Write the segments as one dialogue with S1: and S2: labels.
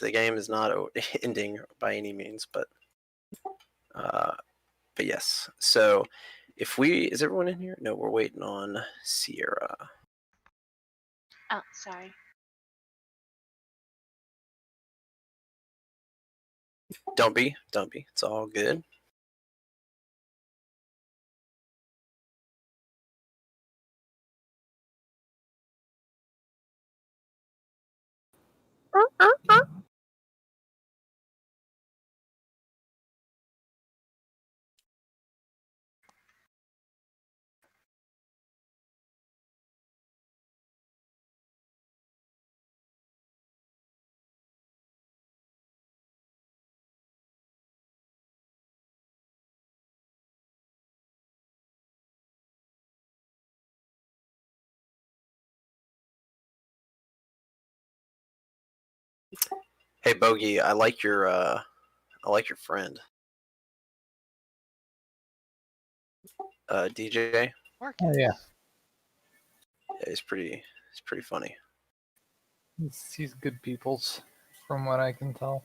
S1: The game is not ending by any means, but yes. So is everyone in here? No, we're waiting on Sierra.
S2: Oh, sorry.
S1: Don't be. It's all good. Hey Bogey, I like your friend. DJ.
S3: Mark.
S4: Oh yeah,
S1: Yeah, he's pretty funny.
S4: he's good peoples, from what I can tell.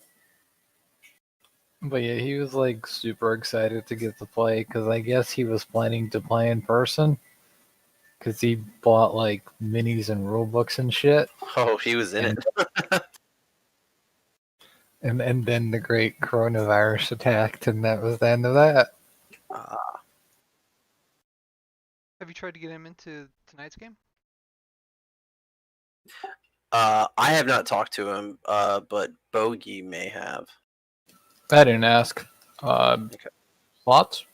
S4: But yeah, he was like super excited to get to play because I guess he was planning to play in person because he bought like minis and rule books and shit.
S1: Oh, he was in it.
S4: And then the great coronavirus attacked, and that was the end of that.
S3: Have you tried to get him into tonight's game?
S1: I have not talked to him, but Bogey may have.
S4: I didn't ask.
S1: Okay.
S4: Slots?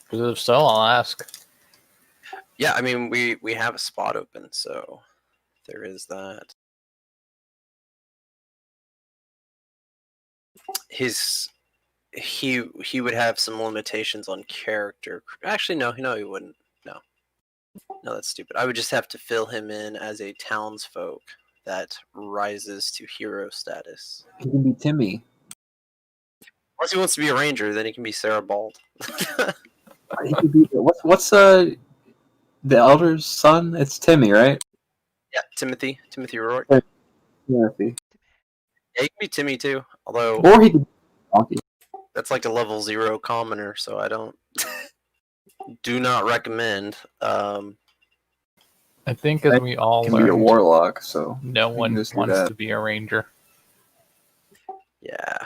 S4: Because if so, I'll ask.
S1: Yeah, I mean we have a spot open, so there is that. He would have some limitations on character. Actually, no, he wouldn't. No, that's stupid. I would just have to fill him in as a townsfolk that rises to hero status.
S5: He can be Timmy.
S1: Unless he wants to be a ranger, then he can be Sarah Bald.
S5: He could be what's the elder's son? It's Timmy, right?
S1: Yeah, Timothy Rourke.
S5: Timothy.
S1: Yeah, he can be Timmy too. Although,
S5: Or he could be Donkey.
S1: that's like a level 0 commoner, so I don't do not recommend.
S4: I think as we all
S5: Can be a
S4: learned,
S5: warlock, so
S4: no
S5: we can
S4: one
S5: just do
S4: wants
S5: that.
S4: to be a ranger.
S1: Yeah.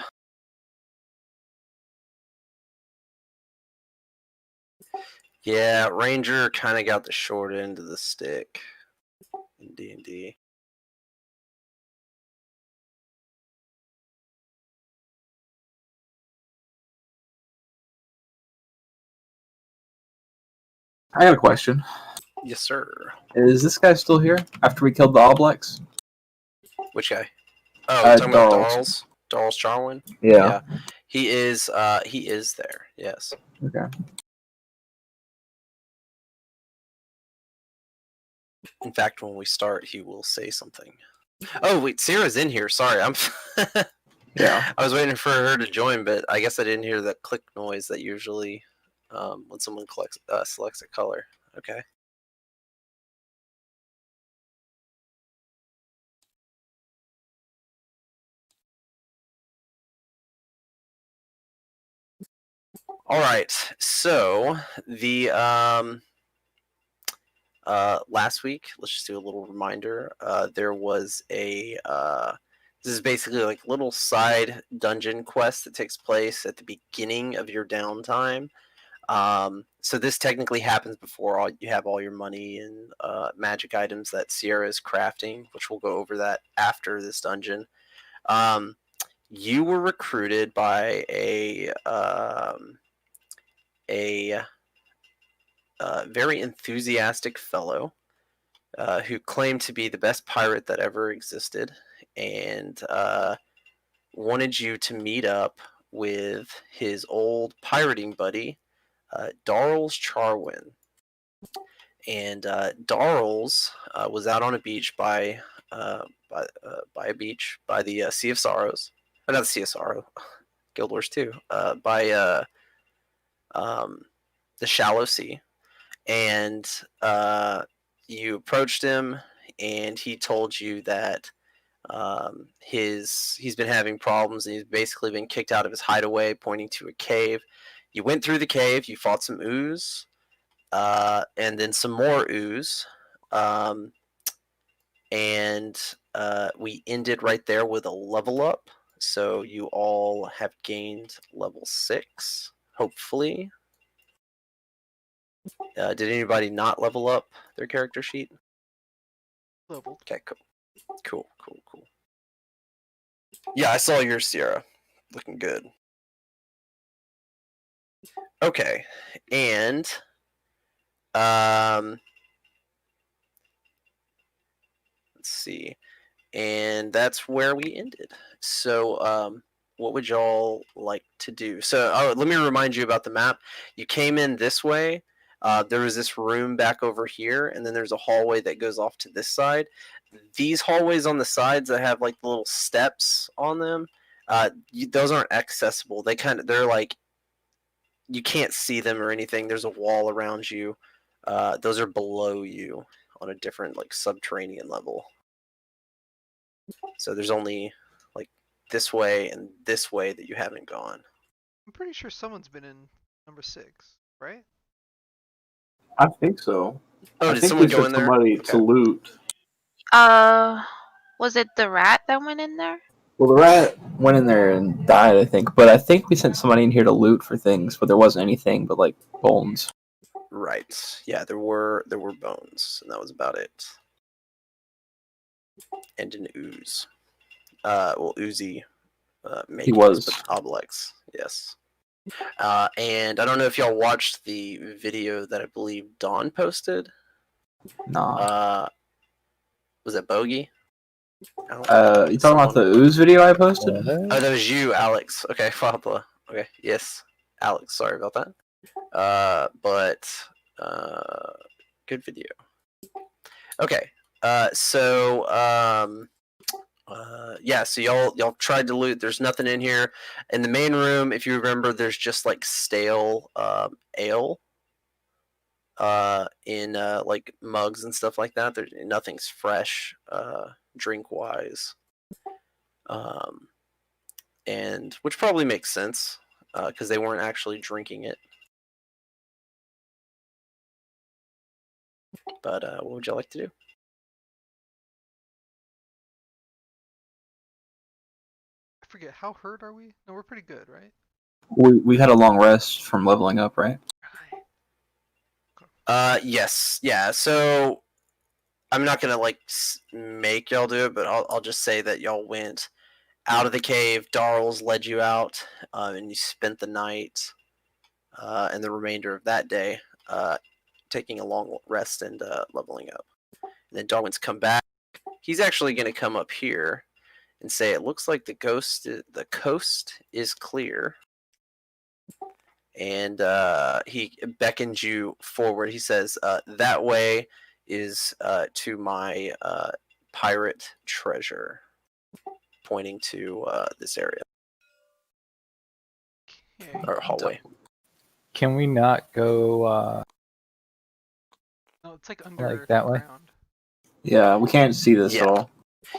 S1: Yeah, Ranger kind of got the short end of the stick in D&D.
S5: I got a question.
S1: Yes, sir.
S5: Is this guy still here after we killed the Oblex?
S1: Which guy? Oh, you're talking about
S5: Darls.
S1: Darls Charwin?
S5: Yeah.
S1: He is there, yes.
S5: Okay.
S1: In fact, when we start, he will say something. Oh, wait, Sarah's in here. Sorry, I'm...
S5: Yeah.
S1: I was waiting for her to join, but I guess I didn't hear that click noise that usually when someone selects a color. Okay. All right. So the last week, let's just do a little reminder. There was a this is basically like a little side dungeon quest that takes place at the beginning of your downtime. So this technically happens before you have all your money and magic items that Sierra is crafting, which we'll go over that after this dungeon. You were recruited by a very enthusiastic fellow who claimed to be the best pirate that ever existed, and wanted you to meet up with his old pirating buddy, Darls Charwin. And Darls was out on a beach by the Sea of Sorrows. Oh, not the Sea of Sorrow, Guild Wars 2. By the Shallow Sea. And you approached him, and he told you that He's been having problems, and he's basically been kicked out of his hideaway, pointing to a cave. You went through the cave. You fought some ooze, and then some more ooze, and we ended right there with a level up. So you all have gained level 6, hopefully. Did anybody not level up their character sheet?
S3: Leveled.
S1: Okay, cool. Yeah, I saw yours, Sierra. Looking good. Okay, and let's see, and that's where we ended. So, what would y'all like to do? So, let me remind you about the map. You came in this way. There was this room back over here, and then there's a hallway that goes off to this side. These hallways on the sides that have like the little steps on them, those aren't accessible. They're like, you can't see them or anything. There's a wall around you. Those are below you on a different like subterranean level. So there's only like this way and this way that you haven't gone.
S3: I'm pretty sure someone's been in number 6, right?
S5: I think so.
S1: Oh,
S5: I
S1: did
S5: think
S1: someone
S5: we
S1: go
S5: took
S1: in there?
S5: somebody
S1: Okay.
S5: to loot.
S2: Was it the rat that went in there?
S5: Well, the rat went in there and died, I think. But I think we sent somebody in here to loot for things, but there wasn't anything but like bones.
S1: Right. Yeah, there were bones, and that was about it. And an ooze. Well, Uzi.
S5: He was.
S1: But Obelix. Yes. And I don't know if y'all watched the video that I believe Dawn posted.
S5: Nah.
S1: Was it Bogey?
S5: You talking about the ooze video I posted?
S1: Oh, that was you, Alex. Okay, Fabla. Okay, yes, Alex. Sorry about that. But good video. Okay. Yeah. So y'all tried to loot. There's nothing in here. In the main room, if you remember, there's just like stale ale. In like mugs and stuff like that. There's nothing's fresh, drink wise. And which probably makes sense because they weren't actually drinking it. But what would you like to do?
S3: I forget, how hurt are we? No, we're pretty good, right?
S5: We had a long rest from leveling up, right?
S1: Yes, yeah. So I'm not gonna like make y'all do it, but I'll just say that y'all went out of the cave. Darls led you out, and you spent the night and the remainder of that day taking a long rest and leveling up. And then Darwin's come back. He's actually gonna come up here and say it looks like the coast is clear. And he beckons you forward. He says, that way is to my pirate treasure, pointing to this area.
S3: Okay.
S1: Or hallway.
S4: Can we not go
S3: No, it's like under
S4: like that way?
S3: ground.
S5: Yeah, we can't see this
S1: Yeah.
S5: at all.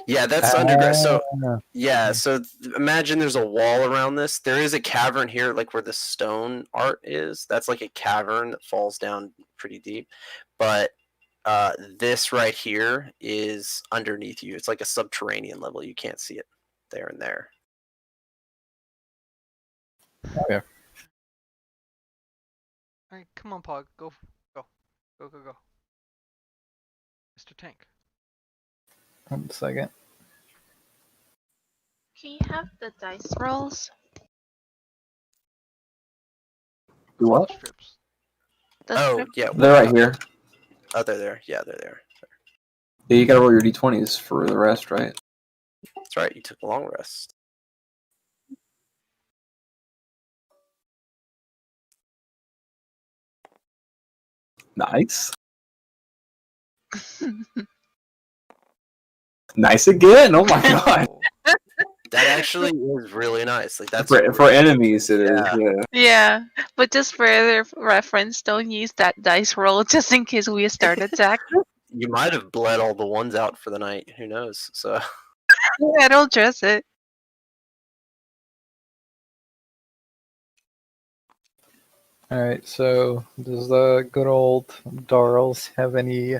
S1: Yeah, that's underground. So
S4: Ah,
S1: yeah, so imagine there's a wall around this. There is a cavern here, like where the stone art is. That's like a cavern that falls down pretty deep. But this right here is underneath you. It's like a subterranean level. You can't see it there and there.
S4: Okay.
S3: Alright, come on, Pog. Go. Mr. Tank.
S4: 1 second.
S2: Can you have the dice rolls?
S5: Do what?
S3: Strips.
S2: The
S1: Oh,
S2: strip-
S1: yeah.
S5: They're right here.
S1: Oh, they're there. Yeah, they're there.
S5: Yeah, you gotta roll your d20s for the rest, right?
S1: That's right. You took a long rest.
S5: Nice. Nice again. Oh my god.
S3: Oh,
S1: That actually is really nice. Like that's
S5: For enemies, it is.
S1: Yeah.
S5: Yeah.
S2: Yeah, but just for other reference, don't use that dice roll just in case we start attack.
S1: You might have bled all the ones out for the night. Who knows? So
S2: I don't trust it.
S4: All right. So does the good old Darls have any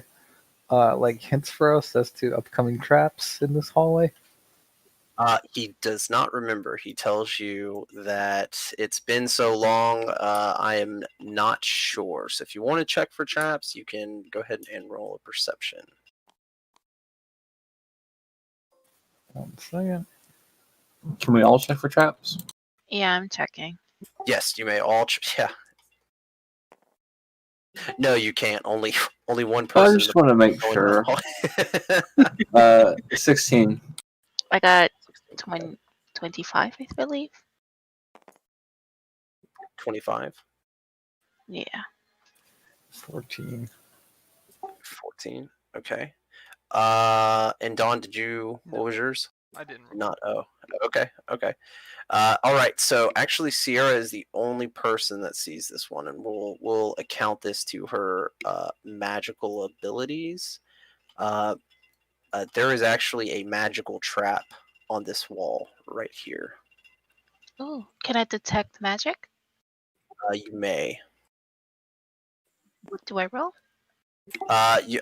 S4: like hints for us as to upcoming traps in this hallway?
S1: He does not remember. He tells you that it's been so long. I am not sure. So if you want to check for traps, you can go ahead and roll a perception.
S4: 1 second.
S5: Can we all check for traps?
S2: Yeah, I'm checking.
S1: Yes, you may all. Yeah. No, you can't. Only one
S5: I
S1: person.
S5: just want to make
S1: going
S5: sure.
S1: down
S5: 16.
S2: I got
S1: the
S2: 25, I believe.
S1: 25,
S2: Yeah.
S4: 14.
S1: 14. Okay. And Dawn, did you? What was yours?
S3: I didn't. Roll.
S1: Not. Oh. Okay. Okay. All right. So actually, Sierra is the only person that sees this one, and we'll account this to her magical abilities. There is actually a magical trap on this wall right here.
S2: Oh, can I detect magic?
S1: You may.
S2: What do I roll?
S1: You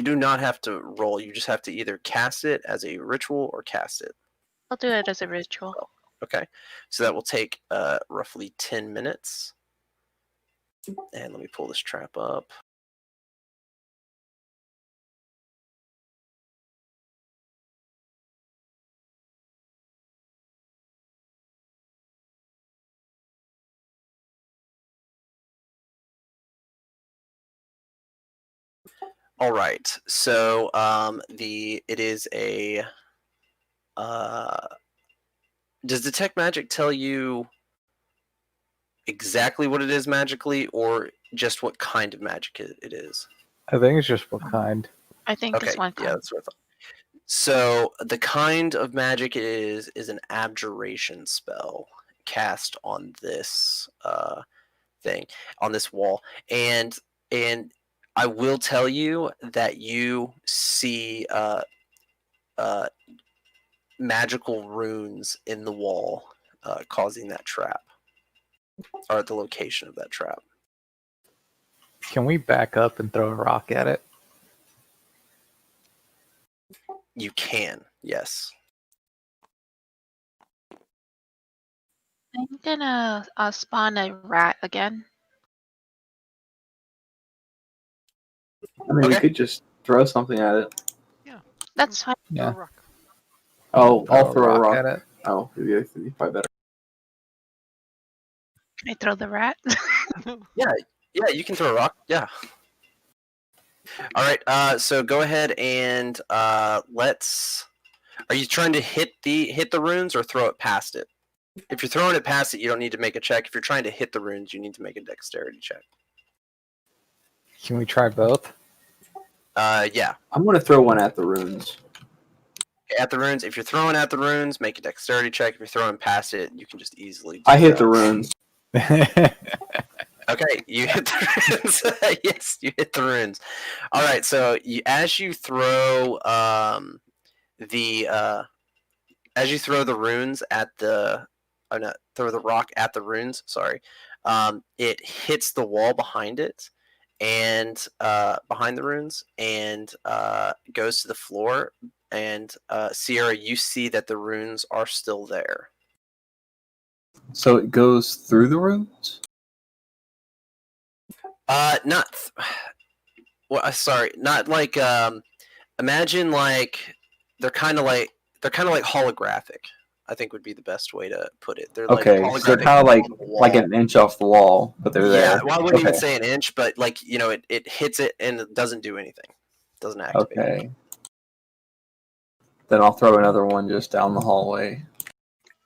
S1: do not have to roll. You just have to either cast it as a ritual or cast it.
S2: I'll do it as a ritual.
S1: Okay. So that will take roughly 10 minutes. And let me pull this trap up. All right. So it is a does detect magic tell you exactly what it is magically, or just what kind of magic it is?
S4: I think it's just what kind.
S2: I think
S1: Okay,
S2: it's one
S1: yeah,
S2: kind.
S1: that's what I thought. So the kind of magic it is an abjuration spell cast on this thing, on this wall, and I will tell you that you see magical runes in the wall, causing that trap, or at the location of that trap.
S4: Can we back up and throw a rock at it?
S1: You can, yes.
S2: I'm gonna spawn a rat again.
S5: I mean, we
S1: Okay.
S5: could just throw something at it.
S3: Yeah.
S2: That's fine.
S3: Throw a
S4: Yeah.
S3: rock.
S5: Oh, I'll throw a rock.
S4: at it.
S5: Oh, it'd be probably better.
S2: Can I throw the rat?
S1: Yeah, you can throw a rock. Yeah. All right. So go ahead and let's. Are you trying to hit the runes or throw it past it? If you're throwing it past it, you don't need to make a check. If you're trying to hit the runes, you need to make a dexterity check.
S4: Can we try both?
S1: Yeah.
S5: I'm going to throw one at the runes.
S1: At the runes. If you're throwing at the runes, make a dexterity check. If you're throwing past it, you can just easily.
S5: I hit the runes.
S1: Okay, you hit the runes. Yes, you hit the runes. All right, so as you throw the runes at the, oh no, throw the rock at the runes. Sorry, it hits the wall behind it, and behind the runes, and goes to the floor. And Sierra, you see that the runes are still there.
S5: So it goes through the runes?
S1: Not. Well, sorry, not like. Imagine like they're kind of like holographic. I think would be the best way to put it. They're like
S5: Okay, so they're
S1: holographic
S5: kind of
S1: on the
S5: like
S1: wall.
S5: an inch off the wall, but they're
S1: Yeah,
S5: there.
S1: well, I wouldn't even
S5: Okay.
S1: say an inch, but like it hits it and it doesn't do anything. It doesn't activate.
S5: Okay. Then I'll throw another one just down the hallway.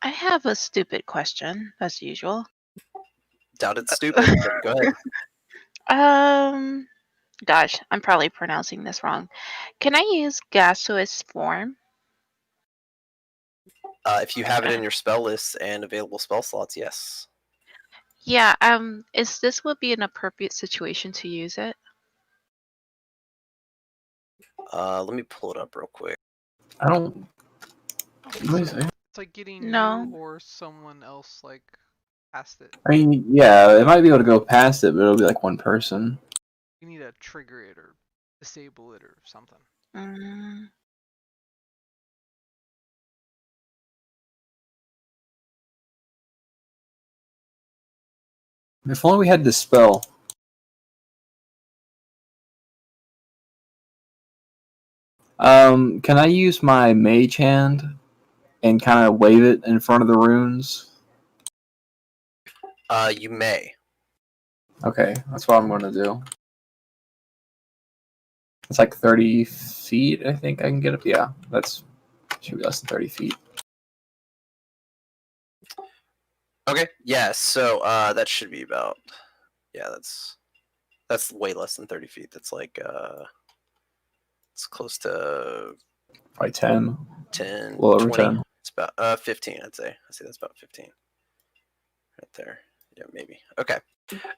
S2: I have a stupid question, as usual.
S1: Doubt it's stupid. But go ahead.
S2: Gosh, I'm probably pronouncing this wrong. Can I use gaseous form?
S1: If you have it in your spell list and available spell slots, yes.
S2: Yeah. Is this would be an appropriate situation to use it?
S1: Let me pull it up real quick.
S5: I don't. What is it?
S3: It's like getting
S2: No.
S3: you or someone else like past it.
S5: I mean, yeah, it might be able to go past it, but it'll be like one person.
S3: You need to trigger it or disable it or something.
S2: Mm,
S5: If only we had this spell. Can I use my mage hand and kind of wave it in front of the runes?
S1: You may.
S5: Okay, that's what I'm going to do. It's like 30 feet, I think I can get up. Yeah, that's should be less than 30 feet.
S1: Okay. Yeah. So that should be about. Yeah, that's way less than 30 feet. That's like it's close to
S5: Probably 10,
S1: 10,
S5: a little over
S1: 20.
S5: 10.
S1: It's about 15. I'd say. I say that's about 15. Right there. Yeah, maybe. Okay.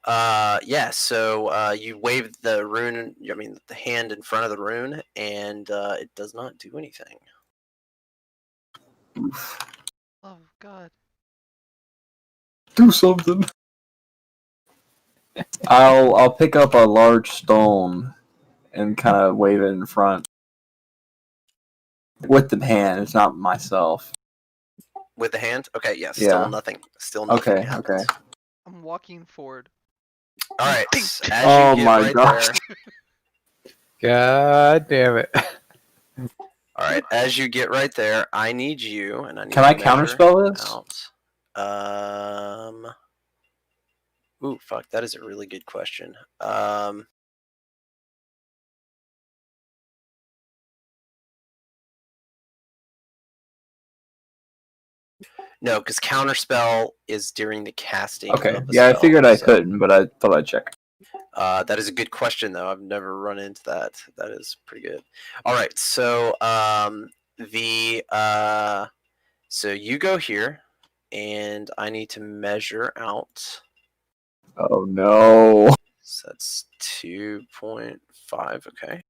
S1: Yeah. So you wave the rune. I mean, the hand in front of the rune, and it does not do anything.
S5: Oof.
S3: Oh God.
S5: Do something. I'll pick up a large stone and kind of wave it in front with the hand. It's not myself.
S1: With the hand. Okay. Yeah. Still
S5: Yeah.
S1: nothing. Still nothing
S5: Okay.
S1: happens.
S5: Okay.
S3: I'm walking forward.
S1: All right. As
S5: Oh
S1: you get
S5: my
S1: right
S5: gosh.
S1: there.
S4: God damn it.
S1: All right, as you get right there, I need you, and I need
S5: Can
S1: to
S5: I
S1: measure
S5: counterspell this?
S1: out. Ooh, fuck, that is a really good question. No, because counterspell is during the casting
S5: Okay.
S1: of a
S5: Yeah, I
S1: spell.
S5: figured I
S1: So,
S5: couldn't, but I thought I'd check.
S1: that is a good question, though. I've never run into that. That is pretty good. All right, so so you go here, and I need to measure out.
S5: Oh no.
S1: So that's 2.5. Okay.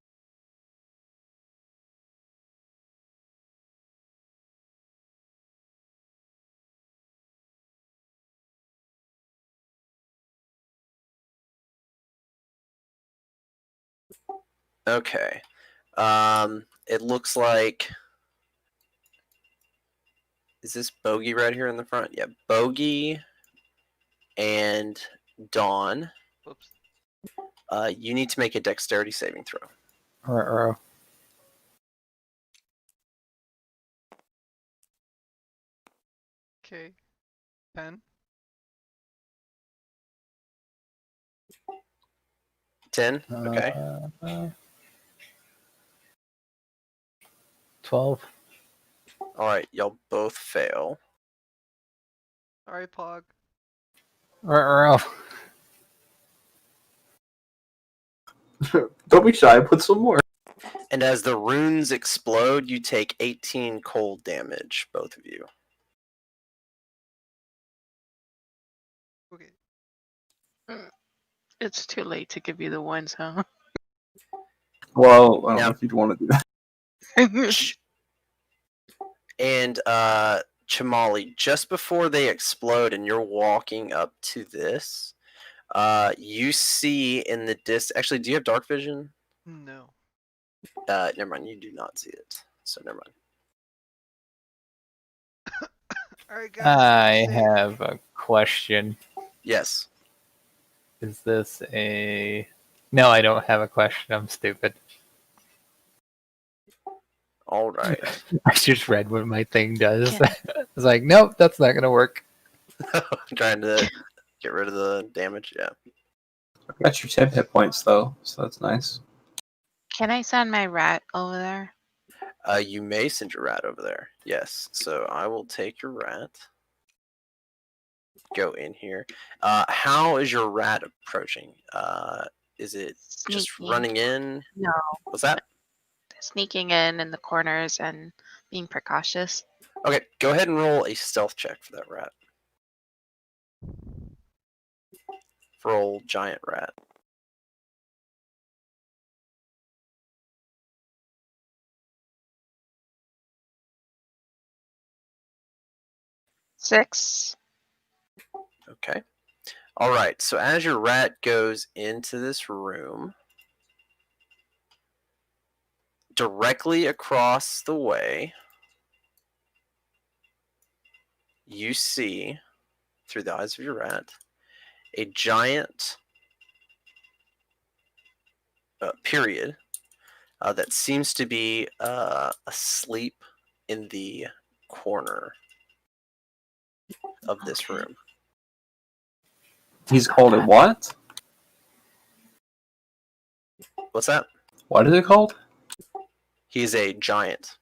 S1: Okay. It looks like. Is this Bogey right here in the front? Yeah, Bogey and Dawn.
S3: Whoops.
S1: You need to make a dexterity saving throw.
S4: Ruh-roh.
S3: Okay. 10.
S1: 10. Okay.
S4: 12.
S1: All right. Y'all both fail.
S3: Alright, Pog.
S4: Ruh-roh.
S5: Don't be shy. Put some more.
S1: And as the runes explode, you take 18 cold damage, both of you.
S3: Okay.
S2: it's too late to give you the ones, huh?
S5: Well, I don't
S1: Now-
S5: know if you'd want to do that.
S1: And Chamali, just before they explode and you're walking up to this, you see in the actually, do you have dark vision?
S3: No.
S1: Never mind, you do not see it. So never mind.
S3: Alright, guys.
S4: I
S3: save.
S4: have a question.
S1: Yes.
S4: Is this a... No, I don't have a question. I'm stupid.
S1: All right.
S4: I just read what my thing does.
S2: Can-
S4: I was like, nope, that's not going to work.
S1: Trying to get rid of the damage. Yeah.
S5: I got your 10 hit points, though, so that's nice.
S2: Can I send my rat over there?
S1: You may send your rat over there. Yes. So I will take your rat. Go in here. How is your rat approaching? Is it just
S2: Sneaking.
S1: running in?
S2: No.
S1: What's that?
S2: Sneaking in the corners and being precautious.
S1: Okay, go ahead and roll a stealth check for that rat. For old giant rat.
S2: 6.
S1: Okay. All right. So as your rat goes into this room, directly across the way, you see, through the eyes of your rat, a giant period that seems to be asleep in the corner of this
S2: Okay.
S1: room.
S5: He's called it what?
S1: What's that?
S5: What is it called?
S1: He's a giant.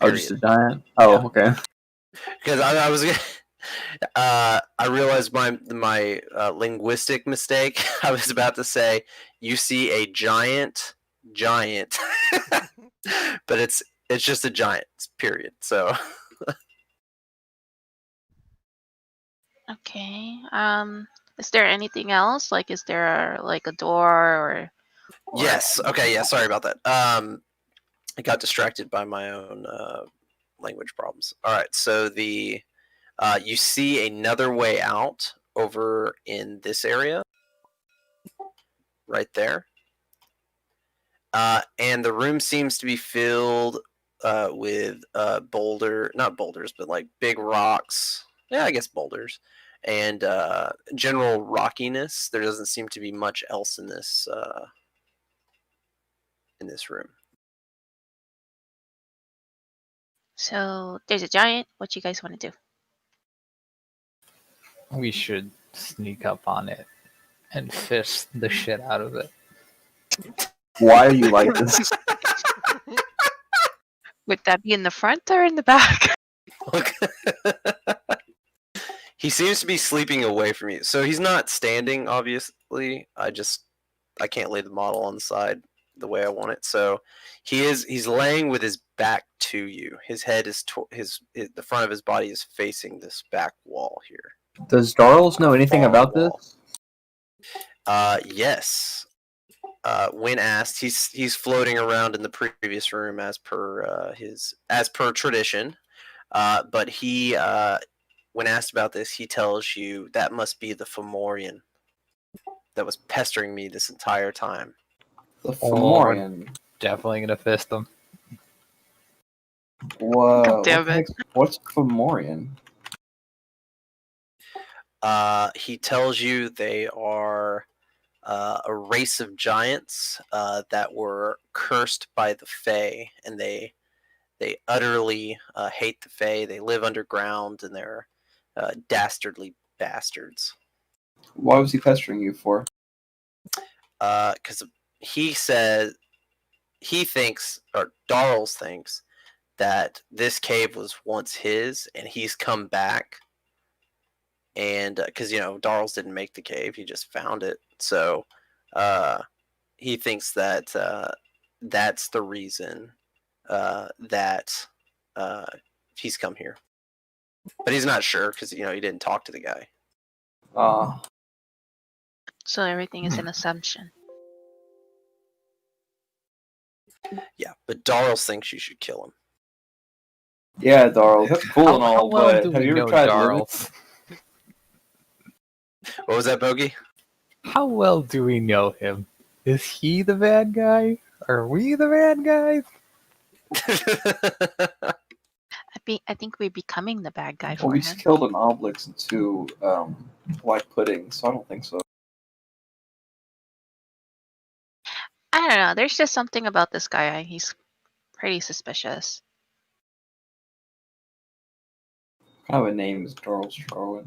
S5: Oh, just a
S1: Period.
S5: giant. Oh,
S1: Yeah.
S5: okay.
S1: Because I was I realized my linguistic mistake. I was about to say you see a giant, but it's just a giant. Period. So
S2: Okay. Is there anything else? Like, is there like a door or?
S1: yes. Okay. Yeah. Sorry about that. I got distracted by my own language problems. All right. So you see another way out over in this area, right there. And the room seems to be filled with not boulders, but like big rocks. Yeah, I guess boulders. And general rockiness. There doesn't seem to be much else in this room.
S2: So there's a giant. What you guys want to do?
S4: We should sneak up on it and fist the shit out of it.
S5: Why are you like this?
S2: Would that be in the front or in the back?
S1: He seems to be sleeping away from you. So he's not standing, obviously. I can't lay the model on the side the way I want it. So he's laying with his back to you. His head is the front of his body is facing this back wall here.
S5: Does Darls know anything
S1: Far
S5: about
S1: wall.
S5: this?
S1: Yes. When asked, he's floating around in the previous room as per tradition. But he when asked about this, he tells you that must be the Fomorian that was pestering me this entire time.
S5: The
S4: Oh,
S5: Fomorian.
S4: Definitely gonna fist them.
S5: Whoa.
S2: God damn it.
S5: What's Fomorian?
S1: He tells you they are a race of giants that were cursed by the Fae, and they utterly hate the Fae. They live underground, and they're dastardly bastards.
S5: Why was he pestering you for?
S1: Because he says he thinks, or Darls thinks, that this cave was once his, and he's come back. And because Darls didn't make the cave, he just found it. So he thinks that that's the reason that he's come here. But he's not sure because he didn't talk to the guy.
S2: So everything is an assumption.
S1: Yeah, but Darls thinks you should kill him.
S5: Yeah, Darls. That's cool and
S4: How
S5: all,
S4: well
S5: but
S4: do
S5: have
S4: we
S5: you ever
S4: know
S5: tried living?
S4: Darls?
S1: What was that, Bogey?
S4: How well do we know him? Is he the bad guy? Are we the bad guys?
S2: I think we're becoming the bad guy
S5: Well,
S2: for
S5: we
S2: him.
S5: killed an Obelix and two white puddings, so I don't think so.
S2: I don't know. There's just something about this guy. He's pretty suspicious.
S5: What kind of a name is Darls Charwin?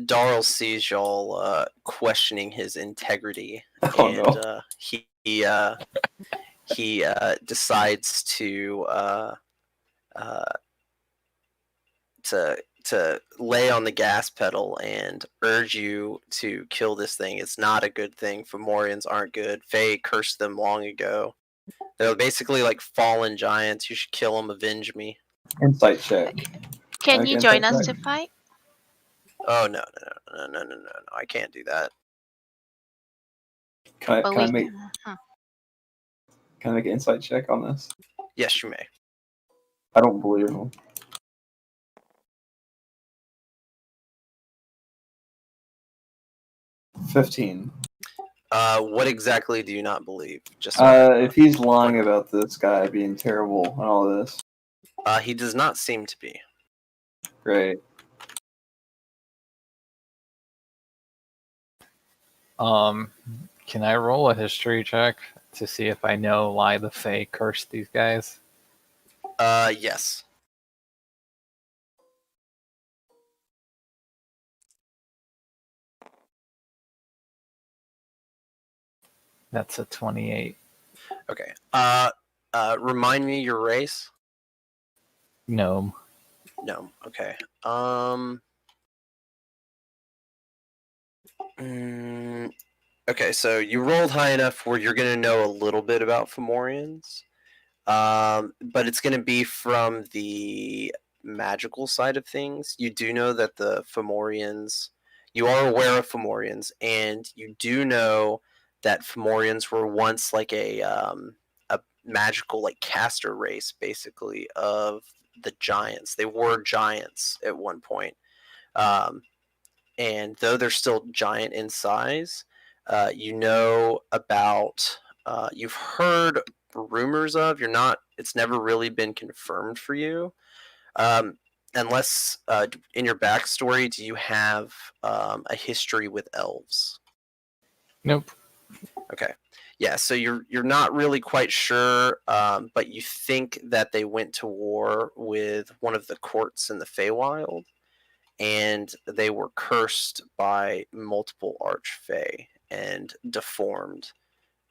S1: Darl sees y'all questioning his integrity,
S5: Oh,
S1: and
S5: no.
S1: he decides to lay on the gas pedal and urge you to kill this thing. It's not a good thing. Fomorians aren't good. Fae cursed them long ago. They're basically like fallen giants. You should kill them. Avenge me.
S5: Insight check.
S2: Can you
S5: Again,
S2: join
S5: that's
S2: us to
S5: right.
S2: fight?
S1: Oh no! I can't do that.
S5: Can
S2: But
S5: I make an insight check on this?
S1: Yes, you may.
S5: I don't believe him. 15.
S1: What exactly do you not believe? Just
S5: If he's lying about this guy being terrible and all this.
S1: he does not seem to be.
S5: Great.
S4: Can I roll a history check to see if I know why the Fae cursed these guys?
S1: Yes.
S4: That's a 28.
S1: Okay. Remind me your race.
S4: Gnome.
S1: No. Okay. Okay, so you rolled high enough where you're going to know a little bit about Fomorians, but it's going to be from the magical side of things. You do know that the Fomorians, you are aware of Fomorians, and you do know that Fomorians were once like a magical like caster race, basically, of the giants. They were giants at one point. And though they're still giant in size, you know about, you've heard rumors of. You're not. It's never really been confirmed for you, unless in your backstory, do you have a history with elves?
S4: Nope.
S1: Okay. Yeah, so you're not really quite sure, but you think that they went to war with one of the courts in the Feywild, and they were cursed by multiple archfey and deformed,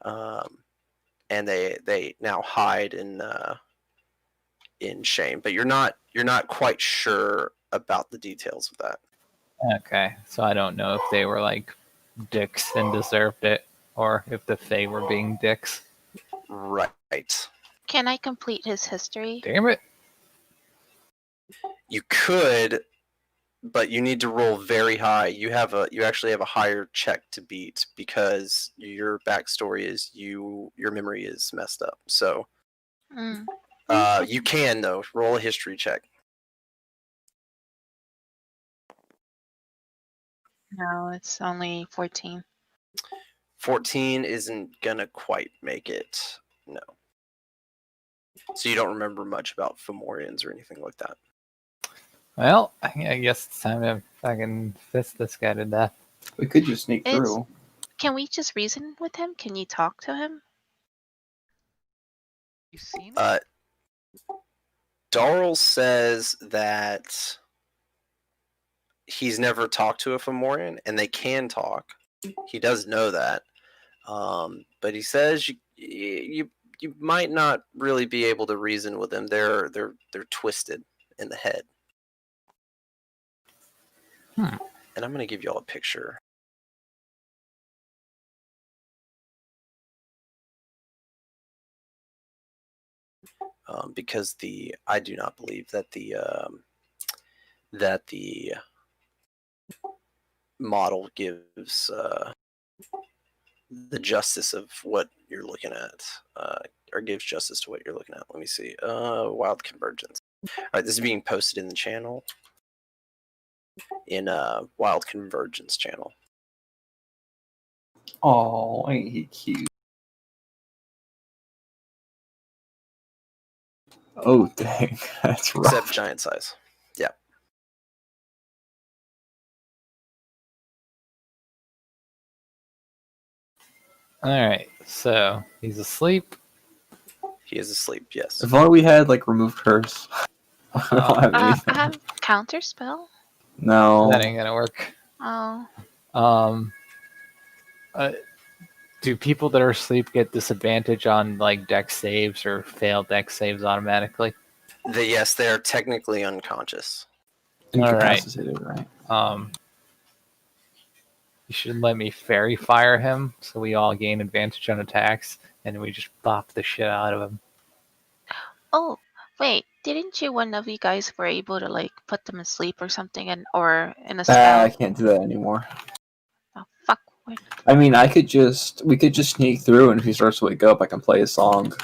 S1: and they now hide in shame. But you're not quite sure about the details of that.
S4: Okay, so I don't know if they were like dicks and deserved it, or if the Fae were being dicks.
S1: Right.
S2: Can I complete his history?
S4: Damn it!
S1: You could, but you need to roll very high. You actually have a higher check to beat because your backstory is your memory is messed up. So
S2: Mm.
S1: you can though roll a history check.
S2: No, it's only 14.
S1: 14 isn't gonna quite make it. No. So you don't remember much about Fomorians or anything like that.
S4: Well, I guess it's time to fucking fist this guy to death.
S5: We could just sneak
S2: It's-
S5: through.
S2: Can we just reason with him? Can you talk to him?
S3: You seen?
S1: Darl says that he's never talked to a Fomorian, and they can talk. He does know that, but he says you might not really be able to reason with them. They're twisted in the head.
S4: Hmm.
S1: And I'm gonna give y'all a picture. Because I do not believe that the model gives the justice of what you're looking at, or gives justice to what you're looking at. Let me see. Wild Convergence. All right, this is being posted in the channel, in Wild Convergence channel.
S5: Oh, ain't he cute? Oh, dang. That's rough.
S1: Except giant size. Yeah.
S4: Alright, so he's asleep.
S1: He is asleep, yes.
S5: If only we had, like, removed curse. I don't have
S2: I
S5: anything.
S2: have counter spell.
S5: No.
S4: That ain't gonna work.
S2: Oh,
S4: Um, do people that are asleep get disadvantage on like dex saves or fail dex saves automatically?
S1: Yes, they are technically unconscious.
S5: Incapacitated, right?
S4: You should let me fairy fire him so we all gain advantage on attacks and we just bop the shit out of him.
S2: oh, wait! Didn't one of you guys were able to like put them asleep or something, or in a spell?
S5: I can't do that anymore.
S2: Oh, fuck! What?
S5: I mean, we could just sneak through, and if he starts to wake up, I can play a song.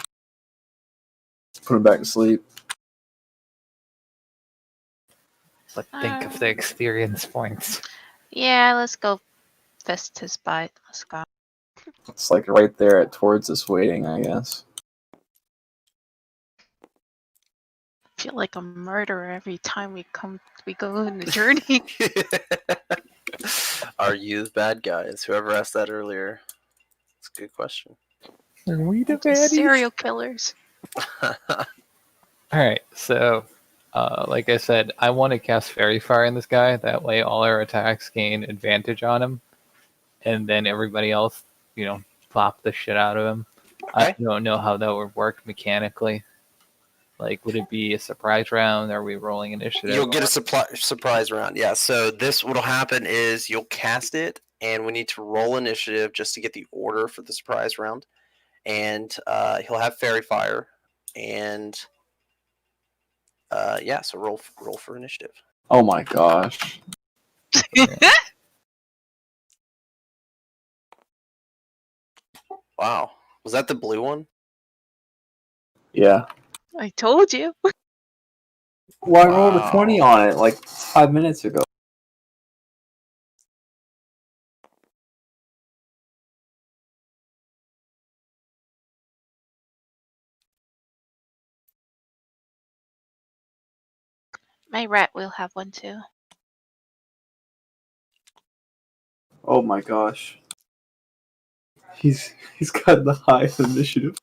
S5: Put him back to sleep.
S4: But think of the experience points.
S2: Yeah, let's go fist his butt. Let's go.
S5: It's like right there towards us waiting, I guess.
S2: I feel like a murderer every time we go on the journey.
S1: Are you the bad guys? Whoever asked that earlier. It's a good question.
S4: Are we the
S2: Serial killers.
S4: Alright, so like I said, I want to cast Fairy Fire on this guy. That way all our attacks gain advantage on him. And then everybody else, plop the shit out of him. I
S1: Okay.
S4: don't know how that would work mechanically. Like, would it be a surprise round? Are we rolling initiative?
S1: You'll get a surprise round. Yeah. So what'll happen is you'll cast it, and we need to roll initiative just to get the order for the surprise round. And he'll have Fairy Fire, and yeah. So roll for initiative.
S5: Oh my gosh.
S1: Wow. Was that the blue one?
S5: Yeah.
S2: I told you.
S5: Well, I rolled a
S1: Wow.
S5: 20 on it like 5 minutes ago.
S2: My rat will have one too.
S5: Oh my gosh. He's got the highest initiative.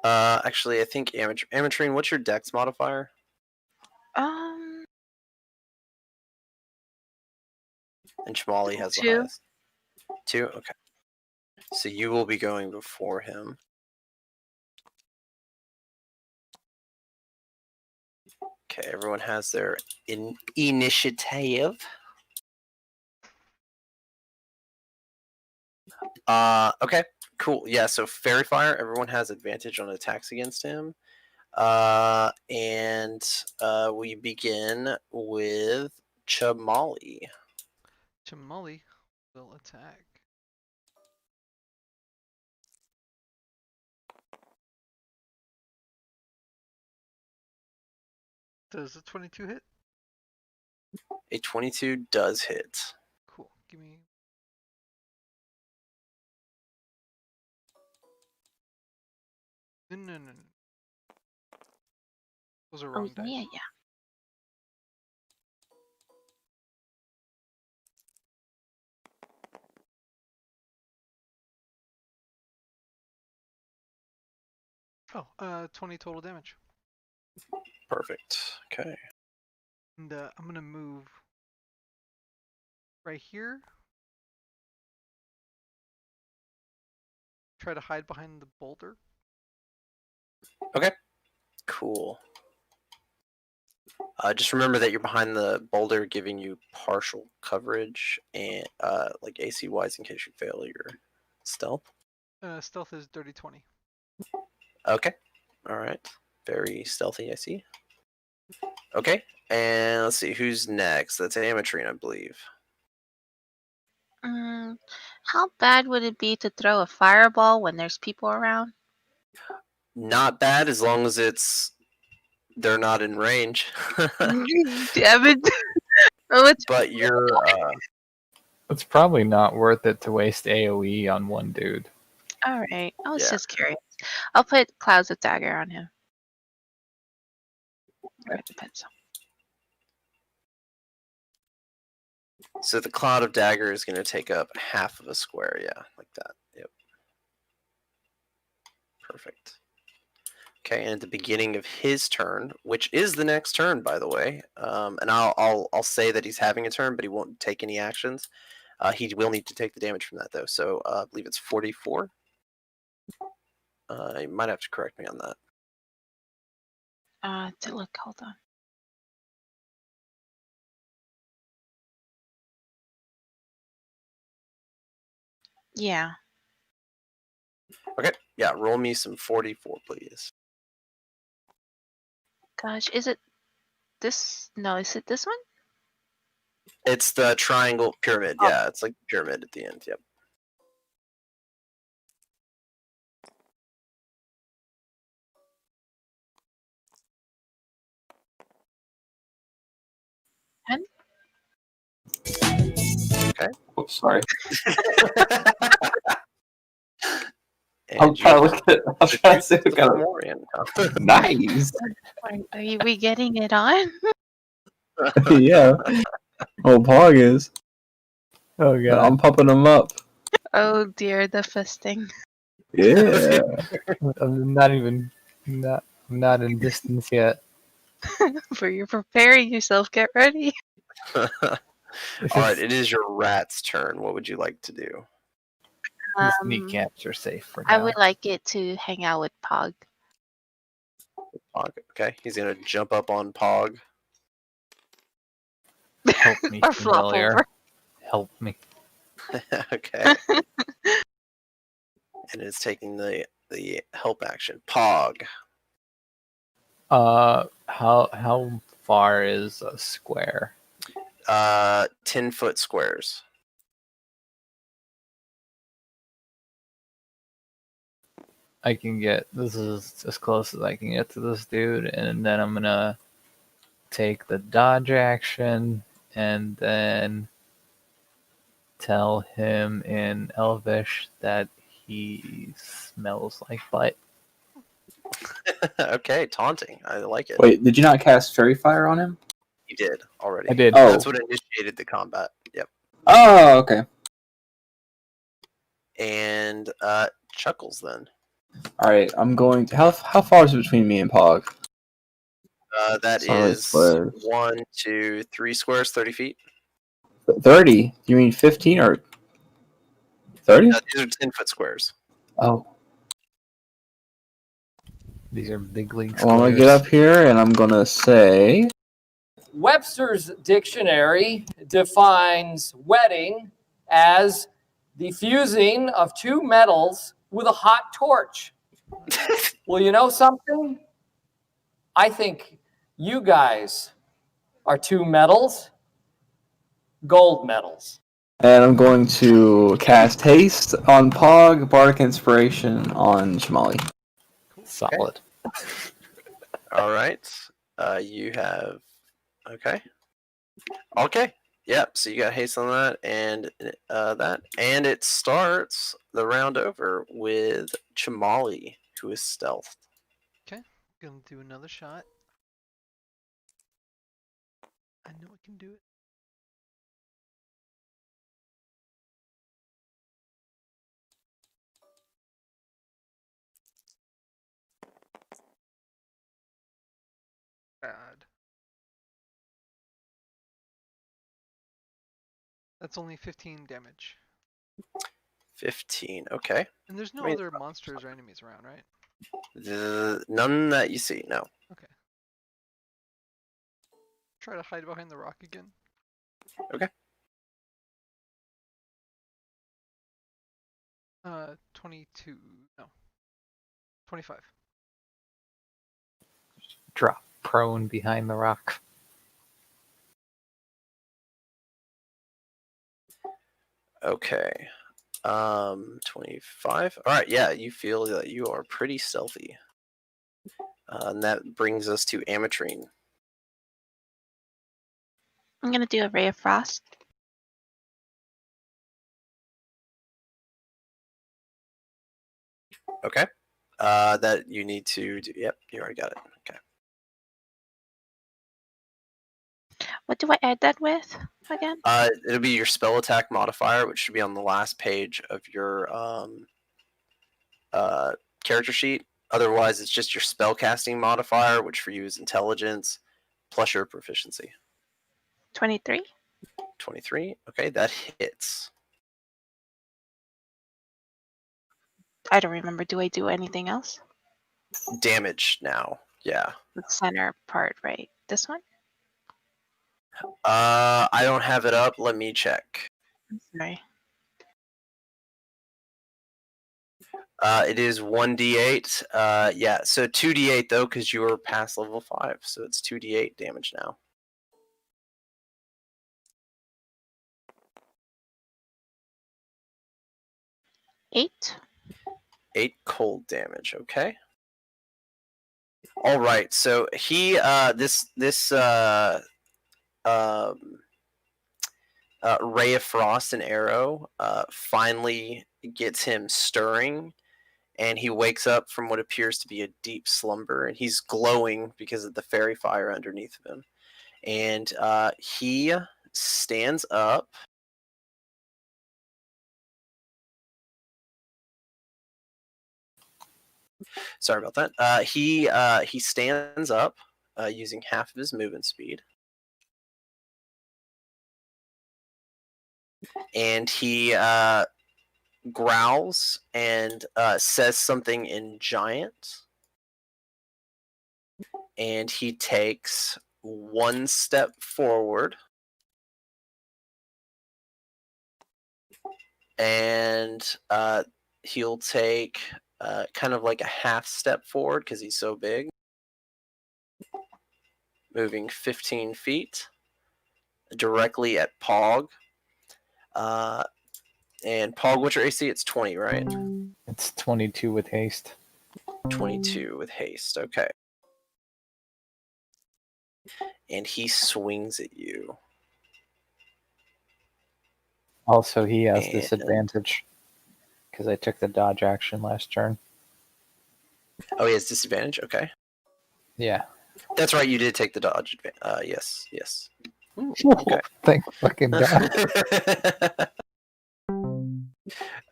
S1: Actually, I think Amatrine, what's your dex modifier?
S2: Um,
S1: And Shamali has the
S2: 2.
S1: highest. 2? Okay. So you will be going before him. Okay, everyone has their initiative. Okay, cool. Yeah, so Fairy Fire, everyone has advantage on attacks against him. And we begin with Chamali.
S3: Chamali will attack. Does the 22 hit?
S1: A 22 does hit.
S3: Cool. Give me. No. Those are
S2: Oh
S3: wrong dice.
S2: yeah.
S3: Oh, 20 total damage.
S1: Perfect. Okay.
S3: And I'm gonna move right here. Try to hide behind the boulder.
S1: Cool. Just remember that you're behind the boulder, giving you partial coverage and like AC wise in case you fail your stealth.
S3: Stealth is dirty 20.
S1: Okay. All right. Very stealthy, I see. Okay. And let's see who's next. That's Amatrine, I believe.
S2: How bad would it be to throw a fireball when there's people around?
S1: Not bad as long as they're not in range.
S2: Damn it!
S1: But you're
S4: It's probably not worth it to waste AoE on one dude.
S2: All right. I was
S1: Yeah.
S2: just curious. I'll put Clouds of Dagger on him. Or it depends.
S1: So the Cloud of Dagger is going to take up half of a square, yeah, like that. Yep. Perfect. Okay, and at the beginning of his turn, which is the next turn, by the way, and I'll say that he's having a turn, but he won't take any actions. He will need to take the damage from that, though. So I believe it's 44. You might have to correct me on that.
S2: To look, hold on. Yeah.
S1: Okay, yeah, roll me some 44, please.
S2: Gosh, is it this? No, is it this one?
S1: It's the triangle pyramid.
S2: Oh.
S1: Yeah, it's like pyramid at the end. Yep.
S5: Whoops, sorry.
S1: And
S5: I'm trying to look at. I'm
S1: the
S5: trying to
S1: juice
S5: see
S1: is
S5: what kind of
S1: Fomorian.
S5: nice.
S2: Are we getting it on?
S5: Yeah. Oh, Pog is.
S4: Oh
S5: And
S4: god.
S5: I'm popping them up.
S2: Oh dear, the fisting.
S5: Yeah.
S4: I'm not even not I'm not in distance yet.
S2: For you preparing yourself, get ready.
S1: All right, it is your rat's turn. What would you like to do?
S4: These kneecaps are safe for
S2: I
S4: now.
S2: would like it to hang out with Pog.
S1: Pog. Okay, he's gonna jump up on Pog.
S4: Help me,
S2: Or flop
S4: familiar.
S2: over.
S4: Help me.
S1: Okay, and it's taking the help action. Pog.
S4: How far is a square?
S1: 10-foot squares.
S4: I can get this is as close as I can get to this dude, and then I'm gonna take the dodge action and then tell him in Elvish that he smells like butt.
S1: Okay, taunting. I like it.
S5: Wait, did you not cast Fairy Fire on him?
S1: You did already.
S4: I did.
S5: Oh.
S1: That's what initiated the combat. Yep.
S5: Oh, okay.
S1: And Chuckles then.
S5: All right, I'm going to. How far is it between me and Pog?
S1: That
S5: Solid
S1: is
S5: squares.
S1: 1, 2, 3 squares, 30 feet.
S5: 30? You mean 15 or 30?
S1: These are 10-foot squares.
S5: Oh.
S4: These are big league
S5: Well, I'm gonna get
S4: squares.
S5: up here and I'm gonna say.
S6: Webster's dictionary defines wetting as the fusing of two metals with a hot torch. Well, you know something? I think you guys are two metals, gold medals.
S5: And I'm going to cast Haste on Pog, Bardic Inspiration on Shamali.
S4: Solid.
S1: All right. You have. Okay. Okay. Yep. So you got haste on that, and it starts the round over with Chamali, who is stealth.
S3: Okay, gonna do another shot. I know I can do it. Bad. That's only 15 damage.
S1: 15. Okay.
S3: And there's no
S1: I mean,
S3: other monsters or enemies around, right?
S1: None that you see. No.
S3: Okay. Try to hide behind the rock again.
S1: Okay.
S3: 22. No. 25.
S4: Drop prone behind the rock.
S1: Okay. 25. All right. Yeah, you feel that you are pretty stealthy. And that brings us to Ametrine.
S2: I'm gonna do a ray of frost.
S1: Okay. That you need to do. Yep, you already got it. Okay.
S2: What do I add that with again?
S1: It'll be your spell attack modifier, which should be on the last page of your character sheet. Otherwise, it's just your spell casting modifier, which for you is intelligence plus your proficiency.
S2: 23.
S1: 23. Okay, that hits.
S2: I don't remember. Do I do anything else?
S1: Damage now. Yeah.
S2: The center part, right? This one?
S1: I don't have it up. Let me check.
S2: Sorry.
S1: It is 1d8. Yeah, so 2d8 though, because you were past level 5, so it's 2d8 damage now.
S2: Eight.
S1: 8 cold damage. Okay. All right. So he Ray of Frost and Arrow finally gets him stirring, and he wakes up from what appears to be a deep slumber, and he's glowing because of the fairy fire underneath of him. And he stands up. Sorry about that. He stands up using half of his movement speed, and he growls and says something in giant, and he takes one step forward, and he'll take kind of like a half step forward because he's so big, moving 15 feet directly at Pog. And Pog, what's your AC? It's 20, right?
S4: It's 22 with haste.
S1: 22 with haste. Okay. And he swings at you.
S4: Also, he has
S1: And-
S4: disadvantage because I took the dodge action last turn.
S1: Oh, he has disadvantage? Okay.
S4: Yeah.
S1: That's right, you did take the dodge. Yes, yes. Ooh, okay.
S4: Thank fucking God.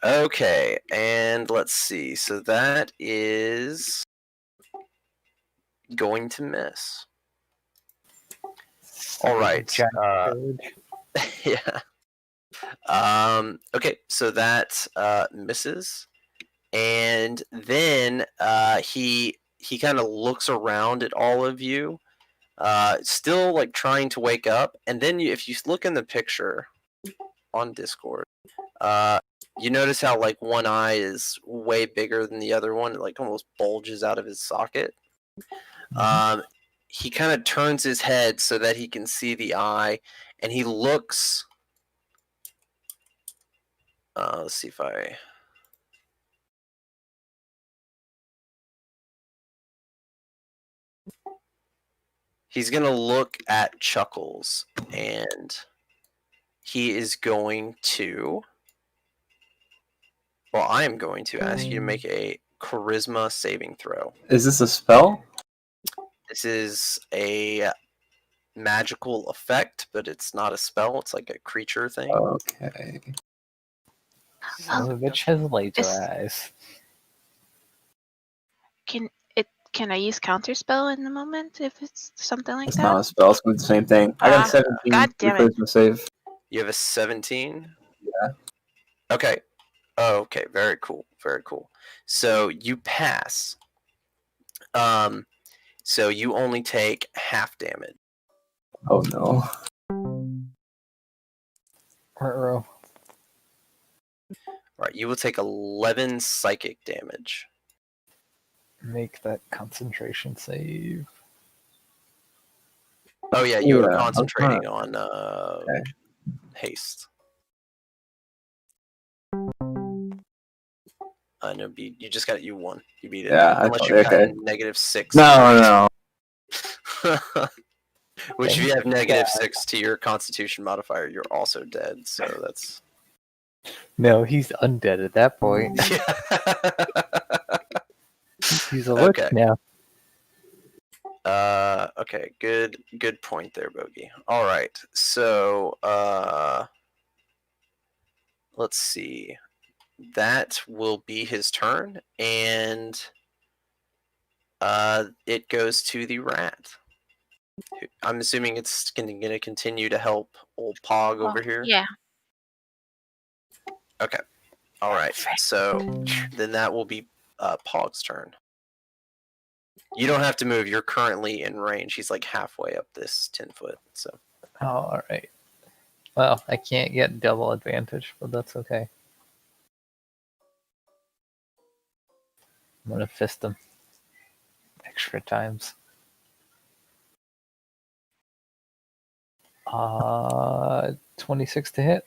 S1: Okay, and let's see. So that is going to miss. All right.
S4: Jack Page.
S1: Yeah. Okay, so that misses, and then he kind of looks around at all of you, still like trying to wake up. And then if you look in the picture on Discord, you notice how like one eye is way bigger than the other one. It like almost bulges out of his socket. He kind of turns his head so that he can see the eye, and he looks. Let's see if I. He's gonna look at Chuckles, and he is going to. Well, I am going to ask you to make a charisma saving throw.
S5: Is this a spell?
S1: This is a magical effect, but it's not a spell. It's like a creature thing.
S5: Okay.
S4: So the bitch has laser
S2: Is-
S4: eyes.
S2: Can I use counterspell in the moment if it's something like
S5: It's
S2: that?
S5: not a spell. It's the same thing. I got a 17
S2: God damn it.
S5: charisma save.
S1: You have a 17?
S5: Yeah.
S1: Okay. Oh, okay. Very cool. Very cool. So you pass. So you only take half damage.
S5: Oh no.
S4: Ruh-roh.
S1: Right. You will take 11 psychic damage.
S4: Make that concentration save.
S1: Oh yeah, you were
S5: Yeah,
S1: concentrating on
S5: Okay.
S1: haste. No, you just got you won. You beat it.
S5: Yeah, I
S1: Unless
S5: thought-
S1: you've
S5: okay.
S1: gotten -6.
S5: No.
S1: Which, if you have
S4: Thank
S1: -6 to your Constitution modifier, you're also dead. So that's.
S4: No, he's undead at that point. He's a lich
S1: Okay.
S4: now.
S1: Okay. Good point there, Bogey. All right. So let's see. That will be his turn, and it goes to the rat. I'm assuming it's going to continue to help old Pog over here.
S2: Yeah.
S1: Okay. All right. So then that will be Pog's turn. You don't have to move. You're currently in range. He's like halfway up this 10-foot. So.
S4: Oh, all right. Well, I can't get double advantage, but that's okay. I'm gonna fist him extra times. 26 to hit.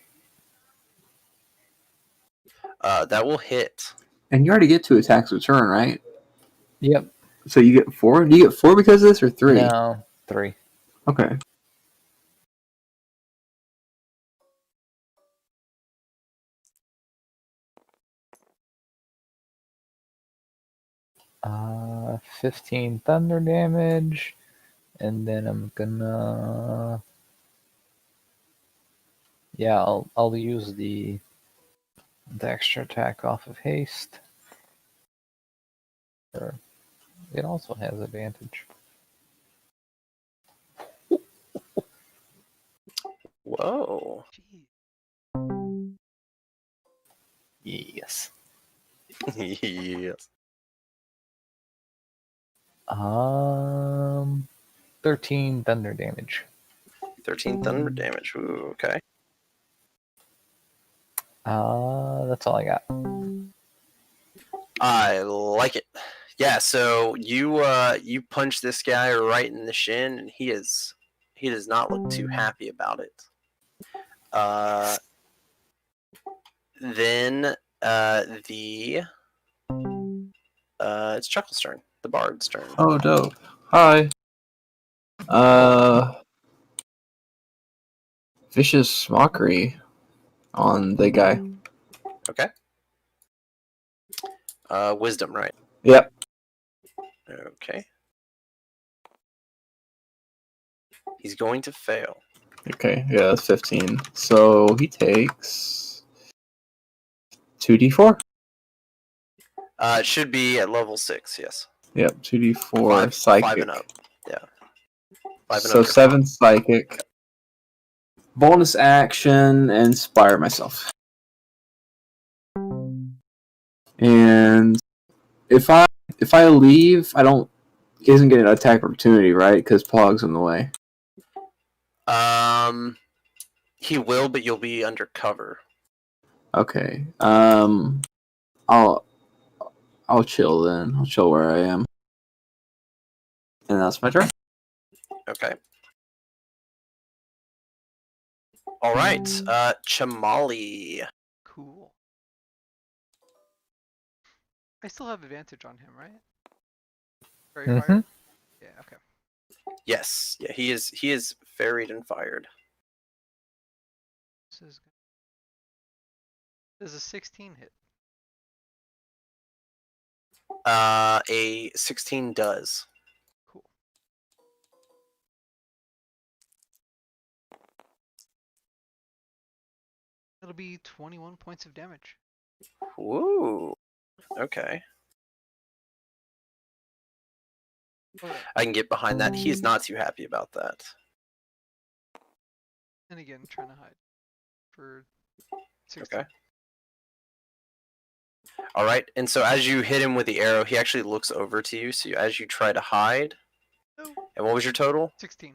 S1: That will hit.
S5: And you already get 2 attacks a turn, right?
S4: Yep.
S5: So you get 4? Do you get 4 because of this or 3?
S4: No, 3.
S5: Okay.
S4: 15 thunder damage, and then I'm gonna. Yeah, I'll use the extra attack off of haste. Or it also has advantage.
S1: Whoa.
S3: Gee.
S4: Yes.
S1: Yes.
S4: 13 thunder damage.
S1: 13 thunder damage. Ooh, okay.
S4: That's all I got.
S1: I like it. Yeah, so you punch this guy right in the shin, and he does not look too happy about it. Then it's Chuckle's turn, the bard's turn.
S5: Oh, dope. Hi. Vicious mockery on the guy.
S1: Okay. Wisdom, right?
S5: Yep.
S1: Okay. He's going to fail.
S5: Okay, yeah, that's 15. So he takes 2d4.
S1: It should be at level 6, yes.
S5: Yep, 2d4 psychic.
S1: 5 and up. Yeah. 5 and
S5: So
S1: up.
S5: 7 psychic. Bonus action, inspire myself. And if I leave, he doesn't get an attack opportunity, right? Because Pog's in the way.
S1: He will, but you'll be under cover.
S5: Okay. I'll chill then. I'll chill where I am. And that's my turn.
S1: Okay. All right. Chamali.
S3: Cool. I still have advantage on him, right? Very fired? Yeah, okay.
S1: Yes. Yeah, he is ferried and fired.
S3: This is good. Does a 16 hit?
S1: A 16 does.
S3: Cool. It'll be 21 points of damage.
S1: Woo. Okay.
S3: Oh,
S1: I can get behind that. He's not too happy about that.
S3: and again, trying to hide for 16.
S1: Okay. All right. And so as you hit him with the arrow, he actually looks over to you. So as you try to hide,
S3: Oh,
S1: and what was your total?
S3: 16.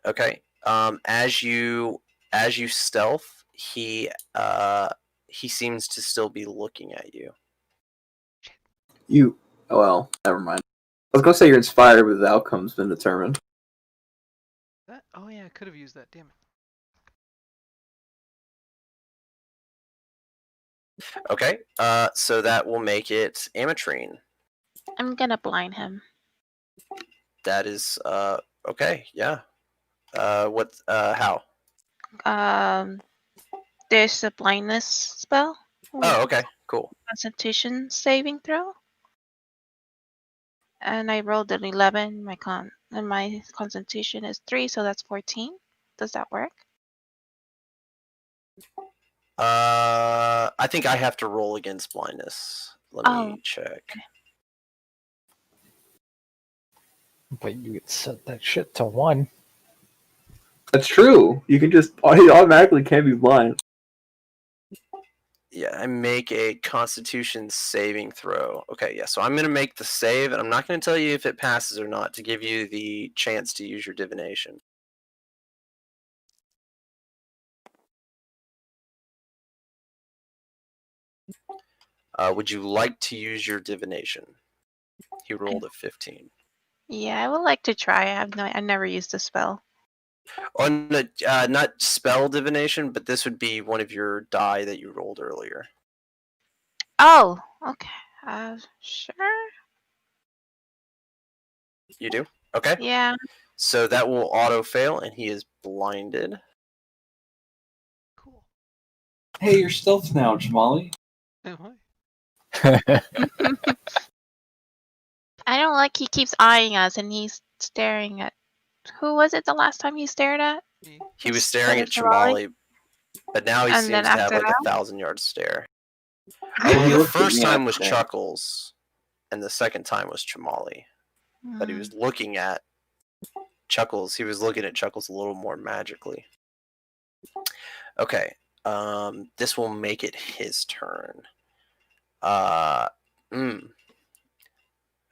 S1: Okay. As you stealth, he seems to still be looking at you.
S5: Oh well, never mind. I was gonna say you're inspired, but the outcome's been determined.
S3: That? Oh yeah, I could have used that. Damn it.
S1: Okay. So that will make it Ametrine.
S2: I'm gonna blind him.
S1: That is okay. Yeah. What? How?
S2: There's a blindness spell.
S1: Oh, okay. Cool.
S2: Constitution saving throw. And I rolled an 11. My constitution is 3, so that's 14. Does that work?
S1: I think I have to roll against blindness. Let me check.
S4: But you could set that shit to 1.
S5: That's true. You can just he automatically can't be blind.
S1: Yeah, I make a Constitution saving throw. Okay, yeah. So I'm gonna make the save, and I'm not gonna tell you if it passes or not to give you the chance to use your divination. Would you like to use your divination? He rolled a 15.
S2: Yeah, I would like to try. I never used the spell.
S1: On the not spell divination, but this would be one of your die that you rolled earlier.
S2: Oh, okay. Sure.
S1: You do? Okay.
S2: Yeah.
S1: So that will auto fail, and he is blinded.
S3: Cool.
S5: Hey, you're stealth now, Jamali.
S3: Am I?
S2: I don't like he keeps eyeing us and he's staring at. Who was it the last time he stared at?
S3: Me.
S1: He was
S2: Was
S1: staring
S2: it
S1: at
S2: Shamali?
S1: Chamali, but now he
S2: And then
S1: seems to have
S2: after
S1: like a
S2: that?
S1: 1,000-yard stare.
S5: Well,
S1: Oh,
S5: he
S1: the
S5: looked at
S1: first
S5: me
S1: time was
S5: after that.
S1: Chuckles, and the second time was Chamali. But he was looking at Chuckles. He was looking at Chuckles a little more magically. Okay, this will make it his turn.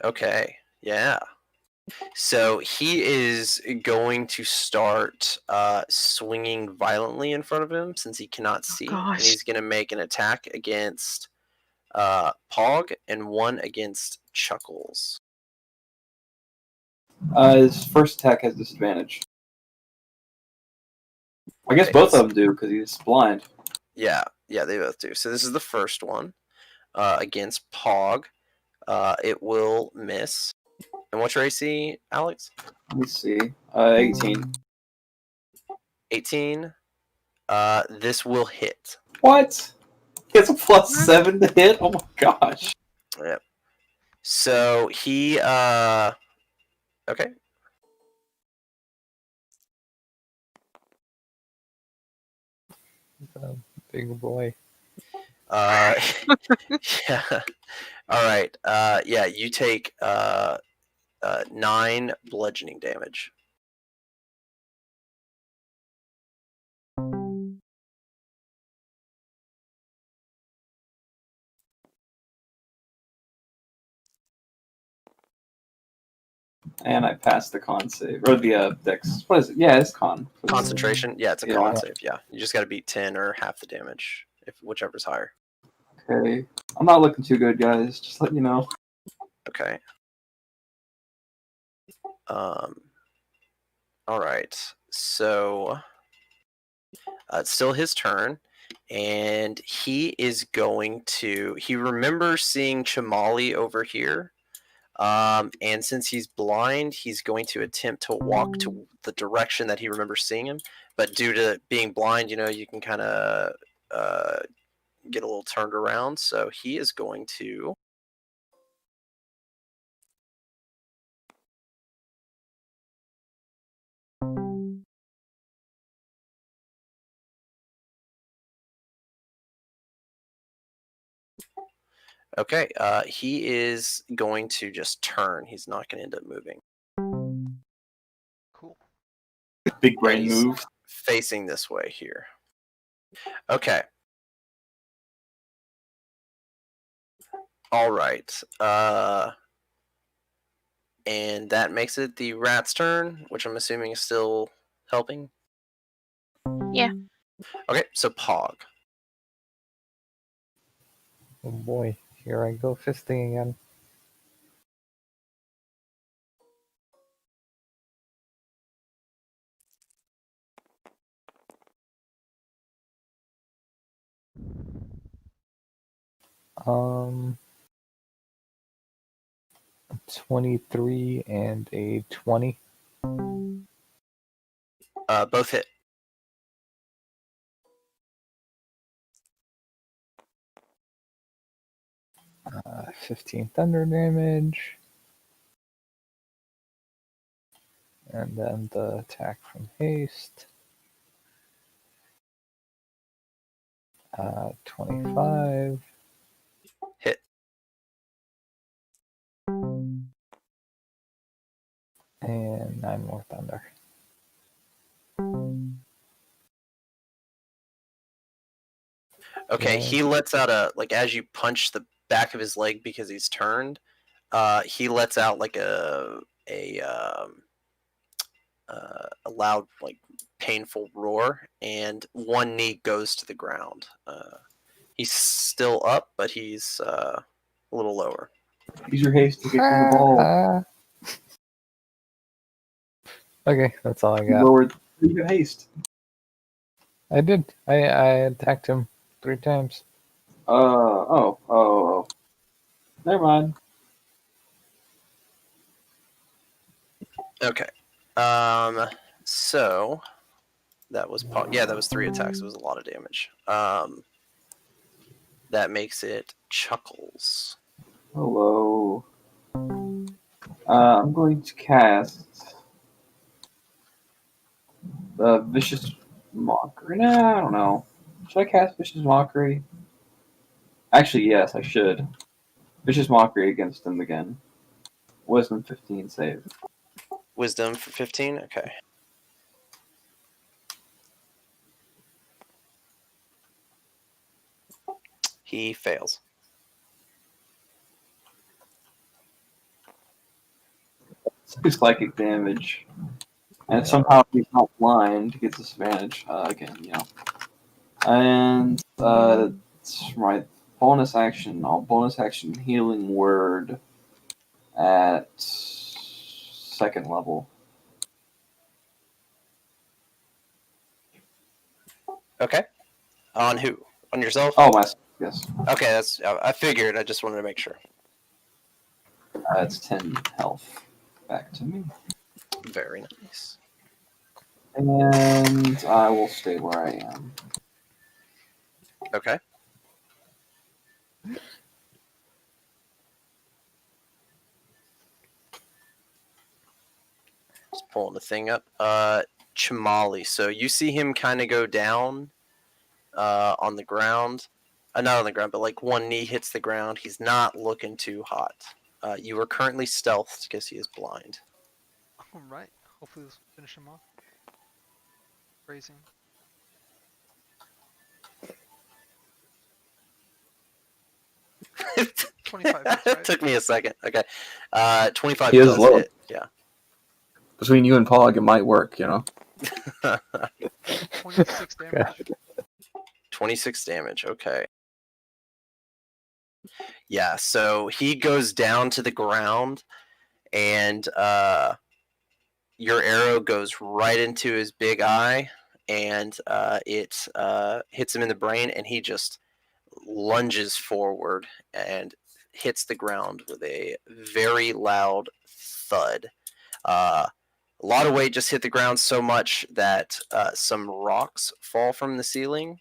S1: Okay, yeah. So he is going to start swinging violently in front of him since he cannot see, and
S2: gosh.
S1: he's going to make an attack against Pog and one against Chuckles.
S5: His first attack has disadvantage. I guess
S1: Okay,
S5: both of them do because he's blind.
S1: Yeah, they both do. So this is the first one against Pog. It will miss. And what's your AC, Alex?
S5: Let me see. 18.
S1: 18. This will hit.
S5: What? He has a +7 to hit? Oh my gosh.
S1: Yep. So he okay.
S4: Big boy.
S1: Yeah. All right. Yeah, you take 9 bludgeoning damage.
S5: And I passed the con save. Or the dex. What is it? Yeah, it's con.
S1: Concentration. Yeah, it's a
S5: Yeah.
S1: con save. Yeah, you just got to beat 10 or half the damage, if whichever's higher.
S5: Okay. I'm not looking too good, guys. Just let you know.
S1: Okay. All right. So it's still his turn, and he is going to. He remembers seeing Chamali over here, and since he's blind, he's going to attempt to walk to the direction that he remembers seeing him. But due to being blind, you can kind of get a little turned around. So he is going to. Okay, he is going to just turn. He's not going to end up moving.
S3: Cool.
S5: Big brain
S1: And he's
S5: move.
S1: facing this way here. Okay. All right. And that makes it the rat's turn, which I'm assuming is still helping.
S2: Yeah.
S1: Okay, so Pog.
S4: Oh boy, here I go fisting again. Um, 23 and a 20.
S1: Both hit.
S4: 15 thunder damage. And then the attack from haste. 25.
S1: Hit.
S4: And 9 more thunder.
S1: Okay,
S4: Yeah.
S1: he lets out as you punch the back of his leg because he's turned, he lets out like a loud, like, painful roar, and one knee goes to the ground. He's still up, but he's a little lower.
S5: Use your haste to get to the ball.
S4: Okay, that's all I got.
S5: Lower your haste.
S4: I did. I attacked him 3 times.
S5: Oh. Never mind.
S1: Okay. So that was that was 3 attacks. It was a lot of damage. That makes it Chuckles.
S5: Hello. I'm going to cast Vicious Mockery. Nah, I don't know. Should I cast Vicious Mockery? Actually, yes, I should. Vicious Mockery against him again. Wisdom 15 save.
S1: Wisdom for 15? Okay. He fails.
S5: It's psychic damage. And somehow he's not blind, he gets disadvantage again, you know. And it's my bonus action. I'll bonus action Healing Word at 2nd level.
S1: Okay. On who? On yourself?
S5: Oh, myself, yes.
S1: Okay, that's. I figured. I just wanted to make sure.
S5: It's 10 health back to me.
S1: Very nice.
S5: And I will stay where I am.
S1: Okay. Just pulling the thing up. Chamali. So you see him kind of go down on the ground. Not on the ground, but like one knee hits the ground. He's not looking too hot. You are currently stealthed because he is blind.
S3: Alright. Hopefully this will finish him off. Phrasing.
S1: It
S3: 25 hits, right?
S1: took me a second. Okay. 25
S5: He is
S1: does
S5: low.
S1: hit. Yeah.
S5: Between you and Pog, it might work, you know?
S3: 26 damage.
S1: 26 damage. Okay. Yeah, so he goes down to the ground, and your arrow goes right into his big eye, and it hits him in the brain, and he just lunges forward and hits the ground with a very loud thud. A lot of weight just hit the ground so much that some rocks fall from the ceiling.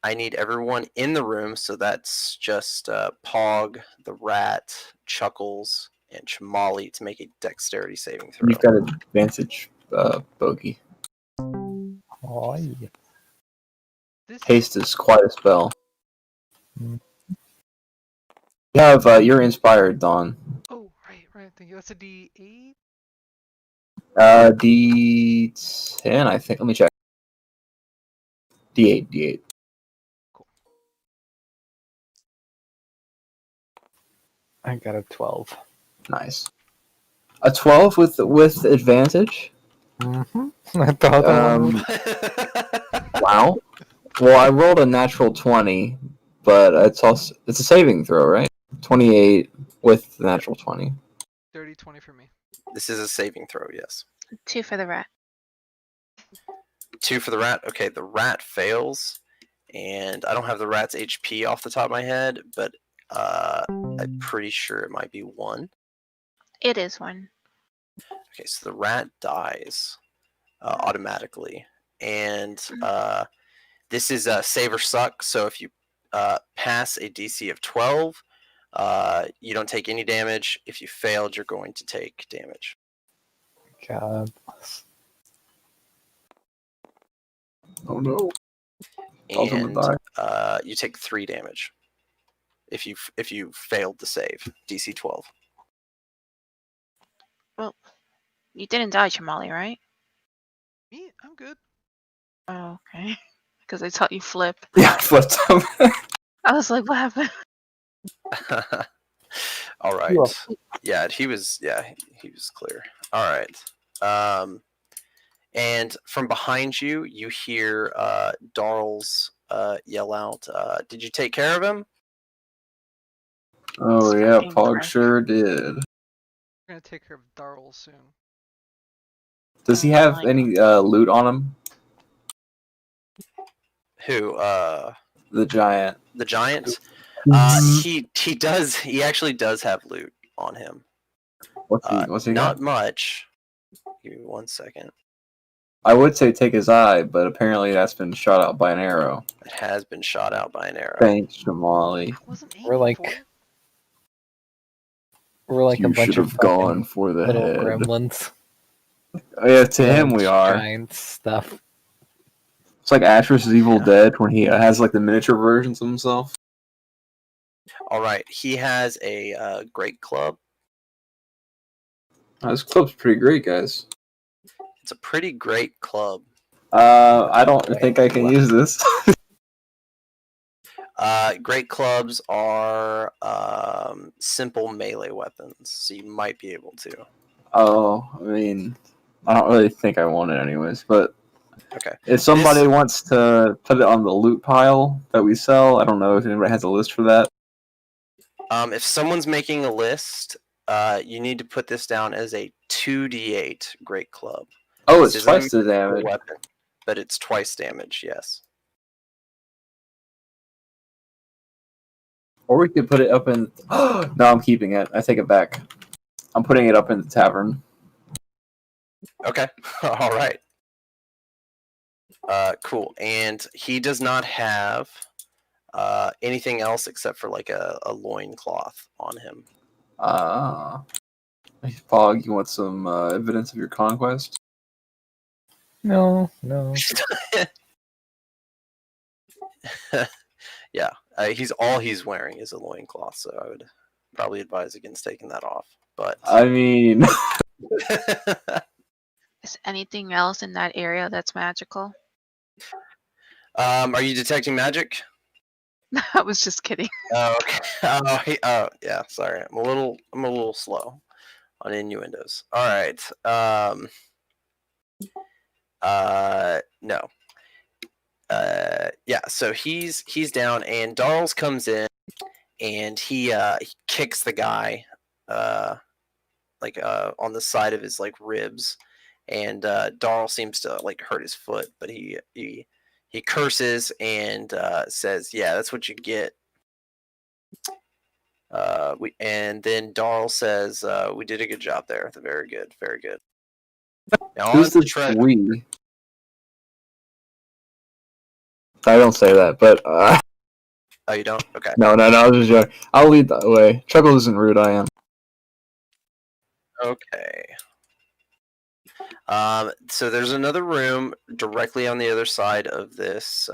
S1: I need everyone in the room, so that's just Pog, the rat, Chuckles, and Chamali to make a dexterity saving throw.
S5: You've got advantage, Bogey.
S4: Oh, yeah.
S3: This
S5: Haste is quite a spell.
S4: Mm.
S5: You have, you're inspired, Dawn.
S3: Oh, right. Thank you. That's a D8.
S5: D10, I think. Let me check. D8.
S4: I got a 12.
S5: Nice. A 12 with advantage?
S4: Mm-hmm. I thought
S5: Wow. Well, I rolled a natural 20, but it's a saving throw, right? 28 with the natural 20.
S3: 30-20 for me.
S1: This is a saving throw, yes.
S2: 2 for the rat.
S1: 2 for the rat. Okay, the rat fails, and I don't have the rat's HP off the top of my head, but I'm pretty sure it might be 1.
S2: It is 1.
S1: Okay, so the rat dies automatically, and this is a save or suck. So if you pass a DC of 12, you don't take any damage. If you failed, you're going to take damage.
S4: God.
S5: Oh no. Ultimate
S1: And
S5: die.
S1: you take 3 damage if you failed to save DC 12.
S2: Well, you didn't die, Chamali, right?
S3: Me? I'm good.
S2: Oh, okay. Because I thought you flip.
S5: Yeah, I flipped him.
S2: I was like, what happened?
S1: All right. Yeah, he was clear. All right. And from behind you, you hear Darl's yell out, "Did you take care of him?"
S5: Oh yeah,
S2: Fucking
S5: Pog
S2: prick.
S5: sure did.
S3: We're gonna take care of Darl soon.
S5: Does he
S2: Oh
S5: have
S2: my
S5: any loot on him?
S1: Who?
S5: The giant.
S1: The giant? He does. He actually does have loot on him.
S5: What's he
S1: Not
S5: got?
S1: much. Give me 1 second.
S5: I would say take his eye, but apparently that's been shot out by an arrow.
S1: It has been shot out by an arrow.
S5: Thanks, Shamali.
S3: I wasn't
S4: We're
S3: aiming
S4: like
S3: for it.
S4: we're like a
S5: You
S4: bunch
S5: should
S4: of
S5: have gone
S4: fucking
S5: for the
S4: little
S5: head.
S4: gremlins.
S5: Oh, yeah, to
S4: We're
S5: him
S4: like
S5: we are.
S4: giant stuff.
S5: It's like Ashras' Evil
S1: Yeah.
S5: Dead when he has like the miniature versions of himself.
S1: All right, he has a great club.
S5: This club's pretty great, guys.
S1: It's a pretty great club.
S5: I don't think I can use this.
S1: Great clubs are simple melee weapons, so you might be able to.
S5: Oh, I mean, I don't really think I want it anyways, but
S1: Okay.
S5: if somebody wants to put it on the loot pile that we sell, I don't know if anybody has a list for that.
S1: If someone's making a list, you need to put this down as a 2d8 great club.
S5: Oh,
S1: This
S5: it's
S1: isn't a
S5: twice the
S1: magical
S5: damage.
S1: weapon, but it's twice damage. Yes.
S5: Or we could put it up in. No, I'm keeping it. I take it back. I'm putting it up in the tavern.
S1: Okay. All right. Cool. And he does not have anything else except for like a loincloth on him.
S5: Fog, you want some evidence of your conquest?
S4: No.
S1: Yeah. He's wearing is a loincloth, so I would probably advise against taking that off. But
S5: I mean,
S2: Is anything else in that area that's magical?
S1: are you detecting magic?
S2: I was just kidding.
S1: Oh, okay. Yeah. Sorry, I'm a little slow on innuendos. All right. No. Yeah. So he's down, and Darls comes in, and he kicks the guy, on the side of his like ribs, and Darl seems to like hurt his foot, but he curses and says, "Yeah, that's what you get." And then Darl says, "We did a good job there. Very good, very good." Now on
S5: who's
S1: to
S5: the
S1: treasure.
S5: we? I don't say that, but
S1: Oh, you don't? Okay.
S5: no, I was just joking. I'll lead that way. Chuckle isn't rude. I am.
S1: Okay. So there's another room directly on the other side of this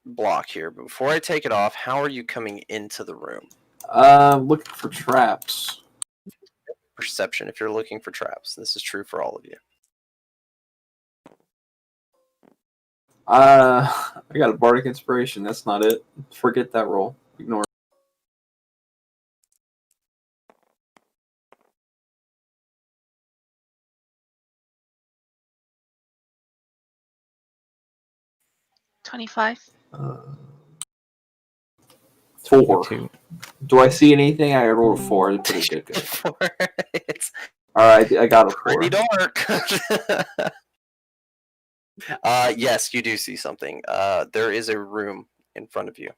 S1: block here. But before I take it off, how are you coming into the room?
S5: Looking for traps.
S1: Perception if you're looking for traps. This is true for all of you.
S5: I got a bardic inspiration. That's not it. Forget that roll. Ignore it.
S2: $25.
S5: 4.
S4: 2.
S5: Do I see anything? I rolled a 4. Pretty good.
S1: It's
S5: Alright, I got a 4.
S1: pretty dark. Yes, you do see something. There is a room in front of you.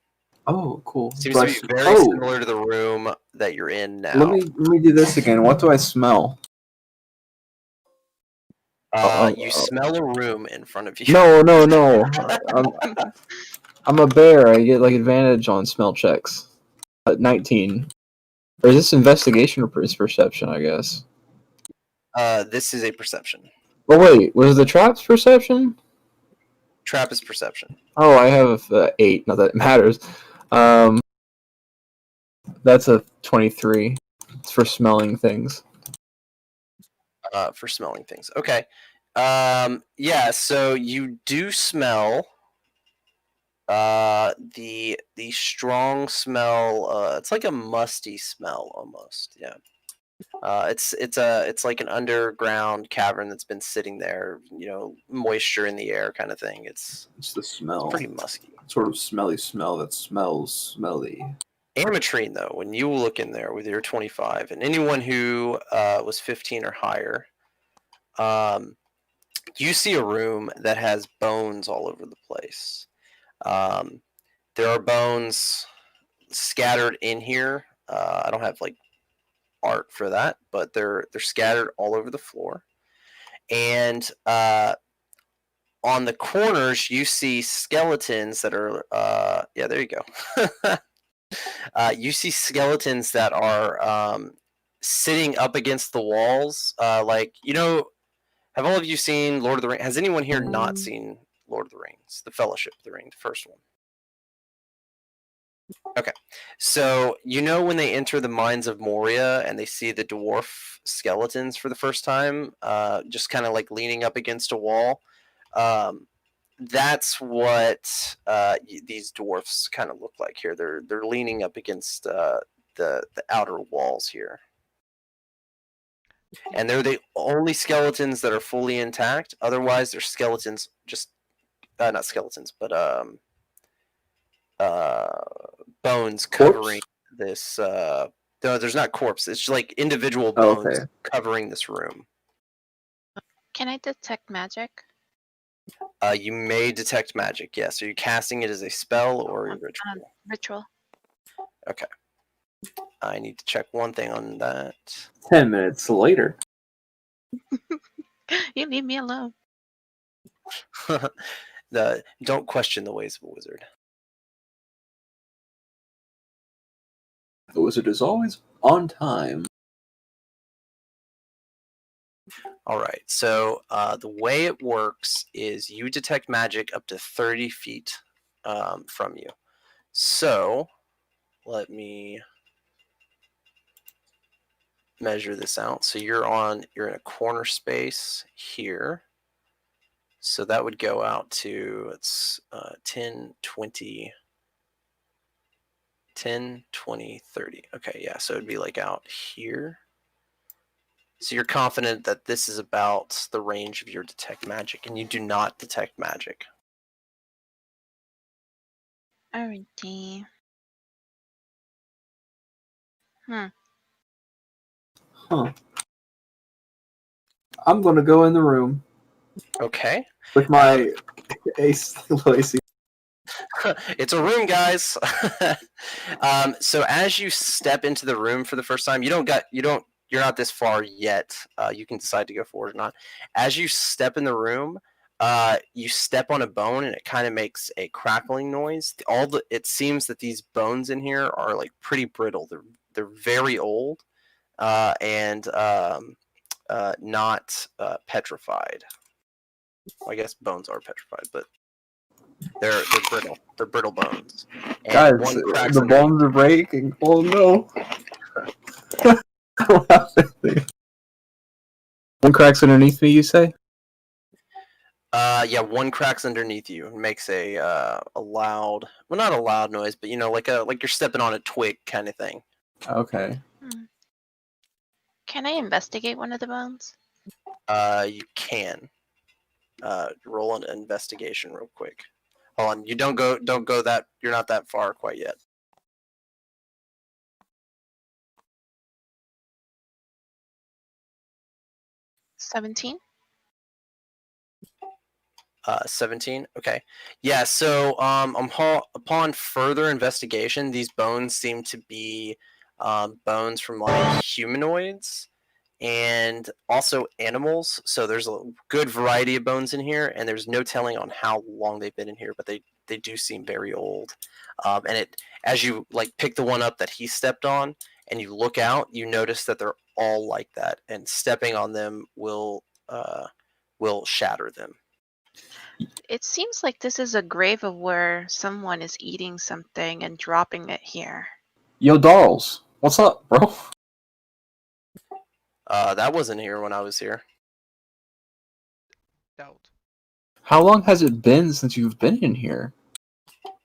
S5: Oh, cool.
S1: Seems
S5: Do
S1: to
S5: I
S1: be
S5: s-
S1: very
S5: oh,
S1: similar to the room that you're in now.
S5: let me do this again. What do I smell?
S1: You smell a room in front of you.
S5: No. I'm a bear. I get like advantage on smell checks. 19. Or is this investigation or perception? I guess.
S1: This is a perception.
S5: Oh wait, was the traps perception?
S1: Trap is perception.
S5: Oh, I have 8. Not that it matters. That's a 23. It's for smelling things.
S1: For smelling things. Okay. Yeah. So you do smell the strong smell. It's like a musty smell almost. Yeah. It's like an underground cavern that's been sitting there. Moisture in the air, kind of thing. It's
S5: the smell.
S1: pretty musky.
S5: Sort of smelly smell that smells smelly.
S1: Ametrine, though, when you look in there with your 25, and anyone who was 15 or higher, you see a room that has bones all over the place. There are bones scattered in here. I don't have like art for that, but they're scattered all over the floor. And on the corners, you see skeletons that are yeah, there you go. You see skeletons that are sitting up against the walls. Like, have all of you seen Lord of the Rings? Has anyone here not seen Lord of the Rings, the Fellowship of the Ring, the first one? Okay, so when they enter the mines of Moria and they see the dwarf skeletons for the first time, just kind of like leaning up against a wall, that's what these dwarfs kind of look like here. They're leaning up against the outer walls here, and they're the only skeletons that are fully intact. Otherwise, they're skeletons, just not skeletons, but bones covering this. No, there's not corpse. It's just like individual bones covering this room.
S2: Can I detect magic?
S1: You may detect magic. Yes. Are you casting it as a spell or a ritual?
S2: Ritual.
S1: Okay. I need to check one thing on that.
S5: 10 minutes later.
S2: You leave me alone.
S1: Don't question the ways of a wizard.
S5: The wizard is always on time.
S1: All right. So the way it works is you detect magic up to 30 feet from you. So let me measure this out. So you're in a corner space here. So that would go out to 10, 20, 30. Okay, yeah. So it'd be like out here. So you're confident that this is about the range of your detect magic, and you do not detect magic.
S2: Alrighty.
S5: Huh. I'm gonna go in the room
S1: Okay.
S5: with my AC.
S1: It's a room, guys. So as you step into the room for the first time, you're not this far yet. You can decide to go forward or not. As you step in the room, you step on a bone and it kind of makes a crackling noise. It seems that these bones in here are like pretty brittle. They're very old and not petrified. Well, I guess bones are petrified, but they're brittle. They're brittle bones. And
S5: Guys,
S1: one cracks
S5: the
S1: underneath.
S5: bones are breaking. Oh no! One cracks underneath me, you say?
S1: Yeah, one cracks underneath you and makes a loud, well, not a loud noise, but like you're stepping on a twig kind of thing.
S5: Okay.
S2: Can I investigate one of the bones?
S1: You can roll an investigation real quick. Hold on, you don't go that, you're not that far quite yet.
S2: 17.
S1: 17. Okay. Yeah. So upon further investigation, these bones seem to be bones from like humanoids and also animals. So there's a good variety of bones in here, and there's no telling on how long they've been in here, but they do seem very old. And as you like pick the one up that he stepped on, and you look out, you notice that they're all like that, and stepping on them will shatter them.
S2: It seems like this is a grave of where someone is eating something and dropping it here.
S5: Yo, Darls, what's up, bro?
S1: That wasn't here when I was here.
S3: Doubt.
S5: How long has it been since you've been in here?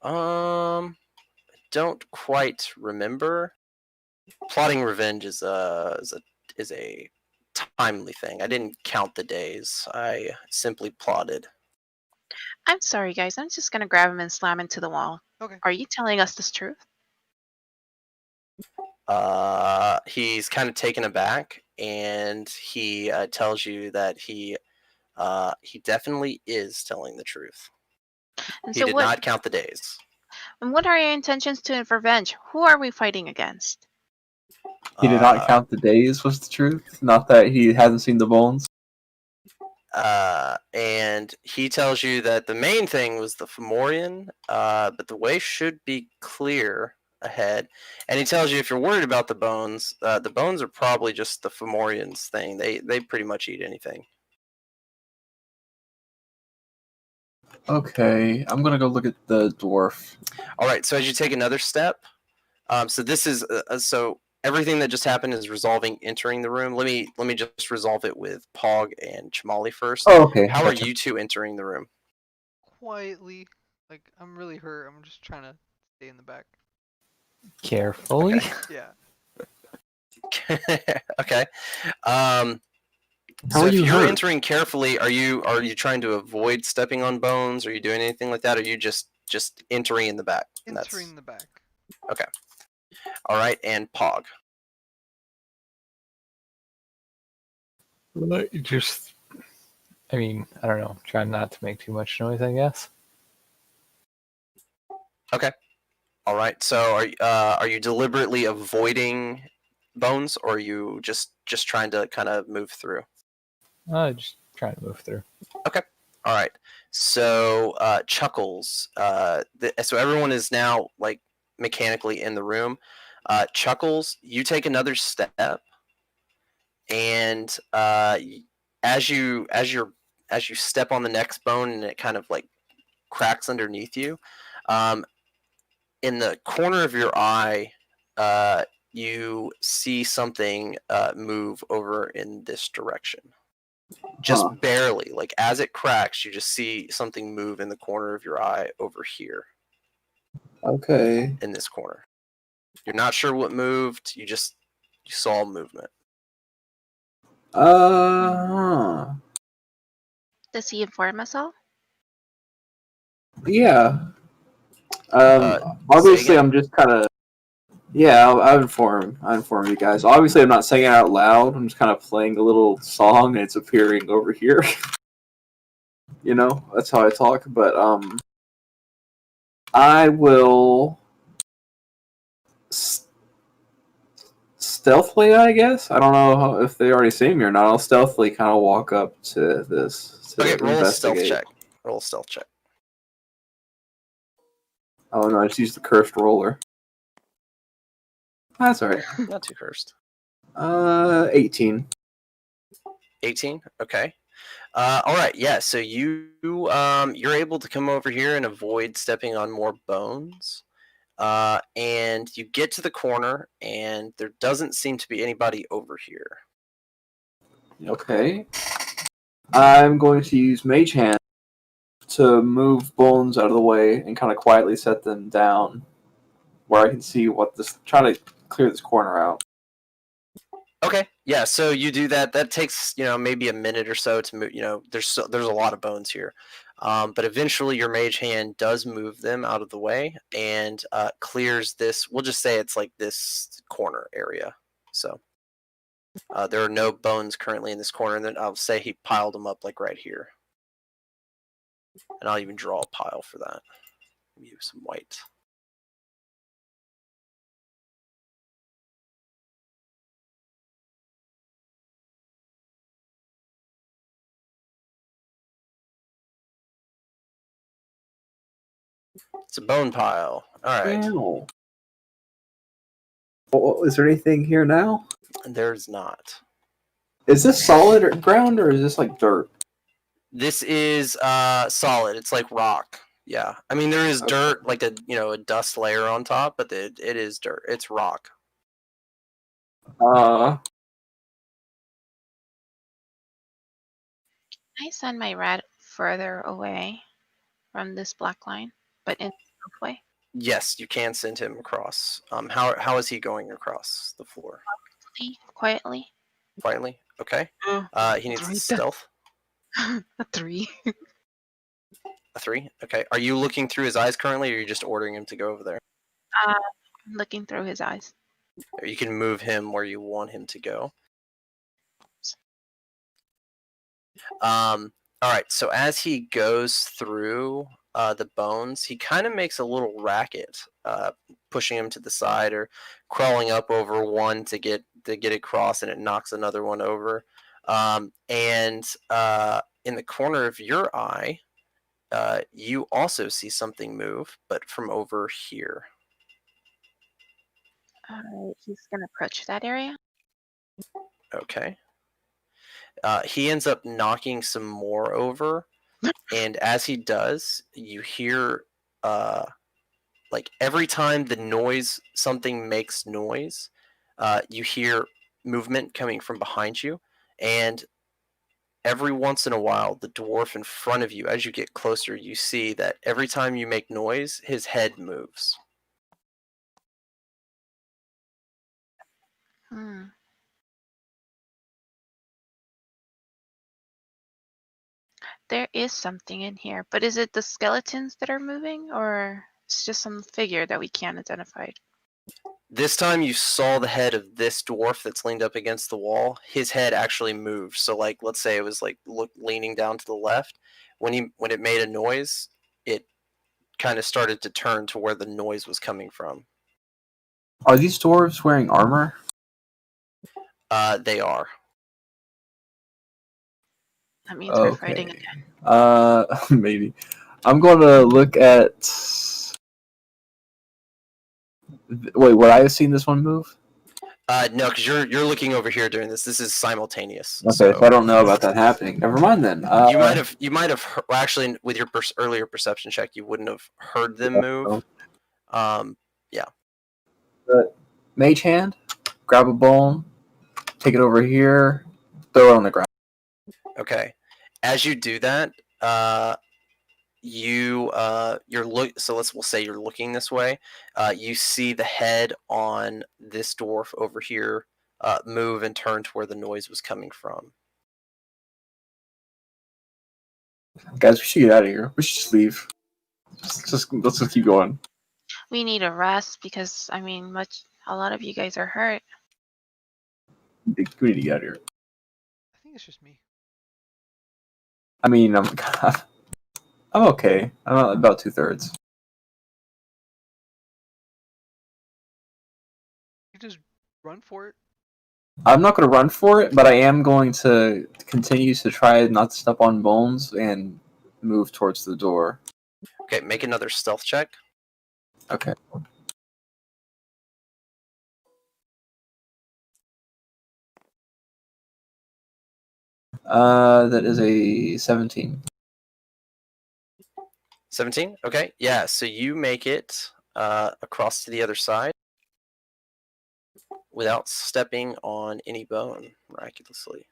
S1: Don't quite remember. Plotting revenge is a timely thing. I didn't count the days. I simply plotted.
S2: I'm sorry, guys. I'm just gonna grab him and slam into the wall.
S3: Okay.
S2: Are you telling us this truth?
S1: He's kind of taken aback, and he tells you that he definitely is telling the truth.
S2: And
S1: He
S2: so
S1: did not count the days.
S2: And what are your intentions to revenge? Who are we fighting against?
S5: He did not count the days, was the truth. Not that he hasn't seen the bones.
S1: And he tells you that the main thing was the Fomorian, but the way should be clear ahead. And he tells you if you're worried about the bones are probably just the Fomorian's thing. They pretty much eat anything.
S5: Okay, I'm gonna go look at the dwarf.
S1: All right, so as you take another step, so this is so everything that just happened is resolving entering the room. Let me just resolve it with Pog and Chamali first.
S5: Oh, okay.
S1: How
S5: gotcha.
S1: are you two entering the room?
S3: Quietly. Like, I'm really hurt. I'm just trying to stay in the back.
S4: Carefully.
S1: Okay.
S3: Yeah.
S1: Okay.
S5: How
S1: So
S5: are
S1: if
S5: you
S1: you're
S5: hurt?
S1: entering carefully, are you trying to avoid stepping on bones? Are you doing anything like that? Or are you just entering in the back? And
S3: Entering the back.
S1: Okay. All right, and Pog.
S4: Just, I mean, I don't know. Try not to make too much noise, I guess.
S1: All right. So are you deliberately avoiding bones, or are you just trying to kind of move through?
S4: Just trying to move through.
S1: All right. So Chuckles. So everyone is now like mechanically in the room. Chuckles, you take another step, and as you step on the next bone, and it kind of like cracks underneath you. In the corner of your eye, you see something move over in this direction. Just barely, like as it cracks, you just see something move in the corner of your eye over here
S5: Okay.
S1: in this corner. You're not sure what moved. You saw movement.
S2: Does he inform us all?
S5: Yeah.
S1: Say
S5: Obviously,
S1: again?
S5: I'm just kind of. Yeah, I'll inform you guys. Obviously, I'm not saying it out loud. I'm just kind of playing a little song, and it's appearing over here. You know, that's how I talk. But I will stealthily, I guess. I don't know if they already see me or not. I'll stealthily kind of walk up to this to
S1: Okay, roll a stealth
S5: investigate.
S1: check. Roll a stealth check.
S5: Oh no, I just used the cursed roller. That's alright.
S1: Not too cursed.
S5: 18.
S1: 18. Okay. All right. Yeah. So you're able to come over here and avoid stepping on more bones. And you get to the corner, and there doesn't seem to be anybody over here.
S5: Okay. I'm going to use Mage Hand to move bones out of the way and kind of quietly set them down where I can see what this. Try to clear this corner out.
S1: Okay. Yeah. So you do that. That takes maybe a minute or so to move. There's a lot of bones here, but eventually your mage hand does move them out of the way and clears this. We'll just say it's like this corner area. So there are no bones currently in this corner, and then I'll say he piled them up like right here, and I'll even draw a pile for that. Use some white. It's a bone pile. All right.
S5: Ow. Well, is there anything here now?
S1: There's not.
S5: Is this solid ground or is this like dirt?
S1: This is solid. It's like rock. Yeah. I mean, there is dirt, like a dust layer on top, but it is dirt. It's rock.
S2: I send my rat further away from this black line, but in the way.
S1: Yes, you can send him across. How is he going across the floor?
S2: Quietly.
S1: Quietly. Okay. He needs
S2: Right.
S1: stealth.
S2: A 3.
S1: A 3. Okay. Are you looking through his eyes currently, or are you just ordering him to go over there?
S2: I'm looking through his eyes.
S1: Or you can move him where you want him to go. All right. So as he goes through, the bones, he kind of makes a little racket, pushing him to the side or crawling up over one to get across, and it knocks another one over. And in the corner of your eye, you also see something move, but from over here.
S2: He's gonna approach that area.
S1: Okay. He ends up knocking some more over, and as he does, you hear like every time something makes noise, you hear movement coming from behind you, and every once in a while, the dwarf in front of you, as you get closer, you see that every time you make noise, his head moves.
S2: Hmm. There is something in here, but is it the skeletons that are moving, or it's just some figure that we can't identify?
S1: This time you saw the head of this dwarf that's leaned up against the wall. His head actually moved. So, like, let's say it was like leaning down to the left. When it made a noise, it kind of started to turn to where the noise was coming from.
S5: Are these dwarves wearing armor?
S1: They are.
S2: That means we're fighting
S5: Okay.
S2: again.
S5: Maybe. I'm going to look at. Wait, would I have seen this one move?
S1: No, because you're looking over here during this. This is simultaneous.
S5: Okay, so I don't know about that happening. Never mind then.
S1: You might have well, actually, with your earlier perception check, you wouldn't have heard them move. Yeah.
S5: Mage hand, grab a bone, take it over here, throw it on the ground.
S1: Okay. As you do that, we'll say you're looking this way. You see the head on this dwarf over here move and turn to where the noise was coming from.
S5: Guys, we should get out of here. We should just leave. Let's just keep going.
S2: We need a rest because a lot of you guys are hurt.
S5: We need to get out of here.
S3: I think it's just me.
S5: I mean, I'm okay. I'm at about 2/3.
S3: You just run for it.
S5: I'm not going to run for it, but I am going to continue to try not to step on bones and move towards the door.
S1: Okay, make another stealth check.
S5: Okay. That is a 17.
S1: 17? Okay, yeah, so you make it across to the other side without stepping on any bone, miraculously.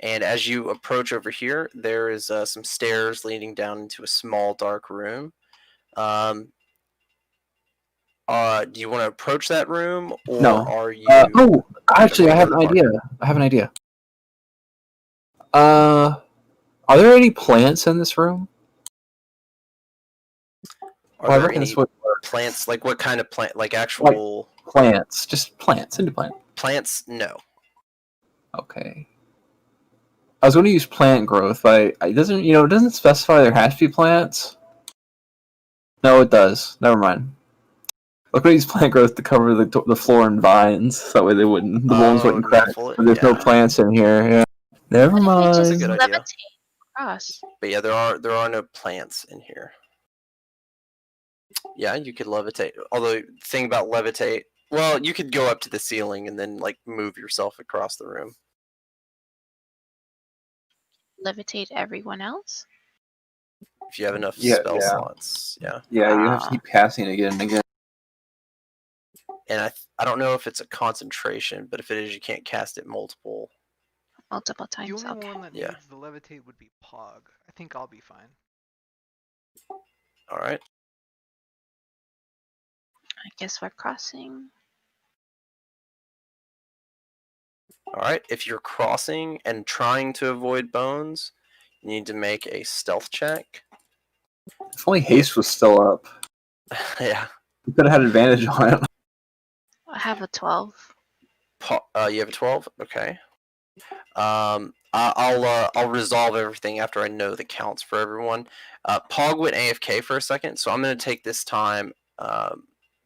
S1: And as you approach over here, there is some stairs leading down into a small, dark room. Do you want to approach that room, or
S5: No.
S1: are you...
S5: Actually, I have an idea. Are there any plants in this room?
S1: Are there any plants? Like, what kind of plant? Like, actual...
S5: Plants. Just plants. Into plant.
S1: Plants? No.
S5: Okay. I was going to use plant growth, but it doesn't specify there has to be plants. No, it does. Never mind. I'm going to use plant growth to cover the floor and vines, so that way the bones wouldn't crack. But there's no plants in here. Yeah. Never mind.
S2: Just
S1: That's a good idea.
S2: levitate across.
S1: But yeah, there are no plants in here. Yeah, you could levitate. Although, the thing about levitate, well, you could go up to the ceiling and then like move yourself across the room.
S2: Levitate everyone else.
S1: If you have enough spell slots, yeah.
S5: Yeah, you have to keep casting again and again.
S1: And I don't know if it's a concentration, but if it is, you can't cast it multiple
S2: times.
S3: The only one that
S1: Yeah.
S3: needs the levitate would be Pog. I think I'll be fine.
S1: All right.
S2: I guess we're crossing.
S1: All right. If you're crossing and trying to avoid bones, you need to make a stealth check.
S5: If only haste was still up,
S1: Yeah.
S5: we could have had advantage on it.
S2: I have a 12.
S1: You have a 12? Okay. I'll resolve everything after I know the counts for everyone. Pog went AFK for a second, so I'm going to take this time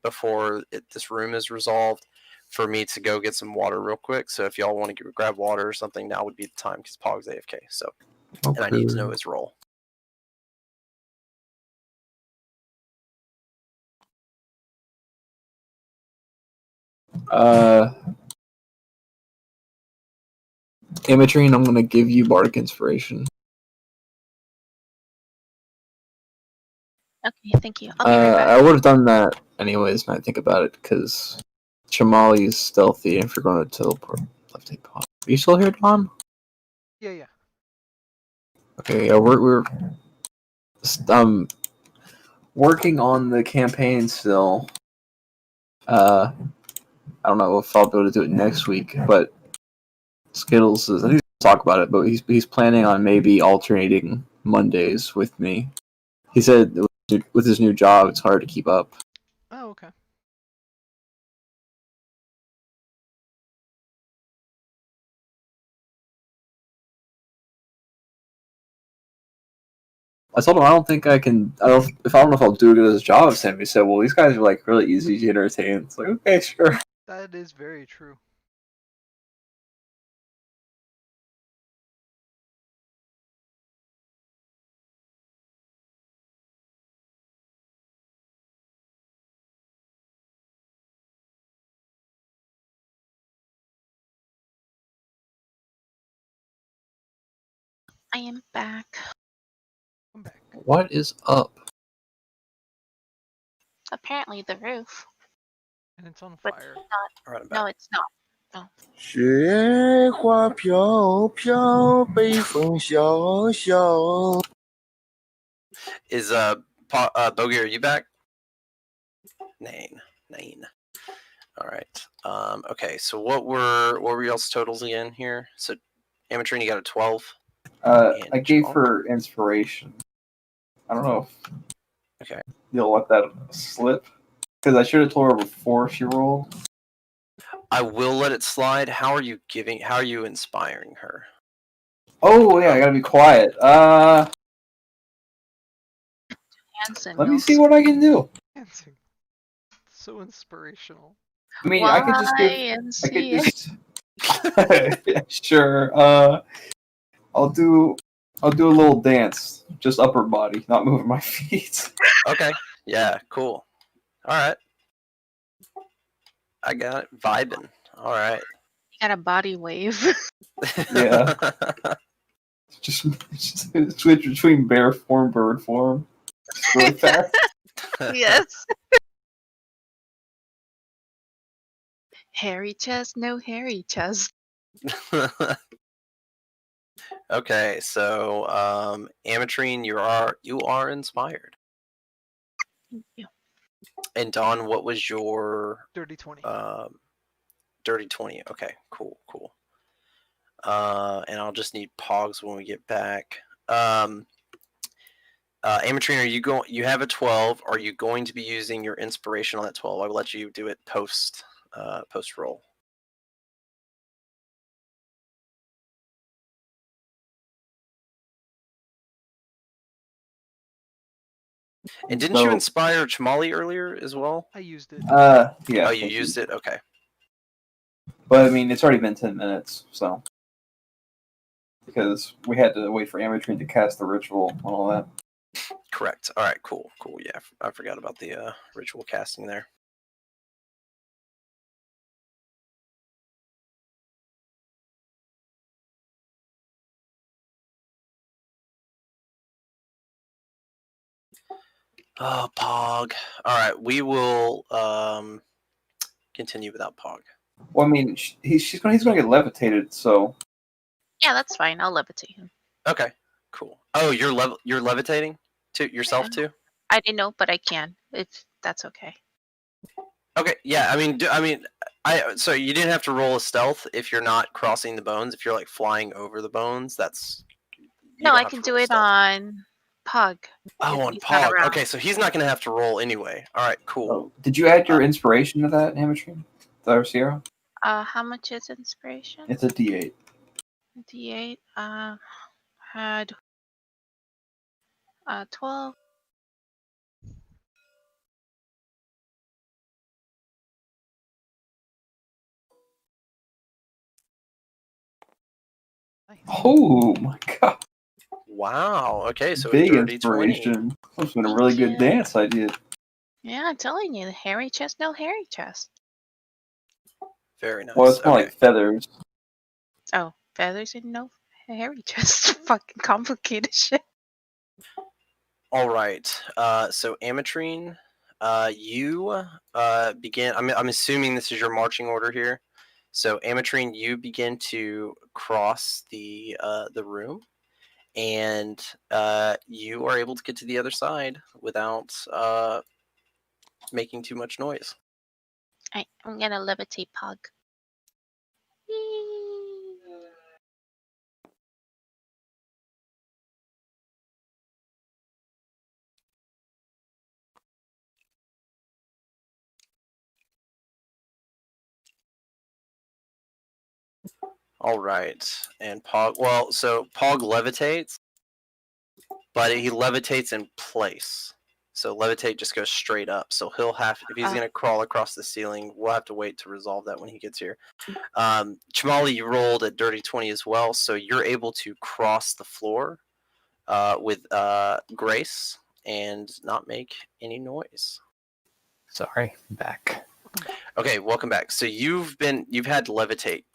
S1: before this room is resolved for me to go get some water real quick. So if y'all want to grab water or something, now would be the time because Pog's AFK. So and I need to know his role.
S5: Ametrine, I'm gonna give you Bardic Inspiration.
S2: Okay, thank you. I'll be right back.
S5: I would have done that anyways when I think about it, because Chamali is stealthy, and if you're going to teleport, left take Pog. Are you still here, Don?
S3: Yeah.
S5: Okay, yeah, we're working on the campaign still. I don't know if I'll be able to do it next week, but Skittles is, I think we'll talk about it, but he's planning on maybe alternating Mondays with me. He said with his new job, it's hard to keep up.
S3: Oh, okay.
S5: I told him I don't think I can. I don't know if I'll do a good as job as him. He said, "Well, these guys are like really easy to entertain." It's like, okay, sure.
S3: That is very true.
S2: I am back.
S3: Come back.
S5: What is up?
S2: Apparently the roof,
S3: And it's on
S2: but
S3: fire.
S1: All right, I'm
S2: no,
S1: back.
S2: it's not.
S7: 雪花飘飘，北风萧萧。
S1: Is Bogey, are you back? Nane. All right. Okay. So what were y'all's totals again here? So Ametrine, you got a 12.
S5: I gave
S1: Jamal?
S5: her inspiration. I don't know if
S1: Okay.
S5: you'll let that slip, because I should have told her before she rolled.
S1: I will let it slide. How are you inspiring her?
S5: Oh yeah, I gotta be quiet.
S2: Hanson,
S5: Let me see what I can do.
S3: Dancing. So inspirational.
S5: I mean, I could just give. I could
S2: YMCA.
S5: just. Sure. I'll do a little dance, just upper body, not moving my feet.
S1: Okay. Yeah. Cool. All right. I got it. Vibing. All right.
S2: You got a body wave.
S5: Yeah. just switch between bear form, bird form. Just really fast.
S2: Yes. Hairy chest, no hairy chest.
S1: Okay, so Ametrine, you are inspired.
S2: Thank you.
S1: And Don, what was your
S3: Dirty 20.
S1: dirty 20? Okay, cool. And I'll just need Pogs when we get back. Ametrine, you have a 12. Are you going to be using your inspiration on that 12? I will let you do it post roll. And didn't you inspire Chamali earlier as well?
S3: I used it.
S5: Yeah.
S1: Oh, you used it? Okay.
S5: But I mean, it's already been 10 minutes, so. Because we had to wait for Ametrine to cast the ritual and all that.
S1: Correct. All right, cool. Yeah, I forgot about the ritual casting there. Oh, Pog. All right, we will continue without Pog.
S5: Well, I mean, he's gonna get levitated, so.
S2: Yeah, that's fine. I'll levitate him.
S1: Okay, cool. Oh, you're levitating to yourself too?
S2: I didn't know, but I can. If that's okay.
S1: Okay, yeah. I mean, so you didn't have to roll a stealth if you're not crossing the bones. If you're like flying over the bones, that's.
S2: No, I can do it on Pug.
S1: Oh, on Pog. Okay, so he's not going to have to roll anyway. All right, cool.
S5: Oh, did you add your inspiration to that, Ametrine? The Sierra?
S2: How much is inspiration?
S5: It's a D8.
S2: D8 had 12.
S3: Nice.
S5: Oh my god.
S1: Wow. Okay, so
S5: Big
S1: a dirty 20.
S5: inspiration. That's been a
S2: Thank
S5: really good
S2: you.
S5: dance idea.
S2: Yeah, I'm telling you, the hairy chest, no hairy chest.
S1: Very nice.
S5: Well, it's more
S1: Okay.
S5: like feathers.
S2: Oh, feathers and no hairy chest. Fucking complicated shit.
S1: All right. So Ametrine, you begin. I'm assuming this is your marching order here. So Ametrine, you begin to cross the room, and you are able to get to the other side without making too much noise.
S2: I'm gonna levitate Pug.
S1: All right, and Pog. Well, so Pog levitates, but he levitates in place. So levitate just goes straight up. So he'll have, if he's gonna crawl across the ceiling, we'll have to wait to resolve that when he gets here. Chamali, you rolled a dirty 20 as well, so you're able to cross the floor with grace and not make any noise.
S4: Sorry, back.
S1: Okay, welcome back. So you've had levitate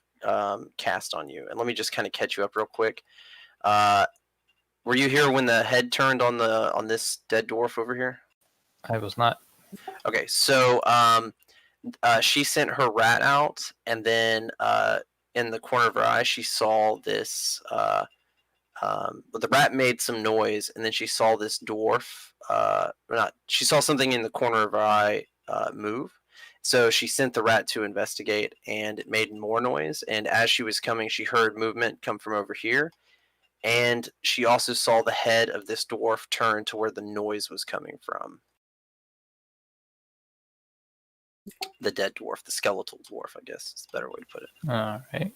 S1: cast on you, and let me just kind of catch you up real quick. Were you here when the head turned on this dead dwarf over here?
S4: I was not.
S1: Okay, so she sent her rat out, and then in the corner of her eye, she saw this. But the rat made some noise, and then she saw this dwarf. Or not. She saw something in the corner of her eye move. So she sent the rat to investigate, and it made more noise. And as she was coming, she heard movement come from over here. And she also saw the head of this dwarf turn to where the noise was coming from. The dead dwarf, the skeletal dwarf, I guess is a better way to put it.
S4: All right.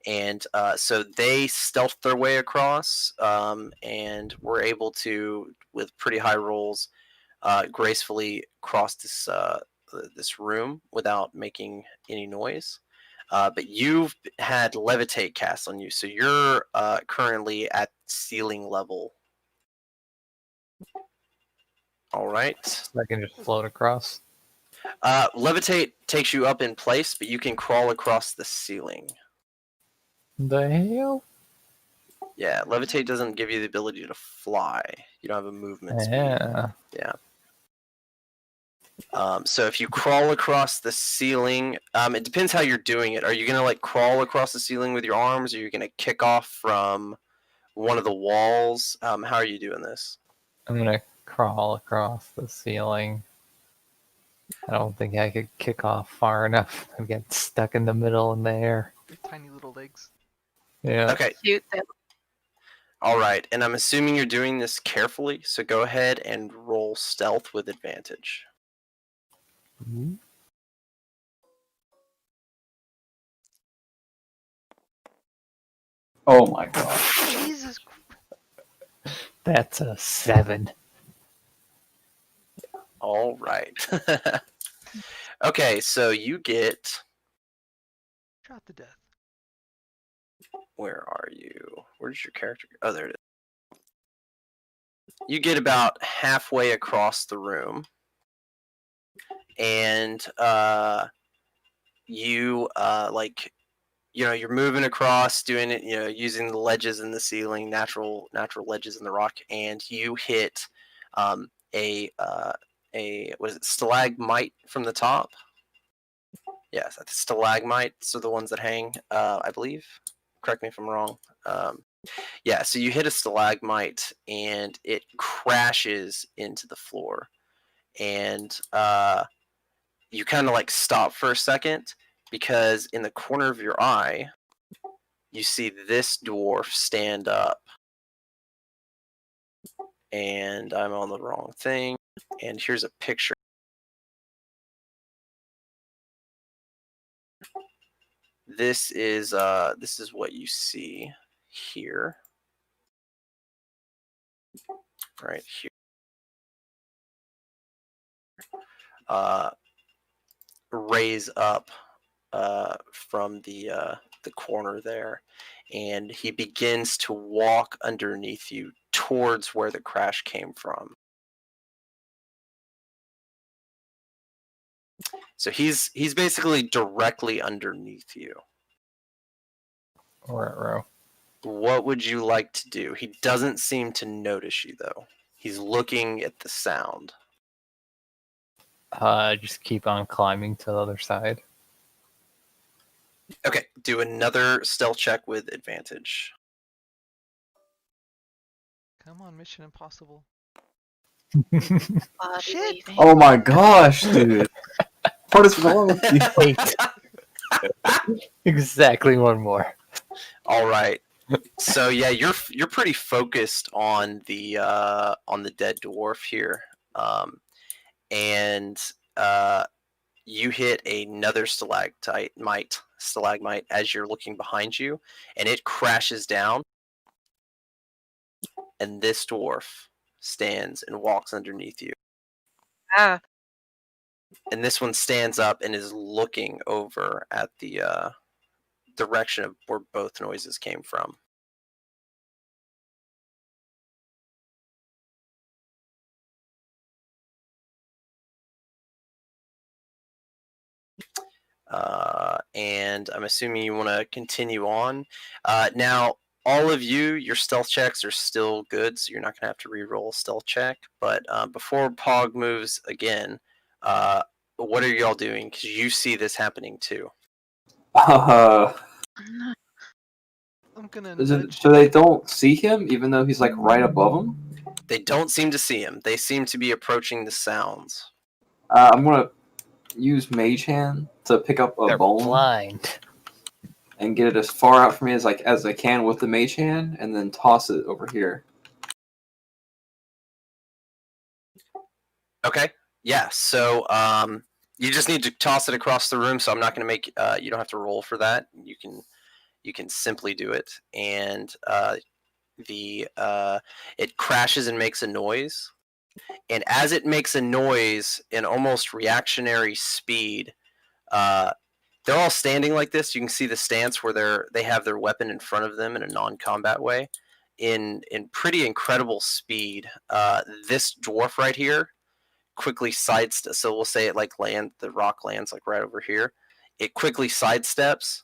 S1: And so they stealthed their way across and were able to, with pretty high rolls, gracefully cross this room without making any noise. But you've had levitate cast on you, so you're currently at ceiling level. All right.
S4: I can just float across.
S1: Levitate takes you up in place, but you can crawl across the ceiling.
S4: The hell?
S1: Yeah, levitate doesn't give you the ability to fly. You don't have a movement speed.
S4: Yeah.
S1: Yeah. So if you crawl across the ceiling, it depends how you're doing it. Are you gonna like crawl across the ceiling with your arms? Or are you gonna kick off from one of the walls? How are you doing this?
S4: I'm gonna crawl across the ceiling. I don't think I could kick off far enough. I get stuck in the middle in the air.
S3: Your tiny little legs.
S4: Yeah.
S1: Okay.
S2: Shoot them.
S1: All right, and I'm assuming you're doing this carefully. So go ahead and roll stealth with advantage.
S5: Oh my god.
S3: Jesus.
S4: That's a 7.
S1: All right. Okay, so you get.
S3: Shot to death.
S1: Where are you? Where's your character? Oh, there it is. You get about halfway across the room, and you you're moving across, doing it, using the ledges in the ceiling, natural ledges in the rock, and you hit a what is it, stalagmite from the top. Yes, stalagmites are the ones that hang, I believe. Correct me if I'm wrong. Yeah, so you hit a stalagmite and it crashes into the floor, and you kind of like stop for a second because in the corner of your eye, you see this dwarf stand up. And I'm on the wrong thing. And here's a picture. this is what you see here, right here. Raise up from the corner there, and he begins to walk underneath you towards where the crash came from. So he's basically directly underneath you.
S4: Row.
S1: What would you like to do? He doesn't seem to notice you though. He's looking at the sound.
S4: Just keep on climbing to the other side.
S1: Okay, do another stealth check with advantage.
S3: Come on, Mission Impossible.
S2: Body
S3: Shit.
S2: waving.
S5: Oh my gosh, dude. What is wrong with you?
S4: Wait. Exactly one more.
S1: All right. So yeah, you're pretty focused on the dead dwarf here, and you hit another stalagmite as you're looking behind you, and it crashes down, and this dwarf stands and walks underneath you.
S2: Ah,
S1: And this one stands up and is looking over at the direction of where both noises came from. And I'm assuming you want to continue on. Now, all of you, your stealth checks are still good, so you're not going to have to re-roll a stealth check. But before Pog moves again, what are y'all doing? Because you see this happening too.
S5: Uh,
S3: I'm gonna
S5: is it,
S3: nudge.
S5: so they don't see him, even though he's like right above them?
S1: They don't seem to see him. They seem to be approaching the sounds.
S5: I'm gonna use Mage Hand to pick up a
S4: They're
S5: bone
S4: blind.
S5: and get it as far out from me as I can with the Mage Hand, and then toss it over here.
S1: Okay. Yeah. So you just need to toss it across the room. So I'm not going to make. You don't have to roll for that. You can simply do it, and it crashes and makes a noise. And as it makes a noise in almost reactionary speed, they're all standing like this. You can see the stance where they have their weapon in front of them in a non-combat way, in pretty incredible speed. This dwarf right here quickly sidesteps. So we'll say it like the rock lands like right over here. It quickly sidesteps,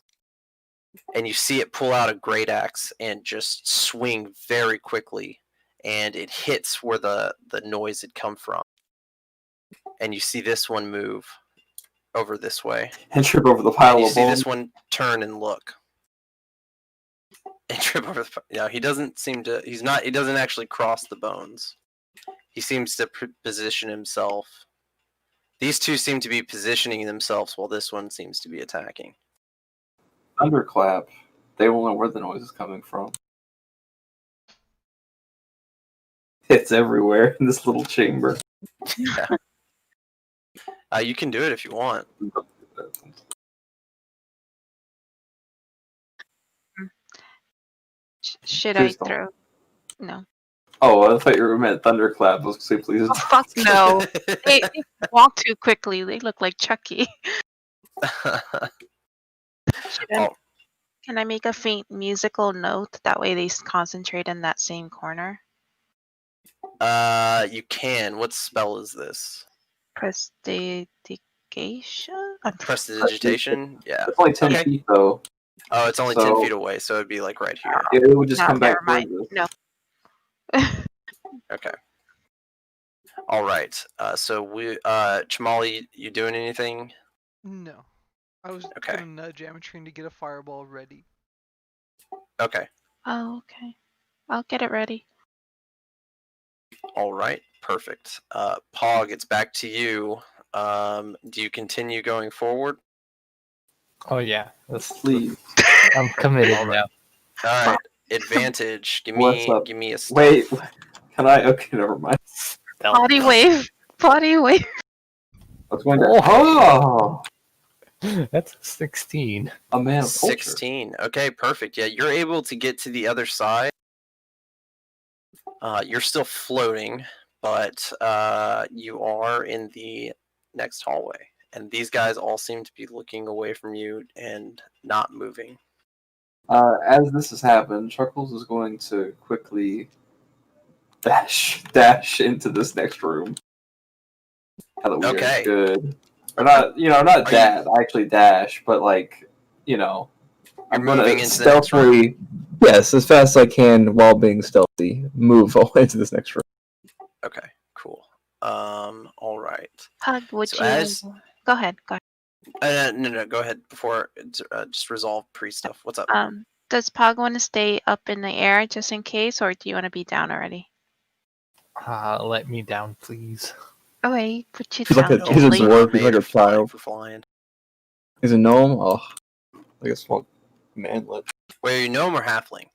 S1: and you see it pull out a great axe and just swing very quickly, and it hits where the noise had come from. And you see this one move over this way,
S5: And trip over the
S1: and
S5: pile
S1: you
S5: of
S1: see
S5: bones.
S1: this one turn and look, and trip over the. No, he doesn't seem to. He's not. He doesn't actually cross the bones. He seems to position himself. These two seem to be positioning themselves while this one seems to be attacking.
S5: Thunderclap. They won't know where the noise is coming from. It's everywhere in this little chamber.
S1: Yeah. You can do it if you want.
S2: should
S5: Please
S2: I
S5: don't.
S2: throw? No.
S5: Oh, I thought you meant Thunderclap. I was gonna say, please.
S2: Oh, fuck no. They walk too quickly. They look like Chucky. Should I,
S1: Oh,
S2: can I make a faint musical note? That way they concentrate in that same corner.
S1: you can. What spell is this?
S2: Prestidigitation?
S1: Prestidigitation? Yeah.
S5: It's only 10
S1: Okay.
S5: feet, though.
S1: Oh, it's only
S5: So-
S1: 10 feet away, so it'd be like right here.
S5: It would just
S2: No,
S5: come back
S2: never mind.
S5: towards us.
S2: No.
S1: Okay. All right. So Chamali, you doing anything?
S3: No. I was
S1: Okay.
S3: gonna nudge Amatrine to get a fireball ready.
S1: Okay.
S2: Oh, okay. I'll get it ready.
S1: All right. Perfect. Pog, it's back to you. Do you continue going forward?
S4: Oh yeah,
S5: Please.
S4: I'm committed
S1: All
S4: now.
S1: right. All right. Advantage.
S5: What's up?
S1: Give me a stealth.
S5: Wait, can I? Okay, never mind.
S2: Body wave. Body wave.
S5: I was going to. Oh!
S4: That's a 16.
S5: A man of culture.
S1: 16. Okay, perfect. Yeah, you're able to get to the other side. You're still floating, but you are in the next hallway. And these guys all seem to be looking away from you and not moving.
S5: As this has happened, Chuckles is going to quickly dash into this next room. Kind of weird.
S1: Okay.
S5: Good. Or not, not actually dash, but like, I'm
S1: moving
S5: gonna
S1: into the next room?
S5: stealthily, yes, as fast as I can while being stealthy, move into this next room.
S1: Okay, cool. All right.
S2: Pug, would
S1: So
S2: you?
S1: as
S2: Go ahead. Go ahead.
S1: no, go ahead before just resolve pre stuff. What's up?
S2: Does Pog want to stay up in the air just in case, or do you want to be down already?
S4: Let me down, please.
S2: Okay, put you
S5: He's like
S2: down.
S5: a- he's a
S2: gently.
S5: dwarf. He's like a
S1: Fine
S5: child.
S1: for flying.
S5: He's a gnome. Oh, like a small manlet.
S1: Wait, are you gnome or halfling?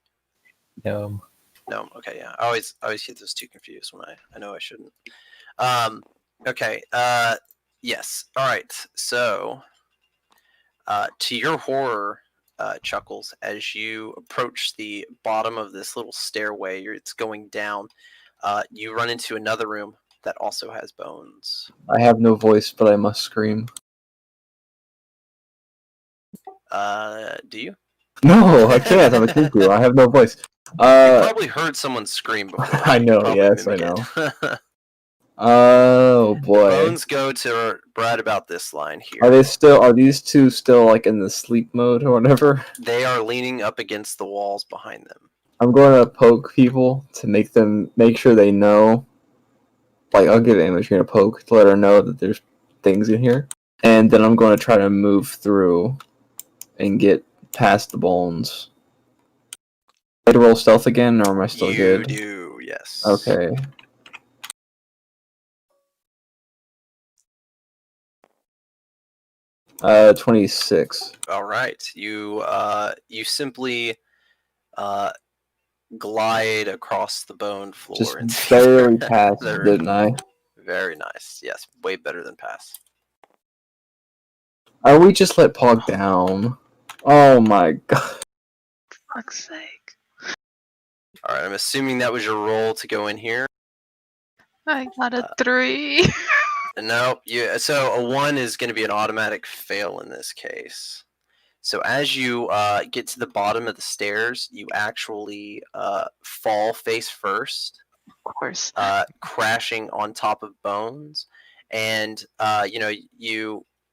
S4: No.
S1: Gnome. Okay, yeah. I always get those two confused when I know I shouldn't. Okay. Yes. All right. So, to your horror, Chuckles, as you approach the bottom of this little stairway, it's going down. You run into another room that also has bones.
S5: I have no voice, but I must scream.
S1: Do you?
S5: No, I can't. I'm a creepy. I have no voice.
S1: You probably heard someone scream before.
S5: I know.
S1: Probably
S5: Yes, I
S1: mimic
S5: know.
S1: it.
S5: Oh boy.
S1: Bones go to right about this line here.
S5: Are these two still like in the sleep mode or whatever?
S1: They are leaning up against the walls behind them.
S5: I'm going to poke people to make sure they know. Like, I'll give Amos a poke to let her know that there's things in here. And then I'm going to try to move through and get past the bones. Did I roll stealth again, or am I still good?
S1: You do, yes.
S5: Okay. Uh, 26.
S1: All right. You simply glide across the bone floor.
S5: Just
S1: and
S5: barely passed, didn't I?
S1: Very nice. Yes, way better than pass.
S5: Oh, we just let Pog down. Oh my god.
S2: Fuck's sake.
S1: All right. I'm assuming that was your roll to go in here.
S2: I got a 3.
S1: No, so a 1 is going to be an automatic fail in this case. So as you get to the bottom of the stairs, you actually fall face first,
S2: Of course.
S1: crashing on top of bones, and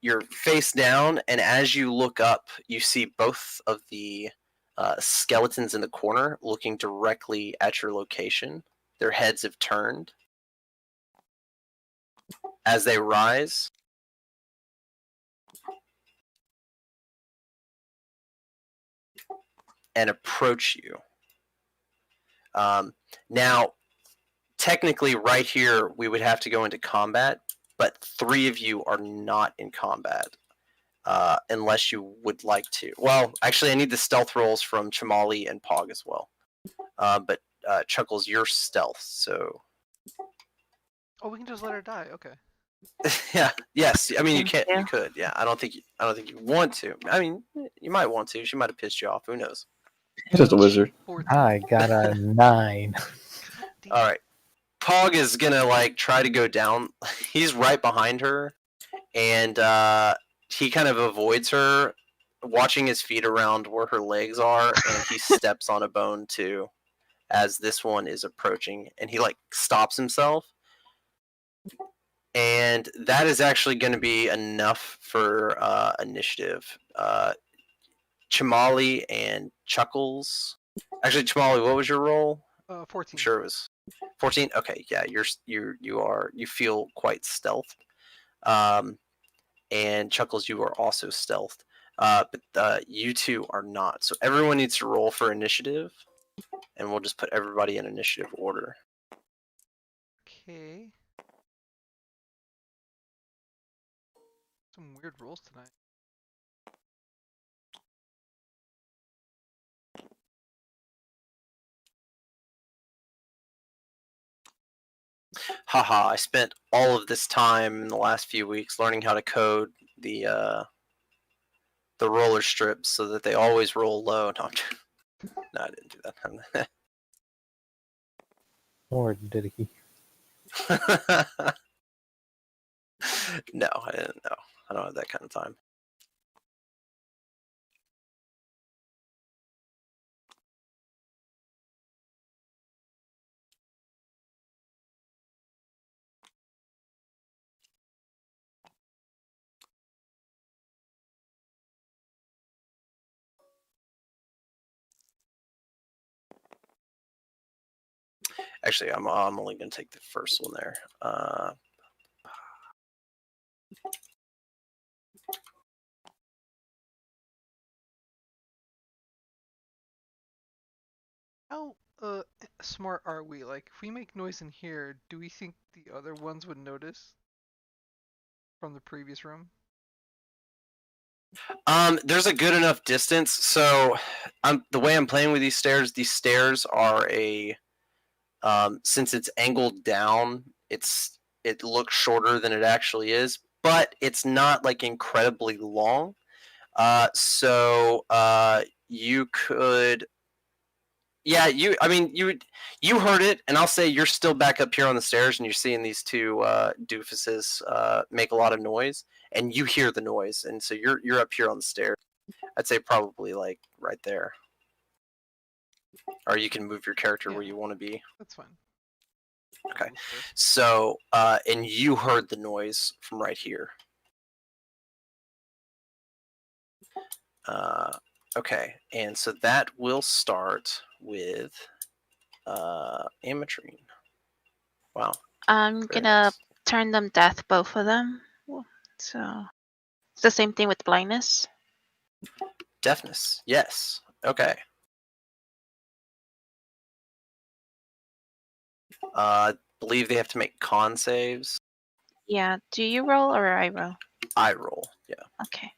S1: you're face down, and as you look up, you see both of the skeletons in the corner looking directly at your location. Their heads have turned. As they rise, and approach you. Now, technically, right here, we would have to go into combat, but 3 of you are not in combat, unless you would like to. Well, actually, I need the stealth rolls from Chamali and Pog as well. But Chuckles, you're stealth, so
S3: Oh, we can just let her die. Okay.
S1: yeah, yes. I mean, you
S2: Thank
S1: can,
S2: you.
S1: you could. Yeah, I don't think you want to. I mean, you might want to. She might have pissed you off. Who knows?
S5: He's just a wizard.
S3: 14.
S4: I got a 9.
S3: Damn.
S1: All right. Pog is gonna try to go down. He's right behind her, and he kind of avoids her, watching his feet around where her legs are, and he steps on a bone too, as this one is approaching, and he stops himself, and that is actually going to be enough for initiative. Chamali and Chuckles. Actually, Chamali, what was your roll?
S3: 14.
S1: I'm sure it was 14. Okay, yeah, you feel quite stealth. And Chuckles, you are also stealthed. But you two are not. So everyone needs to roll for initiative, and we'll just put everybody in initiative order.
S3: Okay. Some weird rolls tonight.
S1: Haha, I spent all of this time in the last few weeks learning how to code the the roller strips so that they always roll low. No, no, I didn't do that.
S4: Or did he?
S1: No, I didn't know. I don't have that kind of time. Actually, I'm only going to take the first one there.
S3: How smart are we? Like, if we make noise in here, do we think the other ones would notice from the previous room?
S1: There's a good enough distance, so the way I'm playing with these stairs are a since it's angled down, it looks shorter than it actually is, but it's not like incredibly long. So you could, yeah, you heard it, and I'll say you're still back up here on the stairs, and you're seeing these two doofuses make a lot of noise, and you hear the noise, and so you're up here on the stairs. I'd say probably like right there, or you can move your character where
S3: Yeah.
S1: you want to be.
S3: That's fine.
S1: Okay.
S3: Let's go.
S1: So, and you heard the noise from right here. Okay, and so that will start with Ametrine. Wow.
S2: I'm
S1: Very
S2: gonna
S1: nice.
S2: turn them death, both of them. So it's the same thing with blindness.
S1: Deafness. Yes. Okay. Believe they have to make con saves.
S2: Yeah. Do you roll or I roll?
S1: I roll. Yeah.
S2: Okay.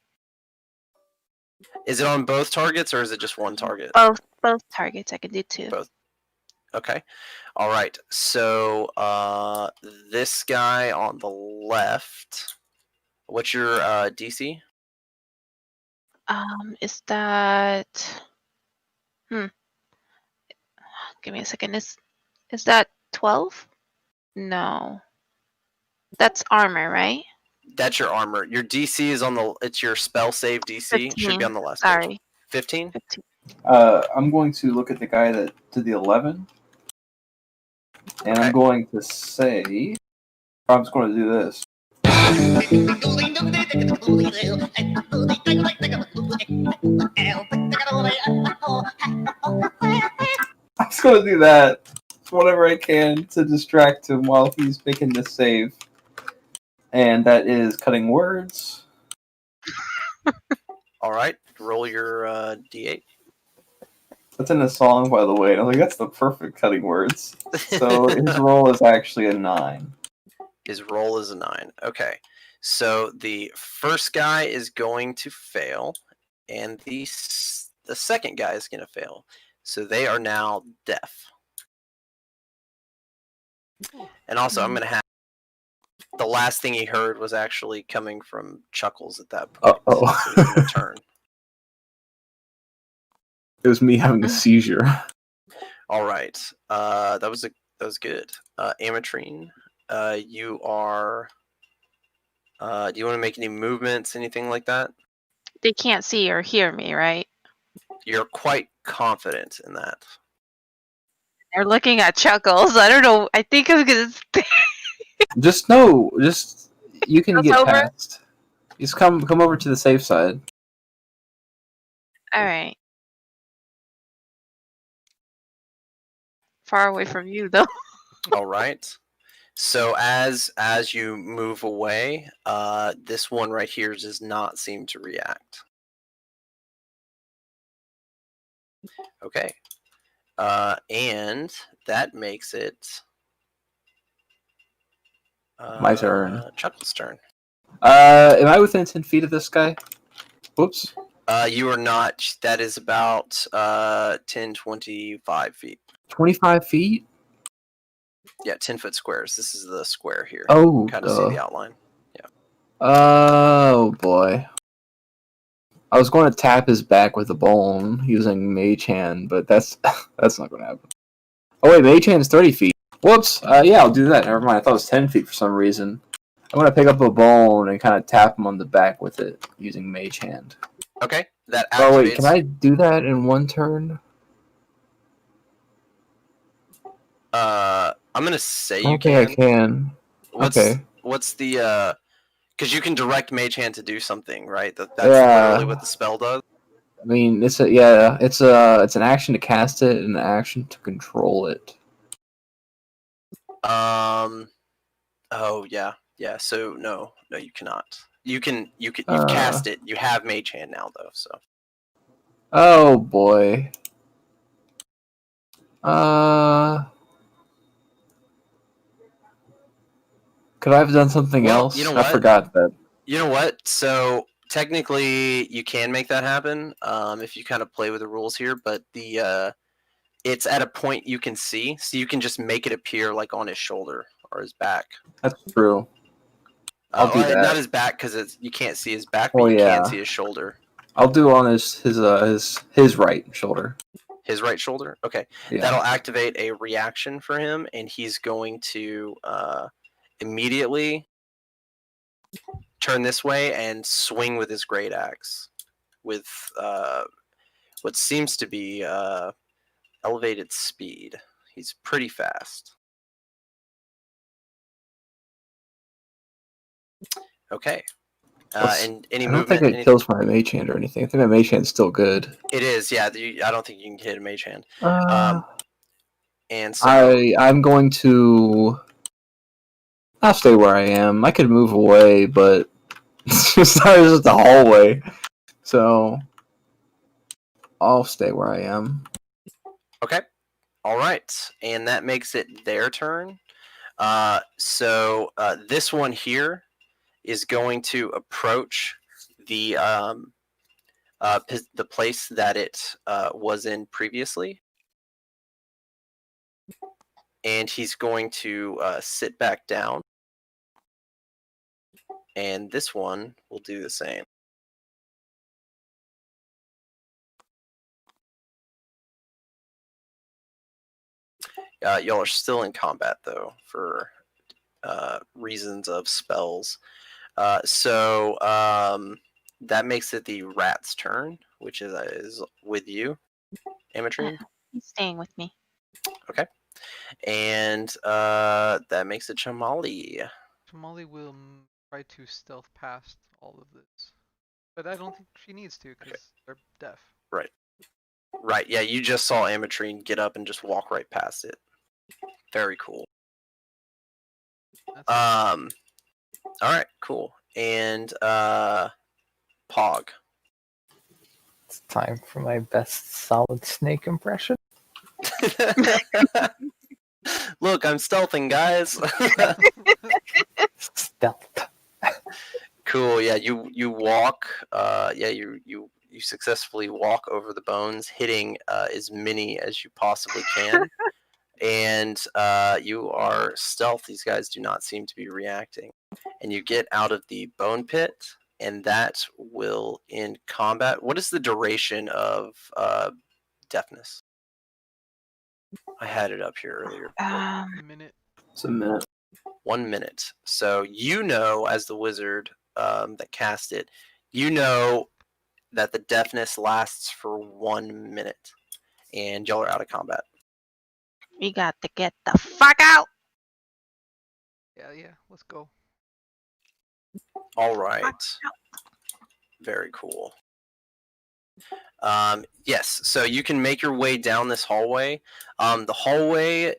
S1: Is it on both targets or is it just one target?
S2: Both targets. I can do two.
S1: Both. Okay. All right. So this guy on the left. What's your DC?
S2: Is that? Give me a second. Is that 12? No. That's armor, right?
S1: That's your armor. Your DC is on the. It's your spell save DC. It should be
S2: 15.
S1: on the last page.
S2: Sorry.
S1: 15.
S2: 15.
S5: I'm going to look at the guy that did the 11, and
S1: Okay.
S5: I'm going to say, I'm just going to do this. I'm just going to do that whatever I can to distract him while he's making this save. And that is cutting words.
S1: All right. Roll your D8.
S5: That's in the song, by the way. And I was like, that's the perfect cutting words. So his roll is actually a 9.
S1: His roll is a 9. Okay. So the first guy is going to fail, and the second guy is going to fail. So they are now deaf. And also, I'm going to have the last thing he heard was actually coming from Chuckles at that point.
S5: Uh-oh.
S1: So he's going to turn.
S5: It was me having a seizure.
S1: All right. That was good. Ametrine, you are. Do you want to make any movements, anything like that?
S2: They can't see or hear me, right?
S1: You're quite confident in that.
S2: They're looking at Chuckles. I don't know. I think I'm gonna.
S5: Just you can get
S2: over?
S5: past. Just come over to the safe side.
S2: All right. Far away from you, though.
S1: All right. So as you move away, this one right here does not seem to react. Okay. And that makes it
S5: My turn.
S1: Chuckles' turn.
S5: Am I within 10 feet of this guy? Whoops.
S1: You are not. That is about 10, 25 feet.
S5: 25 feet?
S1: Yeah, 10-foot squares. This is the square here.
S5: Oh,
S1: Kind of see the outline.
S5: oh boy. I was going to tap his back with a bone using Mage Hand, but that's that's not going to happen. Oh wait, Mage Hand's 30 feet. Whoops. Yeah, I'll do that. Never mind. I thought it was 10 feet for some reason. I'm going to pick up a bone and kind of tap him on the back with it using Mage Hand.
S1: Okay, that activates.
S5: Oh wait, can I do that in one turn?
S1: I'm gonna say
S5: I
S1: you
S5: don't think I can.
S1: What's the because you can direct Mage Hand to do something, right? That's
S5: Yeah.
S1: literally what the spell does.
S5: I mean, it's an action to cast it and an action to control it.
S1: Oh yeah. So no, you cannot. You've cast it. You have Mage Hand now though. So.
S5: Oh boy. Could I have done something else?
S1: You know
S5: I
S1: what?
S5: forgot that.
S1: You know what? So technically, you can make that happen if you kind of play with the rules here. But it's at a point you can see, so you can just make it appear like on his shoulder or his back.
S5: That's true. I'll do that.
S1: Not his back because you can't see his back, but you can see his shoulder.
S5: I'll do on his right shoulder.
S1: His right shoulder? Okay.
S5: Yeah.
S1: That'll activate a reaction for him, and he's going to immediately turn this way and swing with his great axe with what seems to be elevated speed. He's pretty fast. Okay. And any movement?
S5: I don't think it kills my Mage Hand or anything. I think my Mage Hand's still good.
S1: It is, yeah. I don't think you can hit a Mage Hand. And so
S5: I'm going to. I'll stay where I am. I could move away, but it's just a hallway. So I'll stay where I am.
S1: Okay. All right. And that makes it their turn. So this one here is going to approach the place that it was in previously. And he's going to sit back down. And this one will do the same. Y'all are still in combat, though, for reasons of spells. So that makes it the rat's turn, which is with you, Amatrine.
S2: He's staying with me.
S1: Okay. And that makes it Chamali.
S3: Chamali will try to stealth past all of this. But I don't think she needs to because they're deaf.
S1: Right, yeah, you just saw Amatrine get up and just walk right past it. Very cool. Alright, cool. And Pog.
S4: It's time for my best Solid Snake impression.
S1: Look, I'm stealthing, guys.
S4: Stealth.
S1: Cool, yeah, you walk, you successfully walk over the bones, hitting as many as you possibly can. And you are stealth. These guys do not seem to be reacting. And you get out of the bone pit, and that will end combat. What is the duration of deafness? I had it up here earlier.
S3: A minute.
S5: It's a minute.
S1: 1 minute. So you know, as the wizard that cast it, you know that the deafness lasts for 1 minute, and y'all are out of combat.
S2: We got to get the fuck out.
S3: Yeah, let's go.
S1: All right. Very cool. Yes, so you can make your way down this hallway. The hallway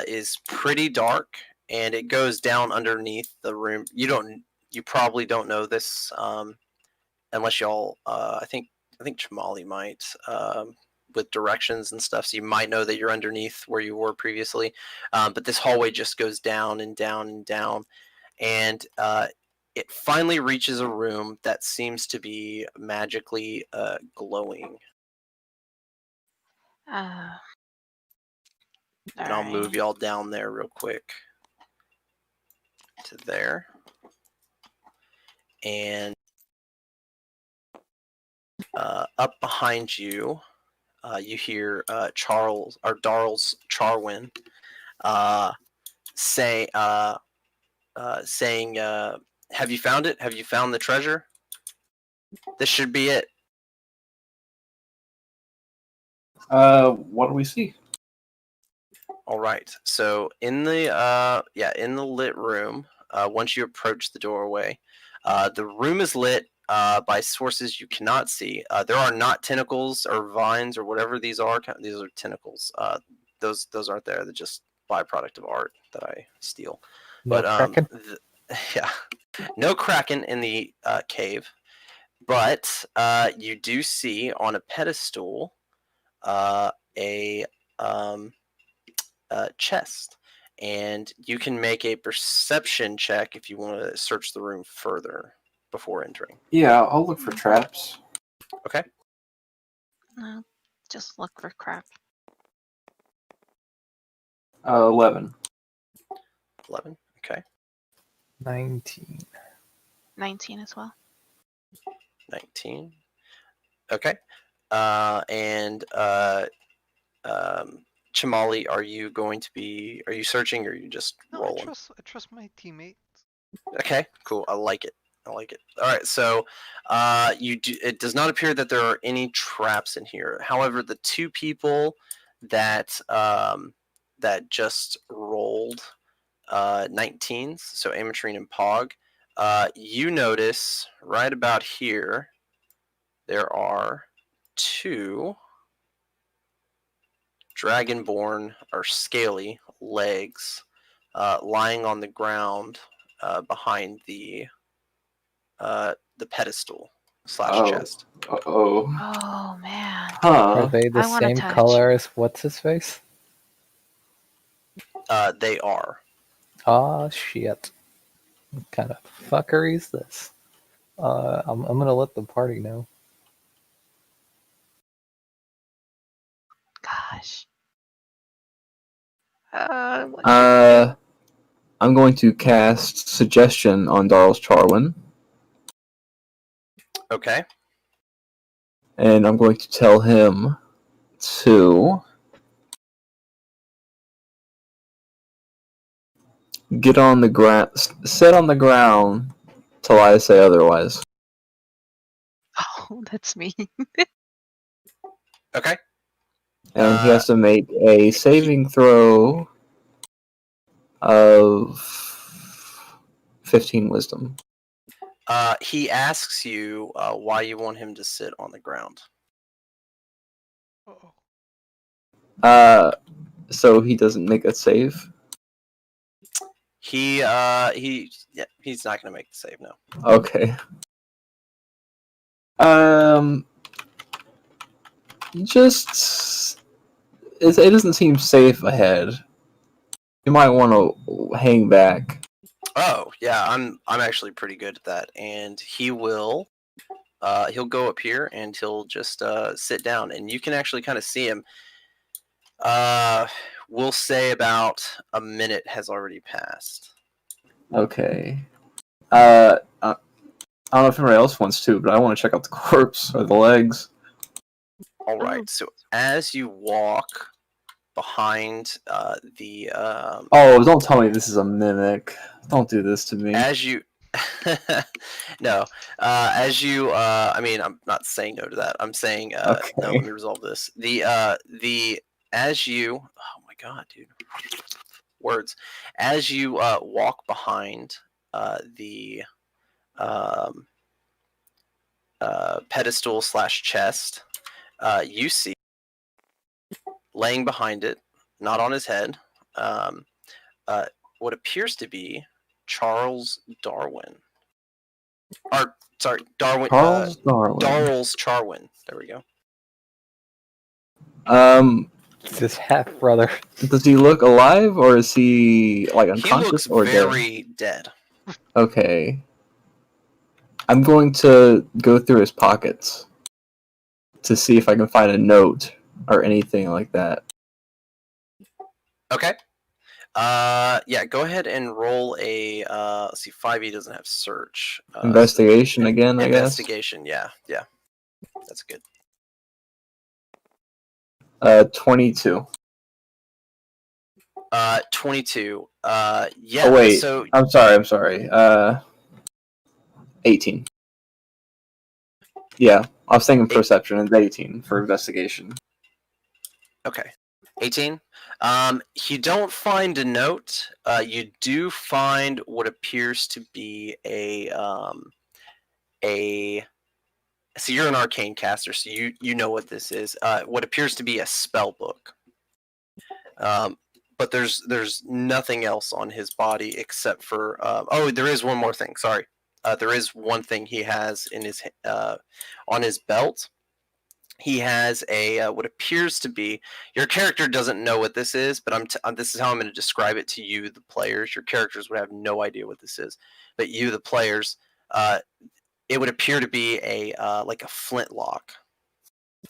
S1: is pretty dark, and it goes down underneath the room. You probably don't know this unless y'all. I think Chamali might with directions and stuff. So you might know that you're underneath where you were previously. But this hallway just goes down and down and down, and it finally reaches a room that seems to be magically glowing. And I'll move y'all down there real quick to there. And up behind you, you hear Charles or Darls Charwin saying, "Have you found it? Have you found the treasure? This should be it."
S5: What do we see?
S1: All right. So in the in the lit room, once you approach the doorway, the room is lit by sources you cannot see. There are not tentacles or vines or whatever these are. These are tentacles. Those aren't there. They're just byproduct of art that I steal.
S4: No
S1: But
S4: Kraken?
S1: yeah, no kraken in the cave. But you do see on a pedestal a chest, and you can make a perception check if you want to search the room further before entering.
S5: Yeah, I'll look for traps.
S1: Okay.
S2: No, just look for crap.
S5: 11.
S1: 11. Okay.
S4: 19.
S2: 19 as well.
S1: 19. Okay. And Chamali, are you searching, or are you just
S3: No,
S1: rolling?
S3: I trust my teammates.
S1: Okay, cool. I like it. All right, so it does not appear that there are any traps in here. However, the two people that that just rolled 19s, so Amatrine and Pog, you notice right about here there are two dragonborn or scaly legs lying on the ground behind the pedestal / chest.
S5: Uh-oh.
S2: Oh man.
S4: Are
S5: Huh.
S4: they the
S2: I wanna
S4: same
S2: touch.
S4: color as what's his face?
S1: They are.
S4: Oh shit. What kind of fuckery is this? I'm gonna let the party know.
S2: Gosh.
S5: I'm going to cast Suggestion on Darls Charwin,
S1: Okay.
S5: and I'm going to tell him to get on the ground, sit on the ground till I say otherwise.
S2: Oh, that's me.
S1: Okay.
S5: And he has to make a saving throw of 15 wisdom.
S1: He asks you why you want him to sit on the ground.
S3: Uh-oh.
S5: So he doesn't make a save?
S1: He's not gonna make the save, no.
S5: Okay. Just it doesn't seem safe ahead. You might want to hang back.
S1: Oh yeah, I'm actually pretty good at that, and he will. He'll go up here and he'll just sit down, and you can actually kind of see him. We'll say about a minute has already passed.
S5: Okay. I don't know if anybody else wants to, but I want to check out the corpse or the legs.
S1: All right. So as you walk behind the
S5: Oh, don't tell me this is a mimic. Don't do this to me.
S1: as you no, as you I mean, I'm not saying no to that. I'm saying
S5: Okay.
S1: no, let me resolve this. The as you, oh my god, dude. Words. As you walk behind the pedestal / chest, you see laying behind it, not on his head, what appears to be Charles Darwin. Or, sorry, Darwin.
S5: Charles Darwin.
S1: Darles Charwin. There we go.
S4: It's his half brother.
S5: Does he look alive, or is he like
S1: He
S5: unconscious
S1: looks
S5: or
S1: very dead.
S5: Okay. I'm going to go through his pockets to see if I can find a note or anything like that.
S1: Okay. Yeah, go ahead and roll a let's see, 5e doesn't have search.
S5: Investigation again, I guess.
S1: Investigation, yeah. That's good.
S5: 22.
S1: 22. Yeah.
S5: Oh wait,
S1: So
S5: I'm sorry. 18. Yeah, I was thinking perception and 18 for investigation.
S1: okay, 18. You don't find a note. You do find what appears to be a. So you're an arcane caster, so you know what this is. What appears to be a spell book. But there's nothing else on his body except for oh, there is one more thing. Sorry, there is one thing he has in his on his belt. He has a what appears to be, your character doesn't know what this is, but this is how I'm going to describe it to you, the players. Your characters would have no idea what this is, but you, the players, it would appear to be a like a flintlock.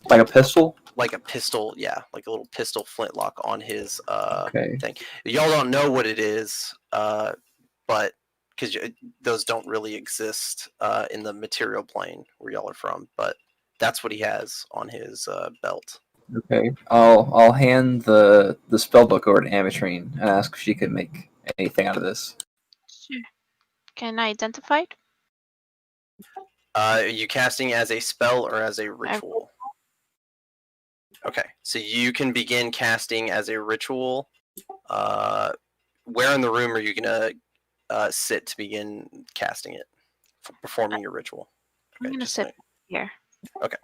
S5: Like a pistol?
S1: Like a pistol, yeah, like a little pistol flintlock on his
S5: Okay.
S1: thing. Y'all don't know what it is, but because those don't really exist in the material plane where y'all are from, but that's what he has on his belt.
S5: Okay. I'll hand the spell book over to Amatrine and ask if she could make anything out of this.
S2: Sure. Can I identify it?
S1: Are you casting as a spell or as a ritual? Okay, so you can begin casting as a ritual. Where in the room are you gonna sit to begin casting it, performing your ritual?
S2: I'm gonna sit here.
S1: Okay.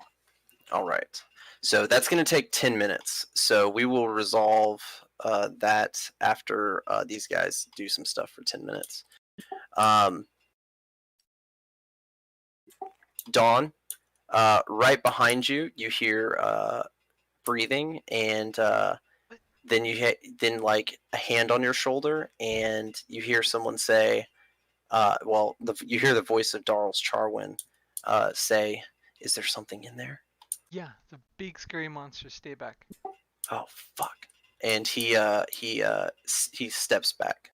S1: All right. So that's going to take 10 minutes. So we will resolve that after these guys do some stuff for 10 minutes. Dawn, right behind you, you hear breathing, and then then like a hand on your shoulder, and you hear someone say, you hear the voice of Darls Charwin say, "Is there something in there?"
S3: Yeah, the big scary monster. Stay back.
S1: Oh fuck! And he steps back.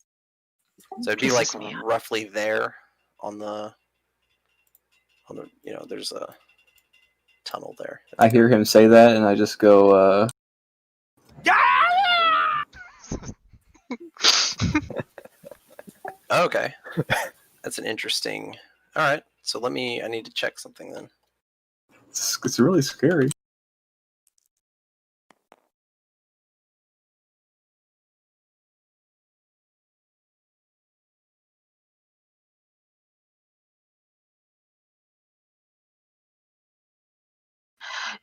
S1: So it'd be like
S2: Pisses me off.
S1: roughly there on the there's a tunnel there.
S5: I hear him say that, and I just go,
S1: Okay, that's an interesting. All right, so I need to check something then.
S5: it's really scary.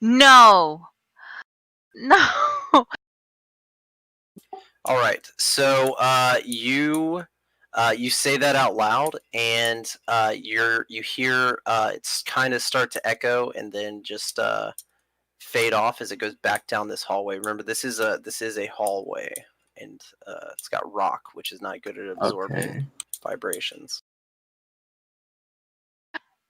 S2: No. No.
S1: All right, so you say that out loud, and you hear it's kind of start to echo, and then just fade off as it goes back down this hallway. Remember, this is a hallway, and it's got rock, which is not good at absorbing
S5: Okay.
S1: vibrations.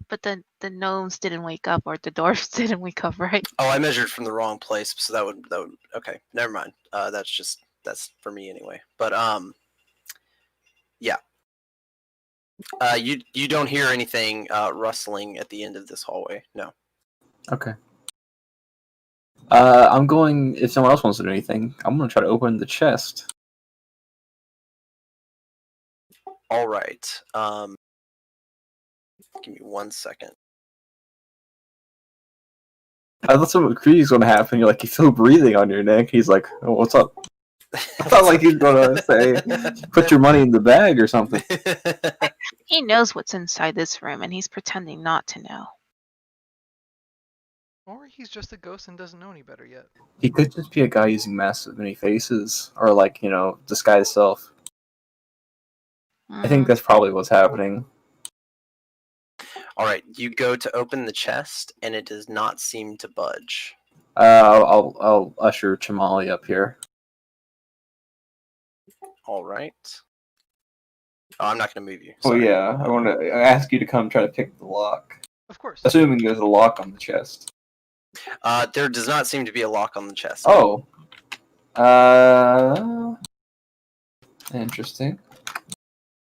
S2: But the gnomes didn't wake up, or the dwarfs didn't wake up, right?
S1: Oh, I measured from the wrong place, so that would okay. Never mind. That's for me anyway. But yeah. You don't hear anything rustling at the end of this hallway. No.
S5: Okay. I'm going. If someone else wants to do anything, I'm going to try to open the chest.
S1: All right. Give me 1 second.
S5: I thought something creepy was going to happen. You're like, you feel breathing on your neck. He's like, oh, what's up? I thought like he's going to say, put your money in the bag or something.
S2: He knows what's inside this room, and he's pretending not to know.
S3: Or he's just a ghost and doesn't know any better yet.
S5: He could just be a guy using masks with many faces, or like, disguise self. I think that's probably what's happening.
S1: All right, you go to open the chest, and it does not seem to budge.
S5: I'll usher Chamali up here.
S1: All right. Oh, I'm not going to move you.
S5: Oh
S1: Sorry.
S5: yeah, I want to ask you to come try to pick the lock.
S3: Of course.
S5: Assuming there's a lock on the chest.
S1: There does not seem to be a lock on the chest.
S5: Oh. Interesting.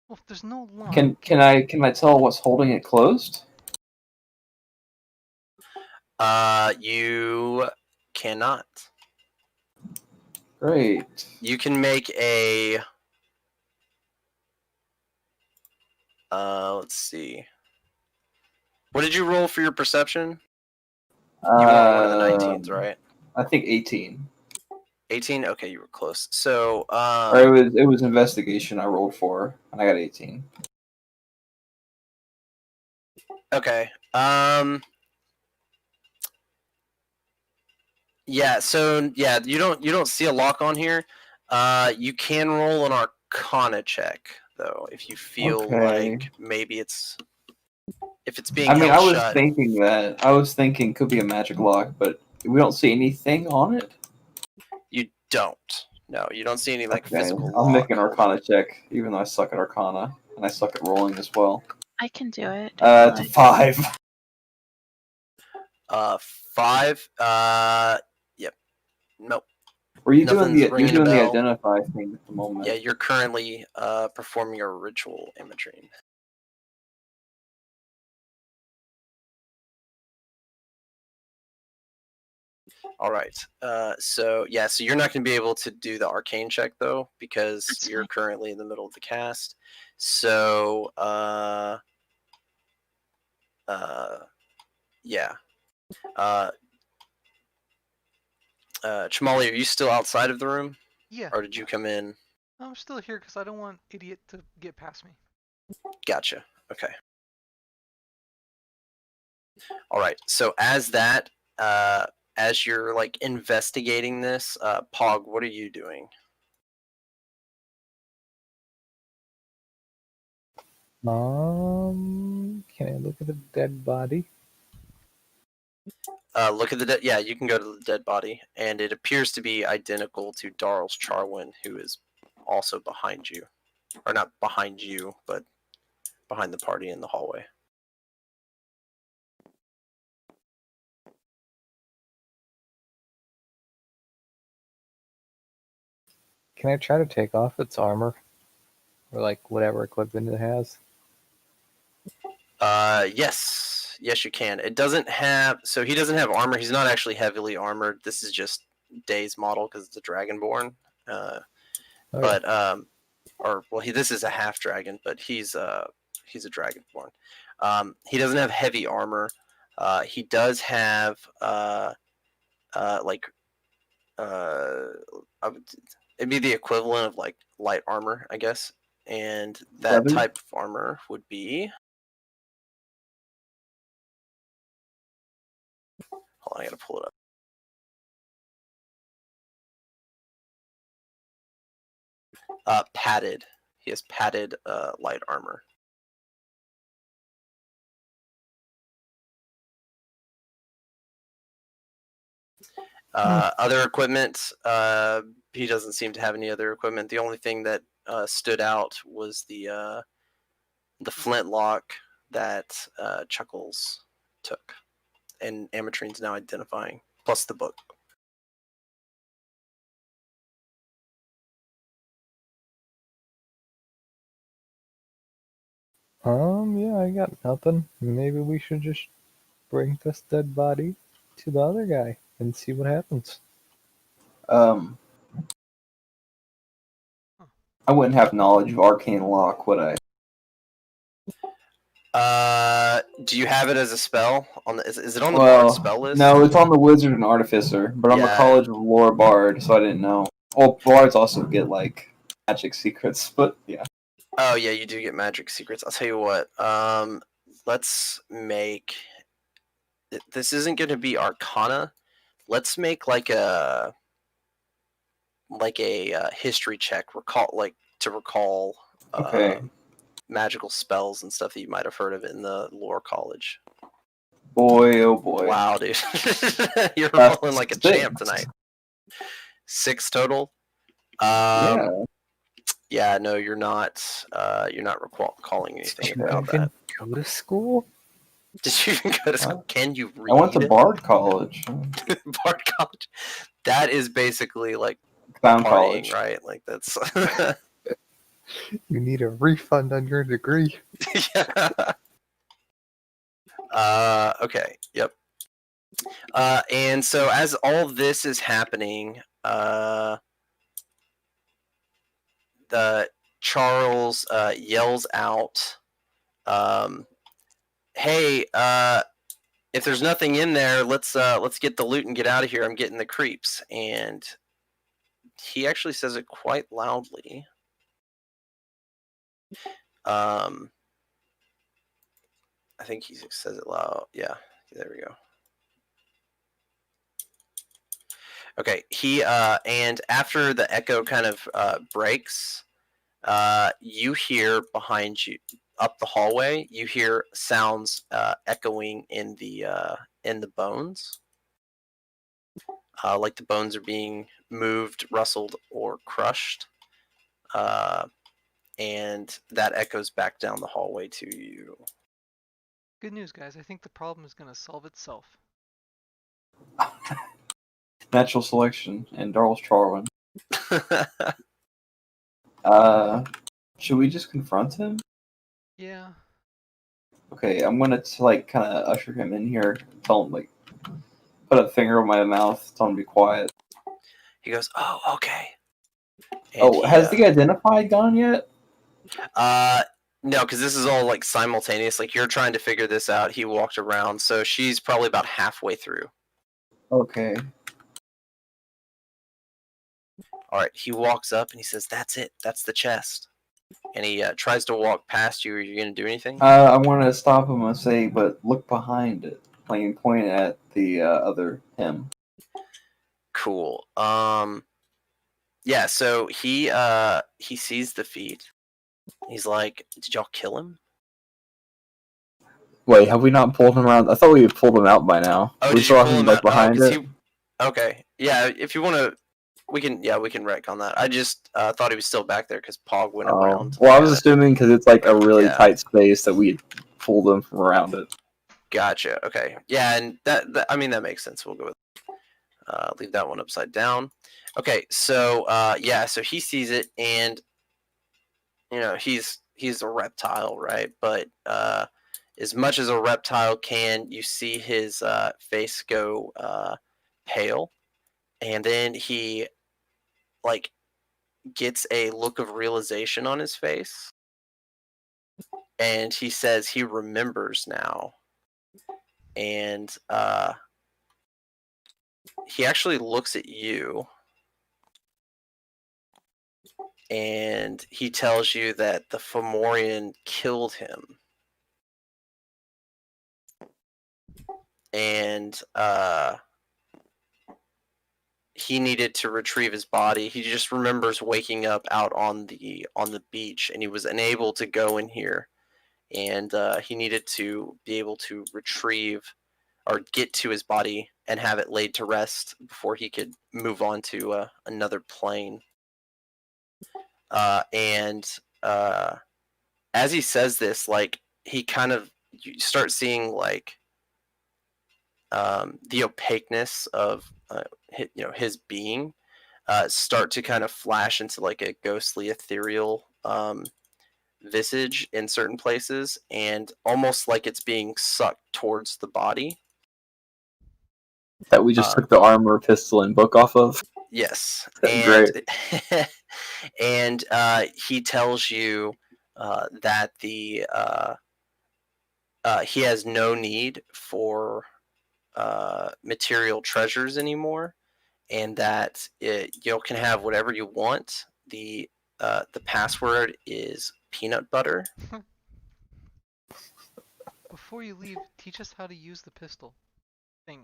S3: Well, if there's no lock.
S5: Can I tell what's holding it closed?
S1: You cannot.
S5: Great.
S1: You can make a. Let's see. What did you roll for your perception? You weren't one of the 19s, right?
S5: I think 18.
S1: 18. Okay, you were close. So,
S5: Or it was investigation I rolled for, and I got 18.
S1: okay. Yeah. So yeah, you don't see a lock on here. You can roll an Arcana check though if you feel
S5: Okay.
S1: like maybe if it's being
S5: I mean,
S1: held
S5: I was
S1: shut.
S5: thinking that. I was thinking could be a magic lock, but we don't see anything on it.
S1: You don't. No, you don't see any like
S5: Okay,
S1: physical
S5: I'll make
S1: lock
S5: an
S1: holding.
S5: Arcana check, even though I suck at Arcana, and I suck at rolling as well.
S2: I can do it. if
S5: It's a
S2: you like.
S5: 5.
S1: 5. Yep. Nope.
S5: Were you
S1: Nothing's
S5: You're
S1: ringing a
S5: doing the
S1: bell.
S5: identify thing at the moment?
S1: Yeah, you're currently performing a ritual imagery. All right. So you're not going to be able to do the arcane check though because
S2: That's
S1: you're
S2: fine.
S1: currently in the middle of the cast. So yeah. Chamali, are you still outside of the room,
S3: Yeah,
S1: or did you come in?
S3: I'm still here because I don't want idiot to get past me.
S1: Gotcha. Okay. All right. So as you're like investigating this, Pog, what are you doing?
S4: Can I look at the dead body?
S1: Look at the dead. Yeah, you can go to the dead body, and it appears to be identical to Darl's Charwin, who is also behind you, or not behind you, but behind the party in the hallway.
S4: Can I try to take off its armor? Or like whatever equipment it has?
S1: Yes, you can. It doesn't have. So he doesn't have armor. He's not actually heavily armored. This is just Day's model because it's a Dragonborn.
S4: Okay.
S1: But this is a half dragon, but he's a Dragonborn. He doesn't have heavy armor. He does have like it'd be the equivalent of like light armor, I guess. And that
S5: Feathers?
S1: type of armor would be. Hold on, I gotta pull it up. Padded. He has padded light armor. Other equipment, he doesn't seem to have any other equipment. The only thing that stood out was the flintlock that Chuckles took, and Amatrine's now identifying, plus the book.
S4: Yeah, I got nothing. Maybe we should just bring this dead body to the other guy and see what happens.
S5: I wouldn't have knowledge of arcane lock, would I?
S1: Do you have it as a spell? Is it on the bard spell list?
S5: No, it's on the wizard and artificer, but I'm a college of lore bard, so I didn't know. Well, bards also get like magic secrets, but yeah.
S1: Oh yeah, you do get magic secrets. I'll tell you what. Let's make. This isn't going to be Arcana. Let's make like a history check. Recall.
S5: Okay.
S1: Magical spells and stuff that you might have heard of in the lore college.
S5: Boy, oh boy.
S1: Wow, dude. You're
S5: That's
S1: rolling like a
S5: 6.
S1: champ tonight. 6 total. Yeah, no, you're not. You're not recalling anything
S4: Did you
S1: about
S4: even
S1: that.
S4: go to school?
S1: Did you even go to school? Can you read?
S5: I went to Bard College.
S1: Bard College. That is basically like
S5: Clown
S1: partying,
S5: College.
S1: right? Like that's.
S4: You need a refund on your degree.
S1: Yeah. Okay. Yep. And so as all of this is happening, Charles yells out, "Hey, if there's nothing in there, let's get the loot and get out of here. I'm getting the creeps." And he actually says it quite loudly. I think he says it loud. Yeah, there we go. Okay, he and after the echo kind of breaks, you hear behind you up the hallway. You hear sounds echoing in the bones, like the bones are being moved, rustled, or crushed, and that echoes back down the hallway to you.
S3: Good news, guys. I think the problem is going to solve itself.
S5: Natural selection and Darwin's Charwin. Should we just confront him?
S3: Yeah.
S5: Okay, I'm gonna like kind of usher him in here. Tell him like, put a finger on my mouth. Tell him to be quiet.
S1: He goes, "Oh, okay." And
S5: Oh, has the identified gone yet?
S1: No, because this is all like simultaneous. Like you're trying to figure this out. He walked around, so she's probably about halfway through.
S5: Okay.
S1: All right, he walks up and he says, "That's it. That's the chest." And he tries to walk past you. Are you going to do anything?
S5: I want to stop him and say, but look behind it. Like and point at the other him.
S1: Cool. Yeah. So he sees the feet. He's like, "Did y'all kill him?"
S5: Wait, have we not pulled him around? I thought we had pulled him out by now.
S1: Oh,
S5: We
S1: did you
S5: saw
S1: pull
S5: him
S1: him
S5: like
S1: out? Oh,
S5: behind
S1: 'cause
S5: it.
S1: Okay. Yeah. If you want to, we can wreck on that. I just thought he was still back there because Pog went around.
S5: Well, I was assuming because it's like a really
S1: Yeah.
S5: tight space that we pulled him from around it.
S1: Gotcha. Okay. Yeah, and that I mean that makes sense. We'll go with leave that one upside down. Okay. So yeah. So he sees it, and you know he's a reptile, right? But as much as a reptile can, you see his face go pale, and then he like gets a look of realization on his face, and he says he remembers now, and he actually looks at you, and he tells you that the Fomorian killed him, and he needed to retrieve his body. He just remembers waking up out on the beach, and he was unable to go in here, and he needed to be able to retrieve or get to his body and have it laid to rest before he could move on to another plane. And as he says this, like he kind of you start seeing like the opaqueness of his being start to kind of flash into like a ghostly ethereal visage in certain places, and almost like it's being sucked towards the body.
S5: That we just took the armor, pistol, and book off of?
S1: Yes.
S5: Great.
S1: And he tells you that he has no need for material treasures anymore, and that you can have whatever you want. The password is peanut butter.
S3: Before you leave, teach us how to use the pistol thing.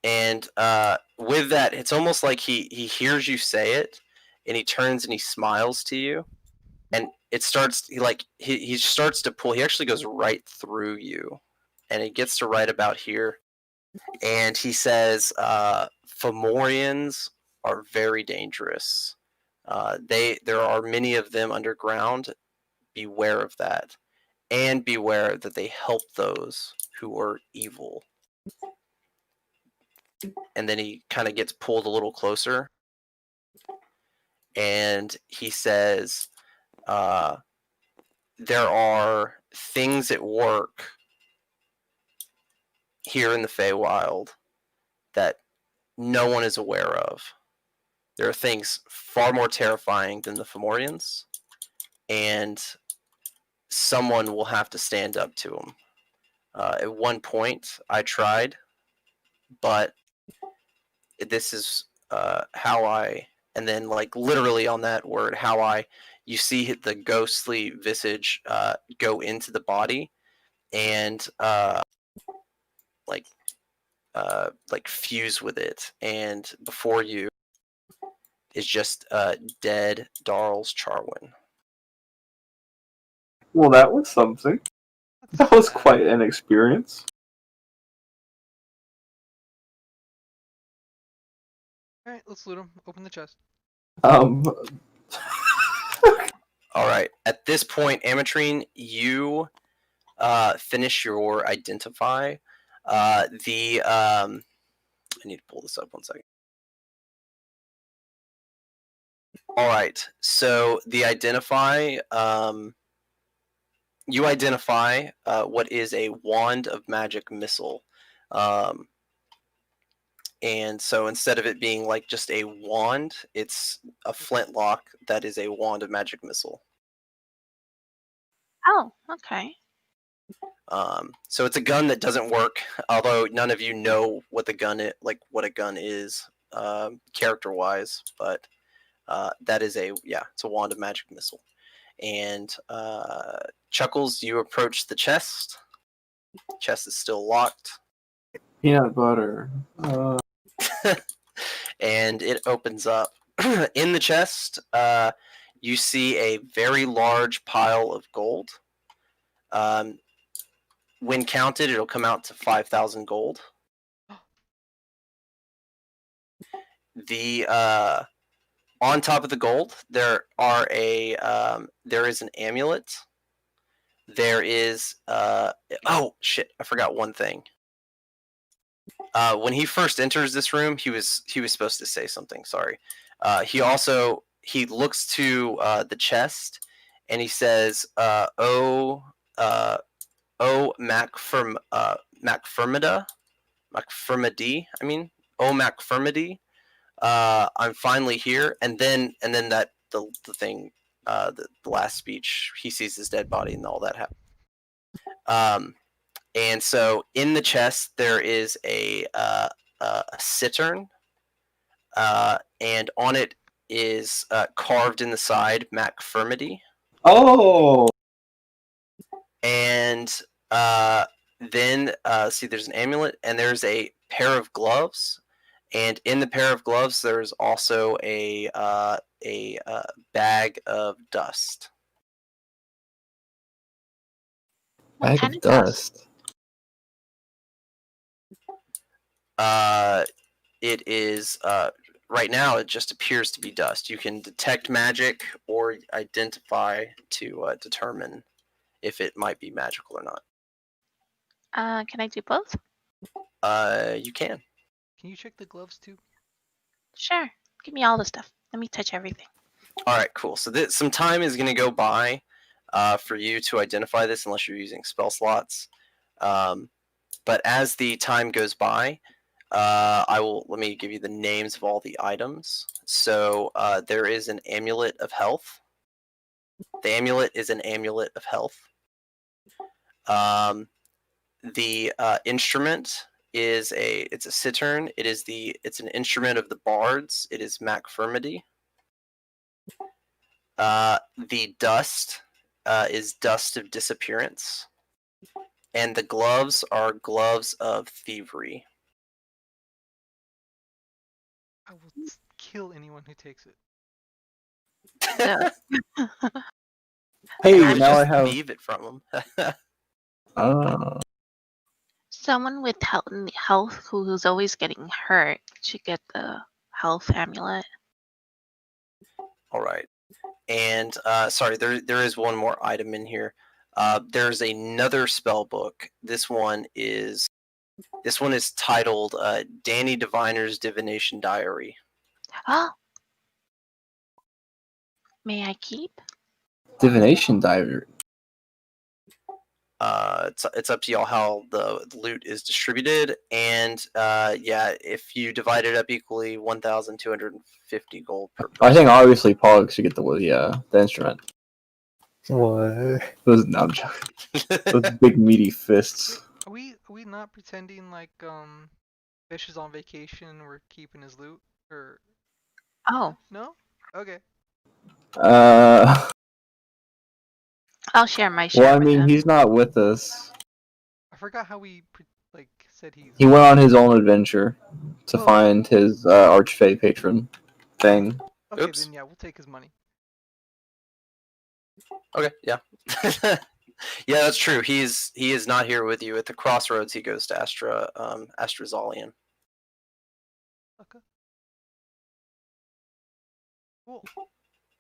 S1: And with that, it's almost like he hears you say it, and he turns and he smiles to you, and it starts he starts to pull. He actually goes right through you, and he gets to right about here, and he says, "Fomorians are very dangerous. There are many of them underground. Beware of that, and beware that they help those who are evil." And then he kind of gets pulled a little closer, and he says, there are things at work here in the Feywild that no one is aware of. there are things far more terrifying than the Fomorians, and someone will have to stand up to them. At one point, I tried, but this is how I, and then like literally on that word, how I, you see the ghostly visage go into the body and like fuse with it, and before you is just dead Darls Charwin.
S5: Well, that was something. That was quite an experience.
S3: All right, let's loot him. Open the chest.
S1: All right. At this point, Amatrine, you finish your identify. I need to pull this up 1 second. All right. So the identify. You identify what is a wand of magic missile. And so instead of it being like just a wand, it's a flintlock that is a wand of magic missile.
S2: Oh, okay.
S1: So it's a gun that doesn't work, although none of you know what the gun is, like what a gun is, character-wise. But that is it's a wand of magic missile. And Chuckles, you approach the chest. Chest is still locked.
S5: Peanut butter.
S1: And it opens up. In the chest, you see a very large pile of gold. When counted, it'll come out to 5,000 gold. The on top of the gold, there is an amulet. There is oh shit! I forgot one thing. When he first enters this room, he was supposed to say something. Sorry. He looks to the chest, and he says, "Oh, Macfirmady. I mean, oh Macfirmady. I'm finally here." And then that the thing, the last speech, he sees his dead body and all that happens. And so in the chest there is a cittern, and on it is carved in the side Macfirmady.
S5: Oh.
S1: And then see, there's an amulet, and there's a pair of gloves, and in the pair of gloves there's also a bag of dust.
S2: What
S8: Bag
S2: kind
S8: of
S2: of dust?
S8: dust.
S1: It is right now. It just appears to be dust. You can detect magic or identify to determine if it might be magical or not.
S2: Can I do both?
S1: You can.
S3: Can you check the gloves too?
S2: Sure. Give me all the stuff. Let me touch everything.
S1: All right, cool. So some time is going to go by for you to identify this, unless you're using spell slots. But as the time goes by, let me give you the names of all the items. So there is an amulet of health. The amulet is an amulet of health. The instrument is it's a cittern. It's an instrument of the bards. It is Macfirmady. The dust is dust of disappearance, and the gloves are gloves of thievery.
S3: I will kill anyone who takes it.
S5: Hey,
S1: I would
S5: now I
S1: just
S5: have.
S1: thieve it from them.
S8: Oh.
S2: Someone with health who's always getting hurt should get the health amulet.
S1: All right. And sorry, there is one more item in here. There's another spell book. This one is titled Danny Diviner's Divination Diary.
S2: Oh. May I keep?
S8: Divination diary.
S1: it's up to y'all how the loot is distributed, and yeah, if you divide it up equally, 1,250 gold per person.
S8: I think obviously Pog should get the instrument.
S4: What?
S8: No, I'm joking. Those big meaty fists.
S3: Are we not pretending like Fish is on vacation and we're keeping his loot? Or
S2: Oh,
S3: no? Okay.
S2: I'll share my share
S8: Well, I
S2: with
S8: mean,
S2: him.
S8: he's not with us.
S3: I forgot how we like said he's.
S8: He went on his own adventure to
S3: Oh.
S8: find his Archfey patron thing.
S3: Okay,
S1: Oops.
S3: then yeah, we'll take his money.
S1: Okay, yeah. Yeah, that's true. He is not here with you. At the crossroads, he goes to Astrazalian.
S3: Okay. Cool.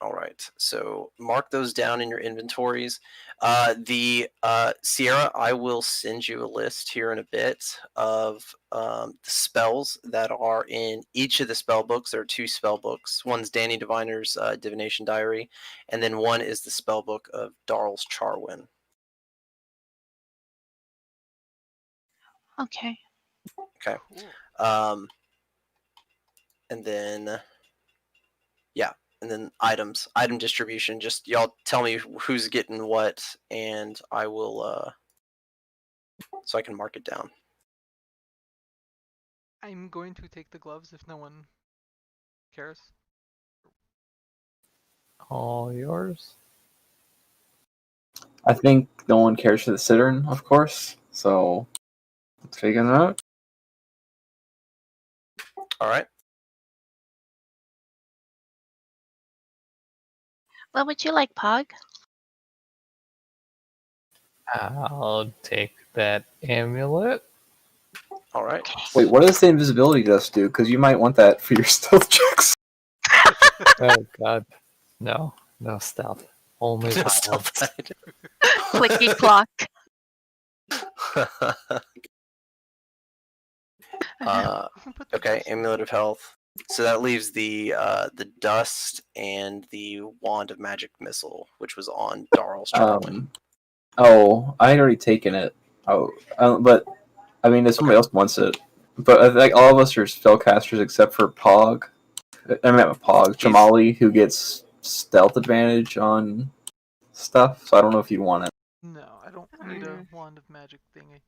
S1: All right, so mark those down in your inventories. The Sierra, I will send you a list here in a bit of the spells that are in each of the spell books. There are 2 spell books. One's Danny Diviner's Divination Diary, and then one is the spell book of Darl's Charwin.
S2: Okay.
S1: Okay.
S3: Cool.
S1: And then, yeah, and then item distribution. Just y'all tell me who's getting what, and I will, so I can mark it down.
S3: I'm going to take the gloves if no one cares.
S4: All yours?
S8: I think no one cares for the Citern, of course. So let's figure that out.
S1: All right.
S2: What would you like, Pog?
S4: I'll take that amulet.
S1: All right.
S8: Wait, what does the invisibility dust do? Because you might want that for your stealth checks.
S4: Oh god. No. No stealth. Only violence.
S2: Clicky clock.
S1: Okay, amulet of health. So that leaves the dust and the wand of magic missile, which was on Darl's Charwin.
S8: Oh, I had already taken it. Oh, but I mean, if somebody else wants it, but I think all of us are spellcasters except for Pog. I mean, Pog, Chamali, who gets stealth advantage on stuff. So I don't know if you want it.
S3: No, I don't need a wand of magic thingy.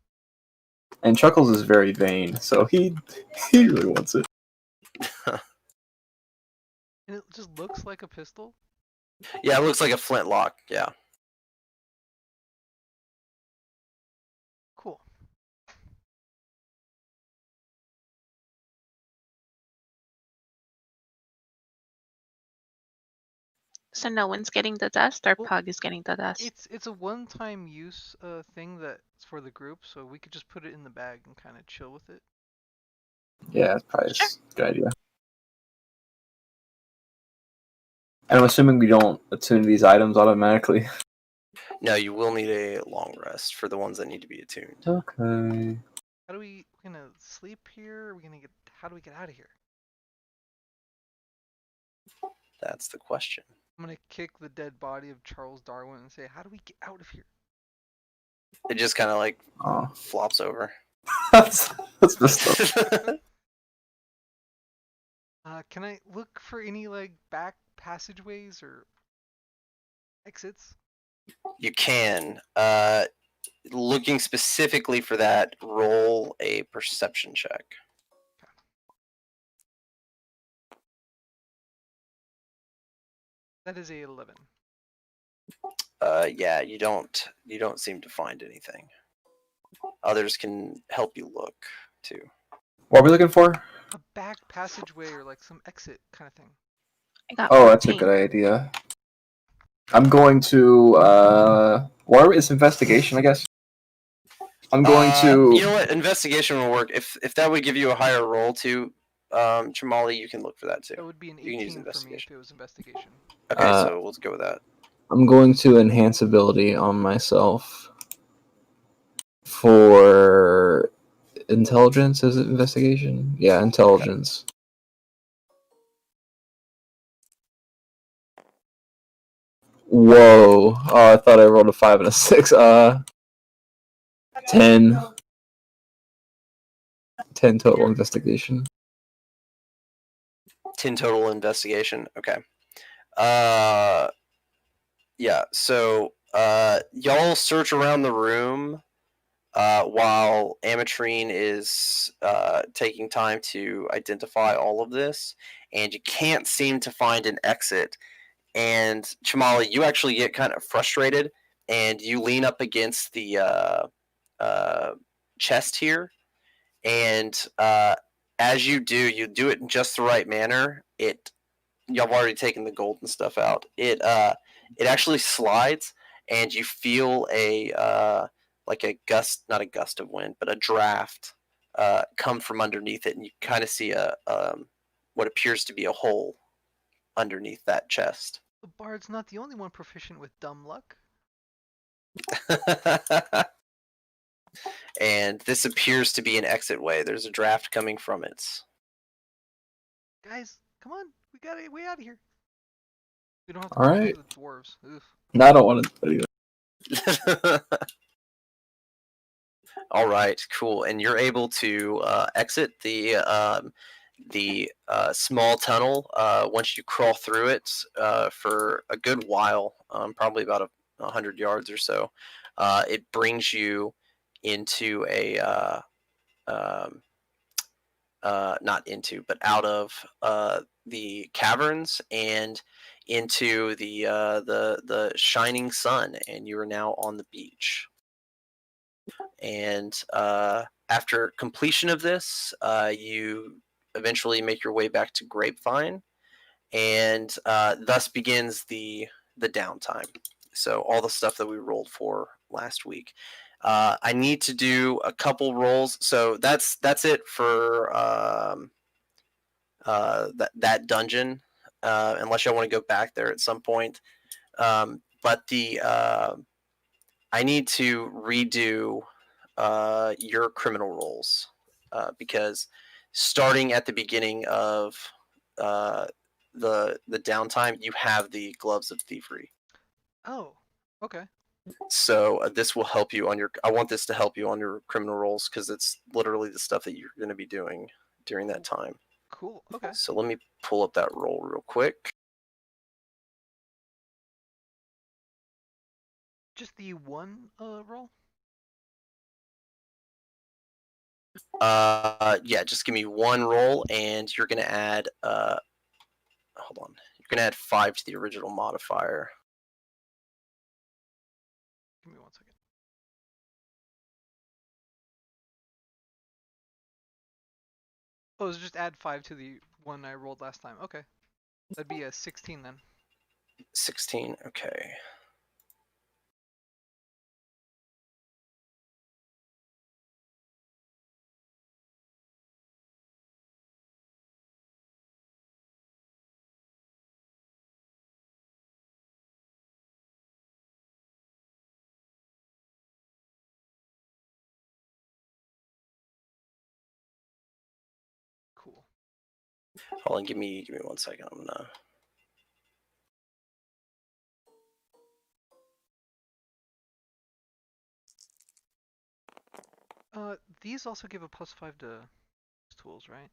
S8: And Chuckles is very vain, so he really wants it.
S3: And it just looks like a pistol?
S1: Yeah, it looks like a flintlock. Yeah.
S3: Cool.
S2: So no one's getting the dust, or
S3: Well,
S2: Pog is getting the dust?
S3: It's a one-time use thing that's for the group, so we could just put it in the bag and kind of chill with it.
S8: Yeah, that's probably a good idea. And I'm assuming we don't attune these items automatically.
S1: No, you will need a long rest for the ones that need to be attuned.
S8: Okay.
S3: How do we gonna sleep here? Are we gonna get? How do we get out of here?
S1: That's the question.
S3: I'm gonna kick the dead body of Charles Darwin and say, "How do we get out of here?"
S1: It just kind of like
S8: Oh,
S1: flops over.
S8: that's messed up.
S3: Can I look for any like back passageways or exits?
S1: You can. Looking specifically for that, roll a perception check.
S3: That is a 11.
S1: Yeah, you don't seem to find anything. Others can help you look too.
S8: What are we looking for?
S3: A back passageway or like some exit kind of thing.
S2: I got
S8: Oh, that's a
S2: 14.
S8: good idea. I'm going to what is investigation, I guess? I'm going to
S1: You know what? Investigation will work. If that would give you a higher roll too, Tramali, you can look for that too.
S3: That would be an
S1: You can use
S3: 18 for me if
S1: investigation.
S3: it was investigation.
S1: Okay, so let's go with that.
S8: I'm going to enhance ability on myself for intelligence. Is it investigation? Yeah, intelligence. Whoa! Oh, I thought I rolled a 5 and a 6. 10. 10 total investigation.
S1: 10 total investigation. Okay. Yeah. So y'all search around the room while Amatrine is taking time to identify all of this, and you can't seem to find an exit. And Chamali, you actually get kind of frustrated, and you lean up against the chest here, and as you do it in just the right manner. Y'all have already taken the gold and stuff out. It actually slides, and you feel a like a gust, not a gust of wind, but a draft come from underneath it, and you kind of see a what appears to be a hole underneath that chest.
S3: The bard's not the only one proficient with dumb luck.
S1: And this appears to be an exit way. There's a draft coming from it.
S3: Guys, come on. We gotta get way out of here. We don't have to
S8: All
S3: go
S8: right.
S3: through the dwarves. Oof.
S8: No, I don't want to do that either.
S1: All right, cool. And you're able to exit the small tunnel once you crawl through it for a good while, probably about 100 yards or so. It brings you into a not into, but out of the caverns and into the shining sun, and you are now on the beach. And after completion of this, you eventually make your way back to Grapevine, and thus begins the downtime. So all the stuff that we rolled for last week. I need to do a couple rolls. So that's it for that dungeon. Unless y'all want to go back there at some point. But I need to redo your criminal rolls because starting at the beginning of the downtime, you have the gloves of thievery.
S3: Oh, okay.
S1: So this will help you on your. I want this to help you on your criminal rolls because it's literally the stuff that you're going to be doing during that time.
S3: Cool. Okay.
S1: So let me pull up that roll real quick.
S3: Just the one roll?
S1: Yeah, just give me one roll, and you're gonna add. Hold on. You're gonna add 5 to the original modifier.
S3: Give me 1 second. Oh, it's just add 5 to the one I rolled last time. Okay. That'd be a 16 then.
S1: 16. Okay.
S3: Cool.
S1: Hold on. Give me 1 second. I'm gonna.
S3: These also give a +5 to tools, right?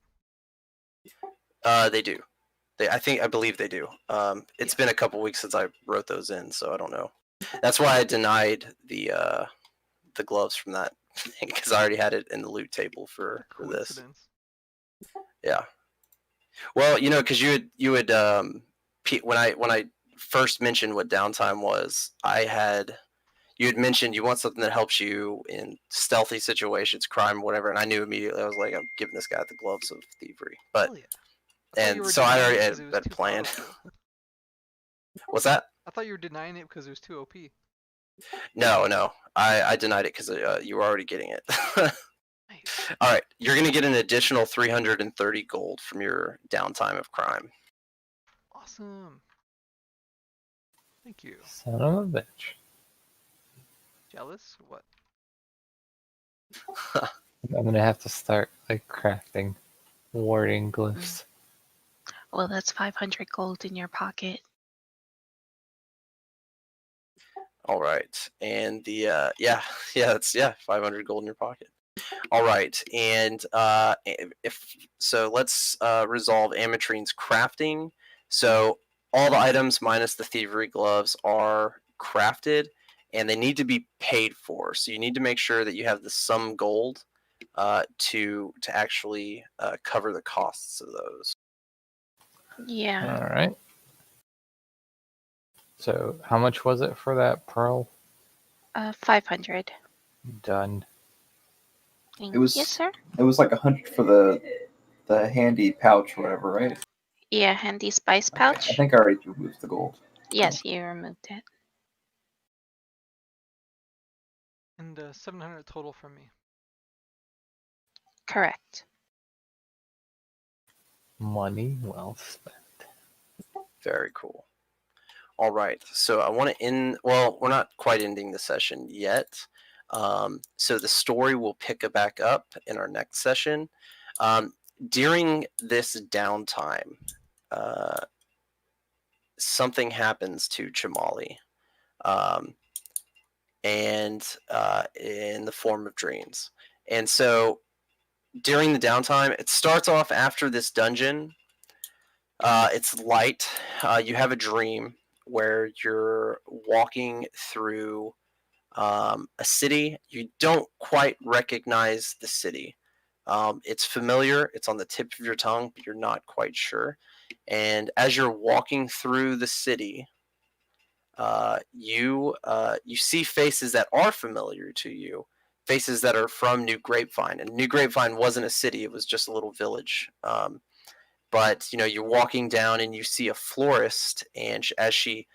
S1: They do. I believe they do. It's been a couple weeks since I wrote those in, so I don't know. That's why I denied the gloves from that because I already had it in the loot table for this. Yeah. Well, because you had when I first mentioned what downtime was, you had mentioned you want something that helps you in stealthy situations, crime, whatever, and I knew immediately. I was like, I'm giving this guy the gloves of thievery, but.
S3: Hell yeah.
S1: And so I already had that planned. What's that?
S3: I thought you were denying it because it was too OP.
S1: No. I denied it because you were already getting it. Nice. All right. You're going to get an additional 330 gold from your downtime of crime.
S3: Awesome. Thank you.
S4: Son of a bitch.
S3: Jealous? What?
S4: I'm gonna have to start crafting warding glyphs.
S2: Well, that's 500 gold in your pocket.
S1: All right, and the that's 500 gold in your pocket. All right, and if so, let's resolve Amatrine's crafting. So all the items minus the thievery gloves are crafted, and they need to be paid for. So you need to make sure that you have the sum gold to actually cover the costs of those.
S2: Yeah.
S4: All right. So how much was it for that pearl?
S2: 500.
S4: Done.
S2: Thank
S8: It was
S2: you, sir.
S8: it was like 100 for the handy pouch or whatever, right?
S2: Yeah, handy spice
S8: Okay. I
S2: pouch.
S8: think I already removed the gold.
S2: Yes, you removed it.
S3: And 700 total from me.
S2: Correct.
S4: Money well spent.
S1: Very cool. All right, so I want to end. Well, we're not quite ending the session yet. So the story will pick it back up in our next session. During this downtime, uh, something happens to Chamali, um, and in the form of dreams. And so during the downtime, it starts off after this dungeon. It's light. You have a dream where you're walking through a city. You don't quite recognize the city. It's familiar, it's on the tip of your tongue, but you're not quite sure. And as you're walking through the city, you see faces that are familiar to you, faces that are from New Grapevine. And New Grapevine wasn't a city; it was just a little village. But you're walking down and you see a florist, and as she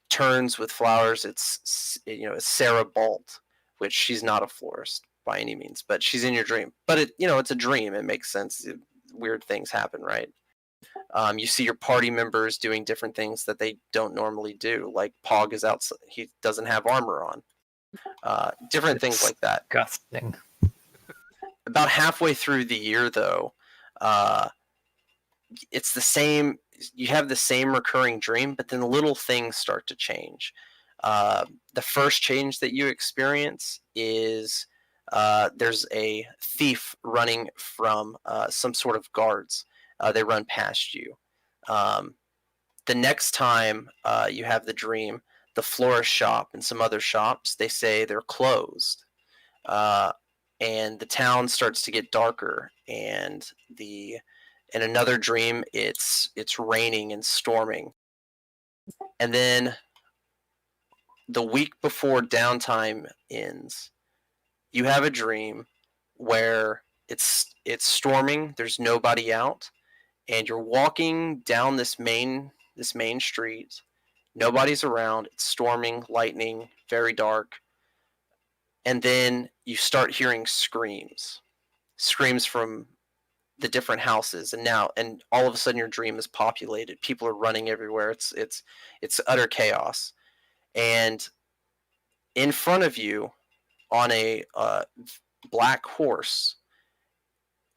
S1: turns with flowers, it's Sarah Balt, which she's not a florist by any means, but she's in your dream. But it's a dream. It makes sense. Weird things happen, right? You see your party members doing different things that they don't normally do, like Pog is out; he doesn't have armor on. Different things like that.
S4: Disgusting.
S1: About halfway through the year, though, uh, it's the same. You have the same recurring dream, but then little things start to change. The first change that you experience is there's a thief running from some sort of guards. They run past you. Um, the next time you have the dream, the florist shop and some other shops, they say they're closed. Uh, and the town starts to get darker, and in another dream it's raining and storming. And then the week before downtime ends, you have a dream where it's storming, there's nobody out, and you're walking down this main street. Nobody's around, it's storming, lightning, very dark. And then you start hearing screams from the different houses, and all of a sudden your dream is populated. People are running everywhere. It's utter chaos. And in front of you, on a black horse,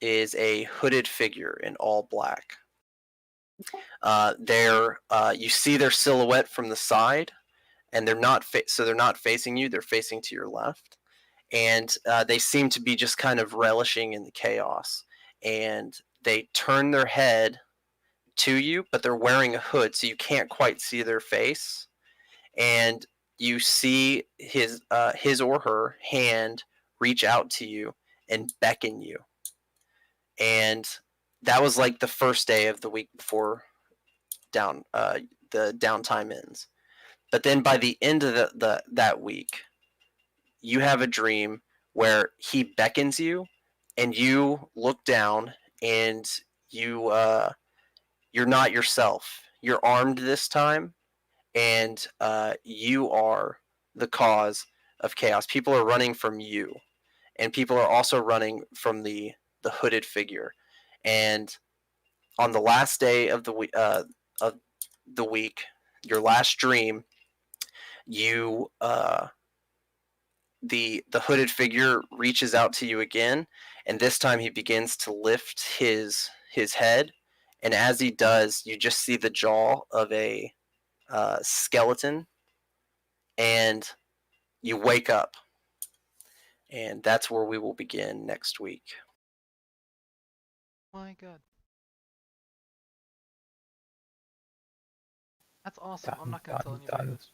S1: is a hooded figure in all black. You see their silhouette from the side, and they're not facing you. They're facing to your left, and they seem to be just kind of relishing in the chaos. And they turn their head to you, but they're wearing a hood, so you can't quite see their face. And you see his or her hand reach out to you and beckon you. And that was like the first day of the week before the downtime ends. But then by the end of that week, you have a dream where he beckons you, and you look down, and you're not yourself. You're armed this time, and you are the cause of chaos. People are running from you, and people are also running from the hooded figure. And on the last day of the week, your last dream, you the hooded figure reaches out to you again, and this time he begins to lift his head, and as he does, you just see the jaw of a skeleton, and you wake up, and that's where we will begin next week.
S3: My God. That's awesome. I'm not gonna tell anybody this.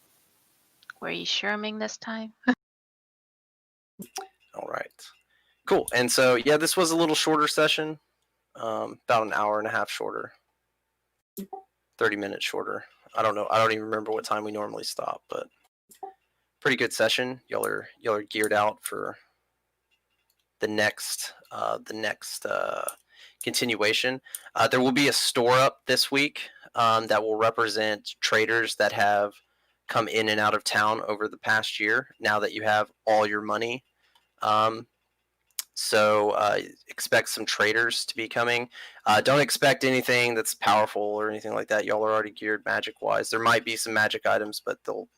S2: Were you sherming this time?
S1: All right, cool. And so yeah, this was a little shorter session, about an hour and a half shorter, 30 minutes shorter. I don't know. I don't even remember what time we normally stop, but pretty good session. Y'all are geared out for the next continuation. There will be a store up this week that will represent traders that have come in and out of town over the past year. Now that you have all your money, so expect some traders to be coming. Don't expect anything that's powerful or anything like that. Y'all are already geared magic wise. There might be some magic items, but they'll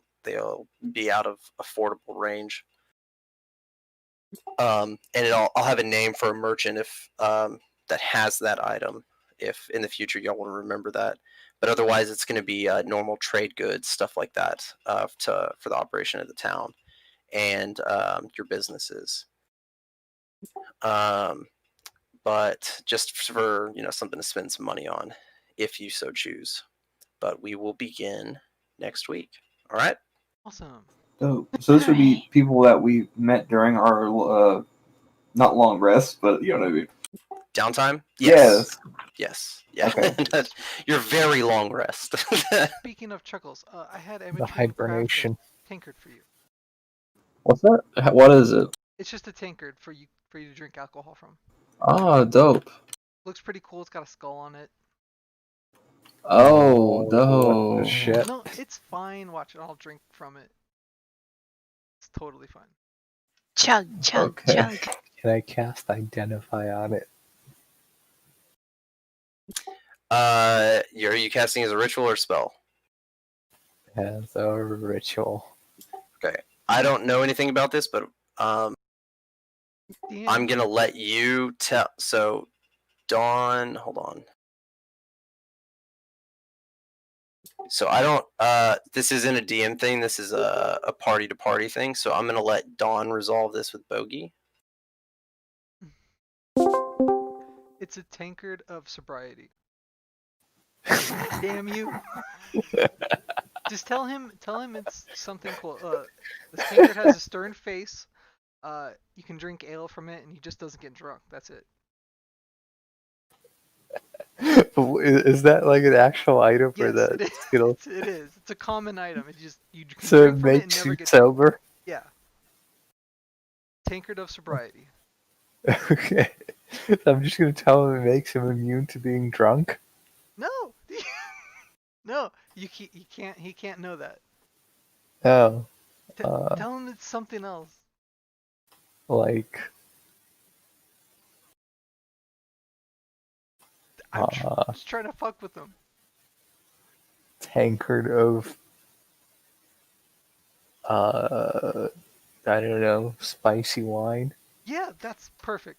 S1: be out of affordable range. And I'll have a name for a merchant if that has that item. If in the future y'all want to remember that, but otherwise it's going to be normal trade goods, stuff like that, for the operation of the town and your businesses. But just for something to spend some money on, if you so choose. But we will begin next week. All right.
S3: Awesome.
S8: So this would be people that we met during our not long rest, but you know what I mean.
S1: Downtime?
S8: Yes.
S1: Yes. Yeah.
S8: Okay.
S1: Your very long rest.
S3: Speaking of chuckles, I had
S4: The
S3: Imogen
S4: hibernation.
S3: tankard for you.
S8: What's that? What is it?
S3: It's just a tankard for you to drink alcohol from.
S8: Oh, dope.
S3: Looks pretty cool. It's got a skull on it.
S8: Oh,
S4: What
S8: dope.
S4: the shit?
S3: No, it's fine. Watch it. I'll drink from it. It's totally fine.
S2: Chug, chug,
S8: Okay.
S2: chug.
S4: Can I cast Identify on it?
S1: Are you casting as a ritual or spell?
S4: As a ritual.
S1: Okay. I don't know anything about this, but
S3: Damn.
S1: I'm gonna let you tell. So, Dawn, hold on. So I don't. This isn't a DM thing. This is a party to party thing. So I'm gonna let Dawn resolve this with Bogey.
S3: It's a tankard of sobriety. Damn you! Just tell him it's something cool. This tankard has a stern face. You can drink ale from it, and he just doesn't get drunk. That's it.
S4: Is that like an actual item or
S3: Yes,
S4: that
S3: it is.
S4: Skittles?
S3: It is. It's a common item. It just you can
S4: So it
S3: drink from it and
S4: makes
S3: never
S4: you
S3: get drunk.
S4: sober?
S3: Yeah. Tankard of sobriety.
S4: Okay. I'm just gonna tell him it makes him immune to being drunk.
S3: No. No, you can't. He can't know that.
S4: Oh.
S3: Tell him it's something else.
S4: Like
S3: I'm just trying to fuck with him.
S4: tankard of I don't know, spicy wine.
S3: Yeah, that's perfect.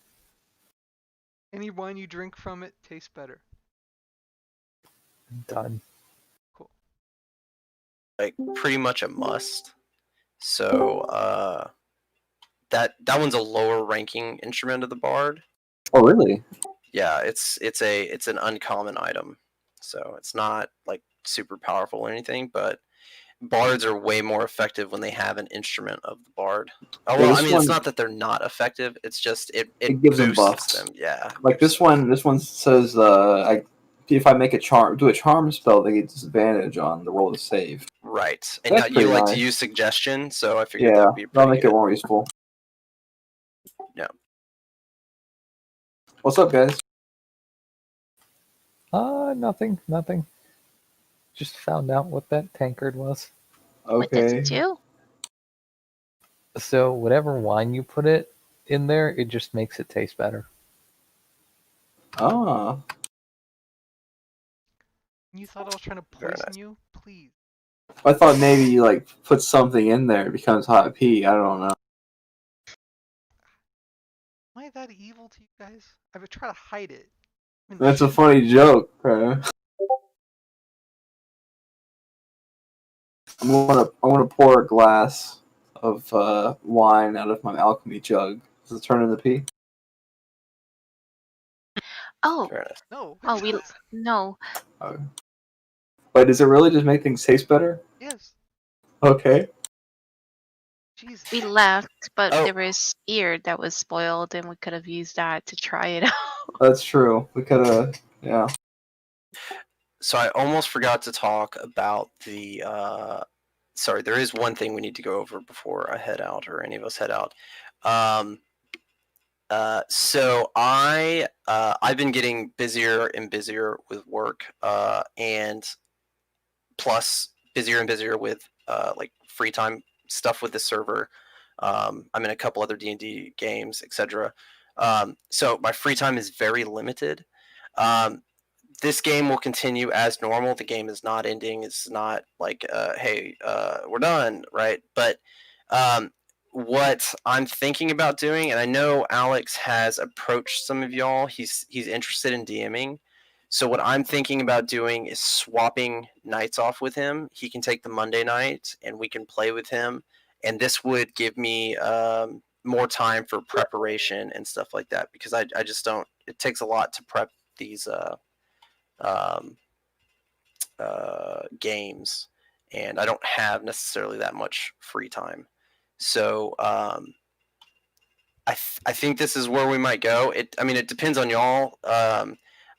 S3: Any wine you drink from it tastes better.
S4: Done.
S3: Cool.
S1: Like pretty much a must. So that one's a lower ranking instrument of the bard.
S8: Oh, really?
S1: Yeah, it's an uncommon item. So it's not like super powerful or anything, but bards are way more effective when they have an instrument of the bard. Oh, well,
S8: this
S1: I mean,
S8: one-
S1: it's not that they're not effective. It's just it
S8: gives them
S1: boosts
S8: buffs.
S1: them. Yeah.
S8: Like this one. This one says, if I make a charm spell, they get disadvantage on the roll to save.
S1: Right. And
S8: That's
S1: you
S8: pretty
S1: like
S8: nice.
S1: to use suggestion, so I figured that
S8: Yeah,
S1: would be
S8: that'll
S1: pretty
S8: make it
S1: good.
S8: more useful.
S1: Yeah.
S8: What's up, guys?
S4: Nothing. Just found out what that tankard was.
S2: What does
S8: Okay.
S2: it do?
S4: So whatever wine you put it in there, it just makes it taste better.
S8: Ah.
S3: You thought I was trying to
S1: Very
S3: poison
S1: nice.
S3: you? Please.
S8: I thought maybe you like put something in there, it becomes hot pea. I don't know.
S3: Am I that evil to you guys? I would try to hide it. I mean,
S8: That's a funny joke, bro. I'm gonna pour a glass
S5: of wine out of my alchemy jug. Does it turn into pee?
S2: Oh,
S1: Fair enough.
S3: No.
S2: oh, no.
S5: Wait, does it really just make things taste better?
S3: Yes.
S5: Okay.
S3: Jesus.
S2: We left, but
S1: Oh.
S2: there was ear that was spoiled, and we could have used that to try it out.
S5: That's true. We could have, yeah.
S1: So I almost forgot to talk about the. Sorry, there is one thing we need to go over before I head out, or any of us head out. So I've been getting busier and busier with work, and plus busier and busier with like free time stuff with the server. I'm in a couple other D&D games, etc. So my free time is very limited. This game will continue as normal. The game is not ending. It's not like, hey, we're done, right? But what I'm thinking about doing, and I know Alex has approached some of y'all. He's interested in DMing. So what I'm thinking about doing is swapping nights off with him. He can take the Monday night, and we can play with him. And this would give me more time for preparation and stuff like that, because I just don't. It takes a lot to prep these um, games, and I don't have necessarily that much free time. So I think this is where we might go. I mean, it depends on y'all.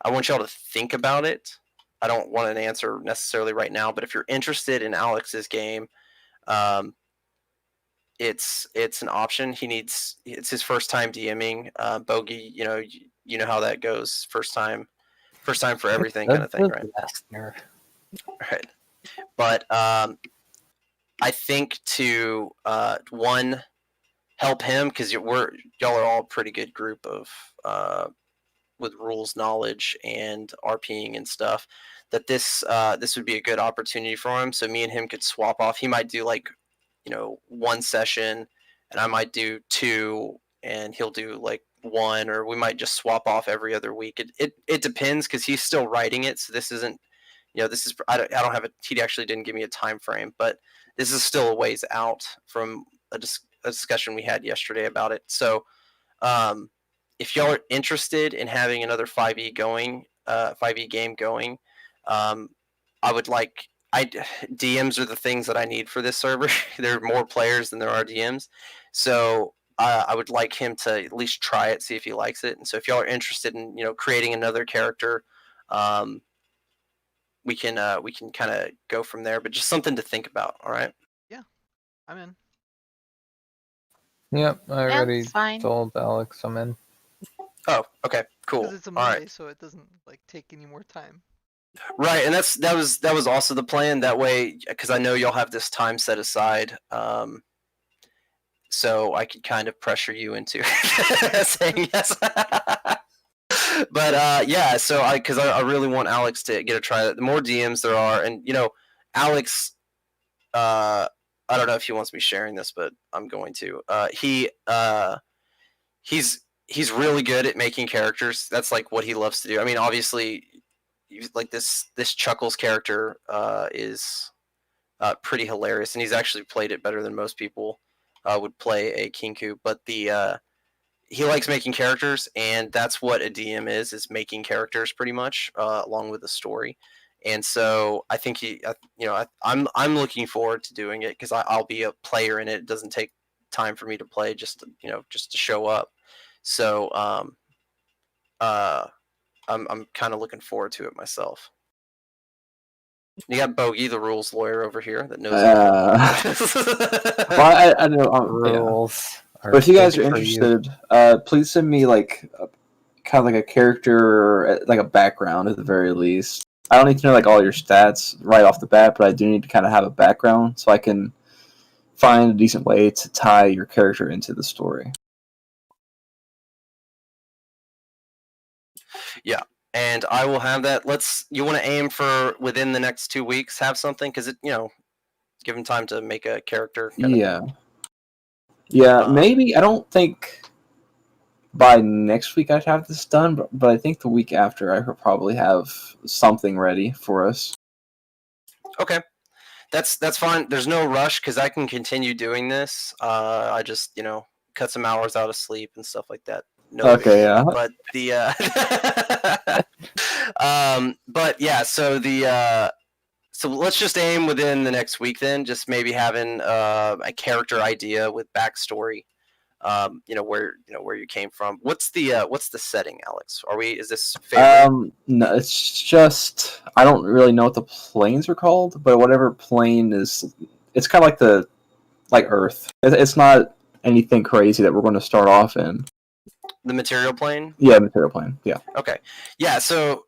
S1: I want y'all to think about it. I don't want an answer necessarily right now, but if you're interested in Alex's game, it's an option. It's his first time DMing. Bogey, you know how that goes. First time for everything, kind of thing, right? Right. But I think to one, help him, because y'all are all a pretty good group of with rules knowledge and RPing and stuff. That this would be a good opportunity for him. So me and him could swap off. He might do like one session, and I might do two, and he'll do like one, or we might just swap off every other week. It depends, because he's still writing it. So this isn't this is I don't have a he actually didn't give me a time frame, but this is still a ways out from a discussion we had yesterday about it. So if y'all are interested in having another 5e going, 5e game going, I would like. DMs are the things that I need for this server. There are more players than there are DMs, so I would like him to at least try it, see if he likes it. And so if y'all are interested in creating another character, we can kind of go from there. But just something to think about. All right.
S3: Yeah, I'm in.
S4: Yep, I already
S2: That's fine.
S4: told Alex I'm in.
S1: Oh, okay, cool.
S3: Because it's a
S1: All
S3: Monday,
S1: right.
S3: so it doesn't like take any more time.
S1: Right, and that was also the plan. That way, because I know y'all have this time set aside, so I could kind of pressure you into saying yes. But yeah, so because I really want Alex to get a try. The more DMs there are, and Alex, I don't know if he wants me sharing this, but I'm going to. He's really good at making characters. That's like what he loves to do. I mean, obviously, like this Chuckles character is pretty hilarious, and he's actually played it better than most people would play a Kinku. But he likes making characters, and that's what a DM is making characters pretty much, along with the story. And so I think I'm looking forward to doing it, because I'll be a player in it. It doesn't take time for me to play, just to show up. So I'm kind of looking forward to it myself. You got Bogey, the rules lawyer over here, that knows.
S8: Well, I know
S4: Rules.
S8: But if you guys are
S4: for you.
S8: interested, please send me like kind of like a character, like a background at the very least. I don't need to know like all your stats right off the bat, but I do need to kind of have a background so I can find a decent way to tie your character into the story.
S1: Yeah, and I will have that. You want to aim for within the next 2 weeks, have something, because give him time to make a character.
S8: Yeah. Yeah, maybe. I don't think by next week I'd have this done, but I think the week after I could probably have something ready for us.
S1: Okay, That's fine. There's no rush because I can continue doing this. I just cut some hours out of sleep and stuff like that. No
S8: Okay,
S1: biggie.
S8: yeah.
S1: But but yeah. So let's just aim within the next week then. Just maybe having a character idea with backstory. Where you came from. What's the setting, Alex? Is this favorite?
S8: No, it's just I don't really know what the planes are called, but whatever plane is, it's kind of like Earth. It's not anything crazy that we're going to start off in.
S1: The material plane?
S8: Yeah, material plane. Yeah.
S1: Okay. Yeah, so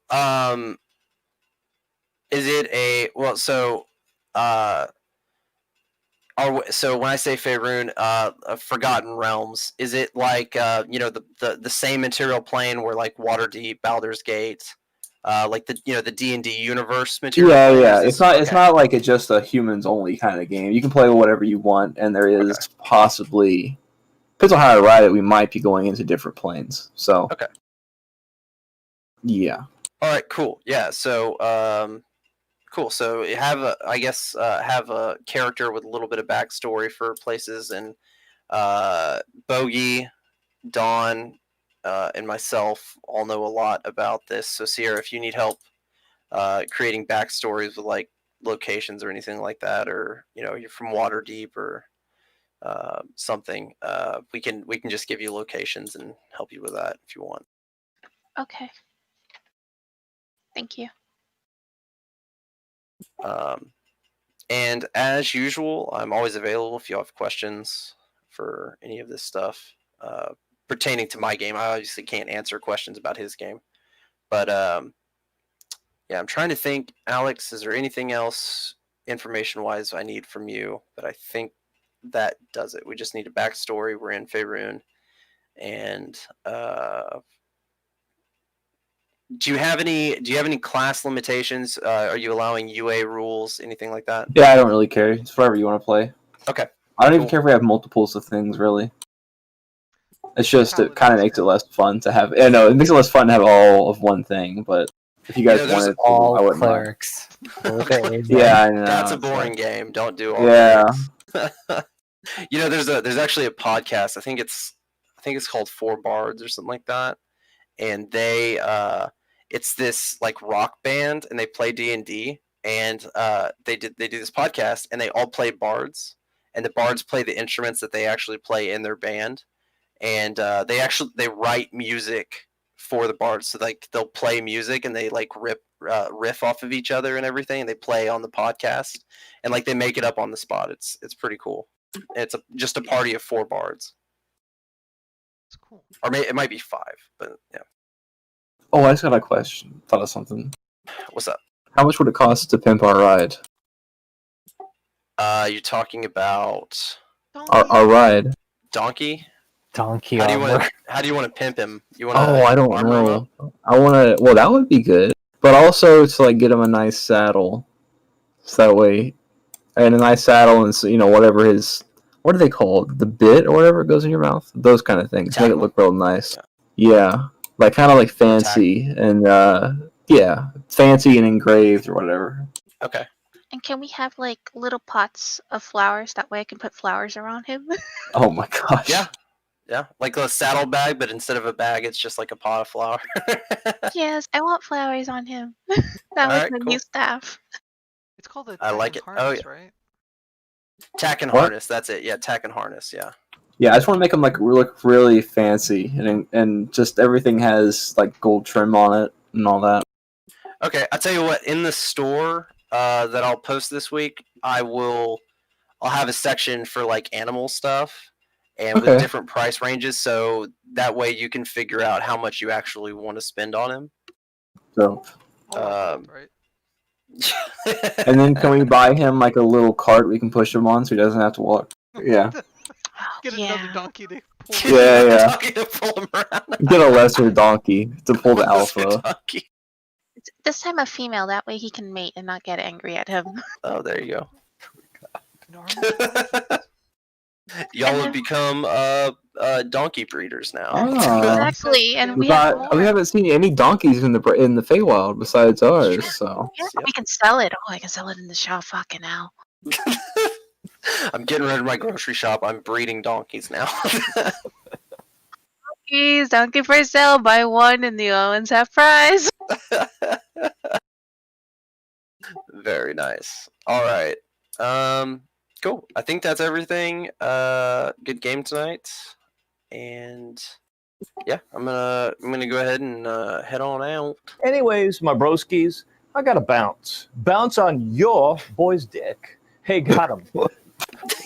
S1: is it so when I say Faerun, Forgotten Realms, is it like the same material plane where like Waterdeep, Baldur's Gate, like the D&D universe material plane?
S8: Yeah. It's not like it's just a humans only kind of game. You can play whatever you want, and there is possibly, depends on how I write it, we might be going into different planes. So
S1: okay.
S8: Yeah.
S1: All right. Cool. Yeah. So cool. So you have have a character with a little bit of backstory for places, and Bogey, Dawn, and myself all know a lot about this. So Sierra, if you need help creating backstories with like locations or anything like that, or you're from Waterdeep or something, we can just give you locations and help you with that if you want.
S2: Okay. Thank you.
S1: And as usual, I'm always available if you have questions for any of this stuff pertaining to my game. I obviously can't answer questions about his game, but yeah, I'm trying to think. Alex, is there anything else information-wise I need from you? But I think that does it. We just need a backstory. We're in Faerun, and do you have any class limitations? Are you allowing UA rules, anything like that?
S8: Yeah, I don't really care. It's whatever you want to play.
S1: Okay.
S8: I don't even care if we have multiples of things, really. It's just it kind of makes it less fun to have. Yeah, no, it makes it less fun to have all of one thing. But if you guys wanted to,
S4: all
S8: I wouldn't
S4: clerics.
S8: Yeah, I know.
S1: That's a boring game. Don't do all.
S8: Yeah.
S1: There's actually a podcast. I think it's called Four Bards or something like that, and they it's this like rock band, and they play D&D, and they do this podcast, and they all play bards, and the bards play the instruments that they actually play in their band, and they write music for the bards, so like they'll play music and they like riff off of each other and everything, and they play on the podcast, and like they make it up on the spot. It's pretty cool. It's just a party of four bards.
S3: It's cool.
S1: Or it might be five, but yeah.
S8: Oh, I just got a question. Thought of something.
S1: What's up?
S8: How much would it cost to pimp our ride?
S1: You're talking about
S8: Our ride.
S1: Donkey?
S4: Donkey
S1: How do you want to pimp him? You want?
S8: I don't know. I want to. Well, that would be good. But also to like get him a nice saddle, so that way, and a nice saddle, and so, whatever his, what are they called? The bit or whatever goes in your mouth. Those kind of things make it look real nice. Yeah, like kind of like fancy and fancy and engraved or whatever.
S1: Okay.
S2: And can we have like little pots of flowers? That way I can put flowers around him.
S8: Oh my gosh.
S1: Yeah. Yeah, like a saddle bag, but instead of a bag, it's just like a pot of flour.
S2: Yes, I want flowers on him. That was my new staff.
S3: It's called a
S1: I like it.
S3: harness, right?
S1: Tack and harness. That's it. Yeah, tack and harness. Yeah.
S8: Yeah, I just want to make them like look really fancy, and just everything has like gold trim on it and all that.
S1: Okay, I'll tell you what. In the store that I'll post this week, I'll have a section for like animal stuff. And with different price ranges, so that way you can figure out how much you actually want to spend on him.
S8: So,
S3: right.
S8: And then can we buy him like a little cart we can push him on so he doesn't have to walk? Yeah.
S3: Get another donkey to pull.
S8: Yeah.
S1: Donkey to pull him around.
S8: Get a lesser donkey to pull the alpha.
S1: Donkey.
S2: This time a female, that way he can mate and not get angry at him.
S1: Oh, there you go. Y'all have become donkey breeders now.
S2: Exactly, and we
S8: haven't seen any donkeys in the Feywild besides ours. So
S2: yeah, we can sell it. Oh, I can sell it in the shop. Fucking hell.
S1: I'm getting rid of my grocery shop. I'm breeding donkeys now.
S2: Donkeys, donkey for sale. Buy one and the other one's half price.
S1: Very nice. All right. Cool. I think that's everything. Good game tonight. And yeah, I'm gonna go ahead and head on out.
S9: Anyways, my broskies, I gotta bounce. Bounce on your boy's dick. Hey, got him.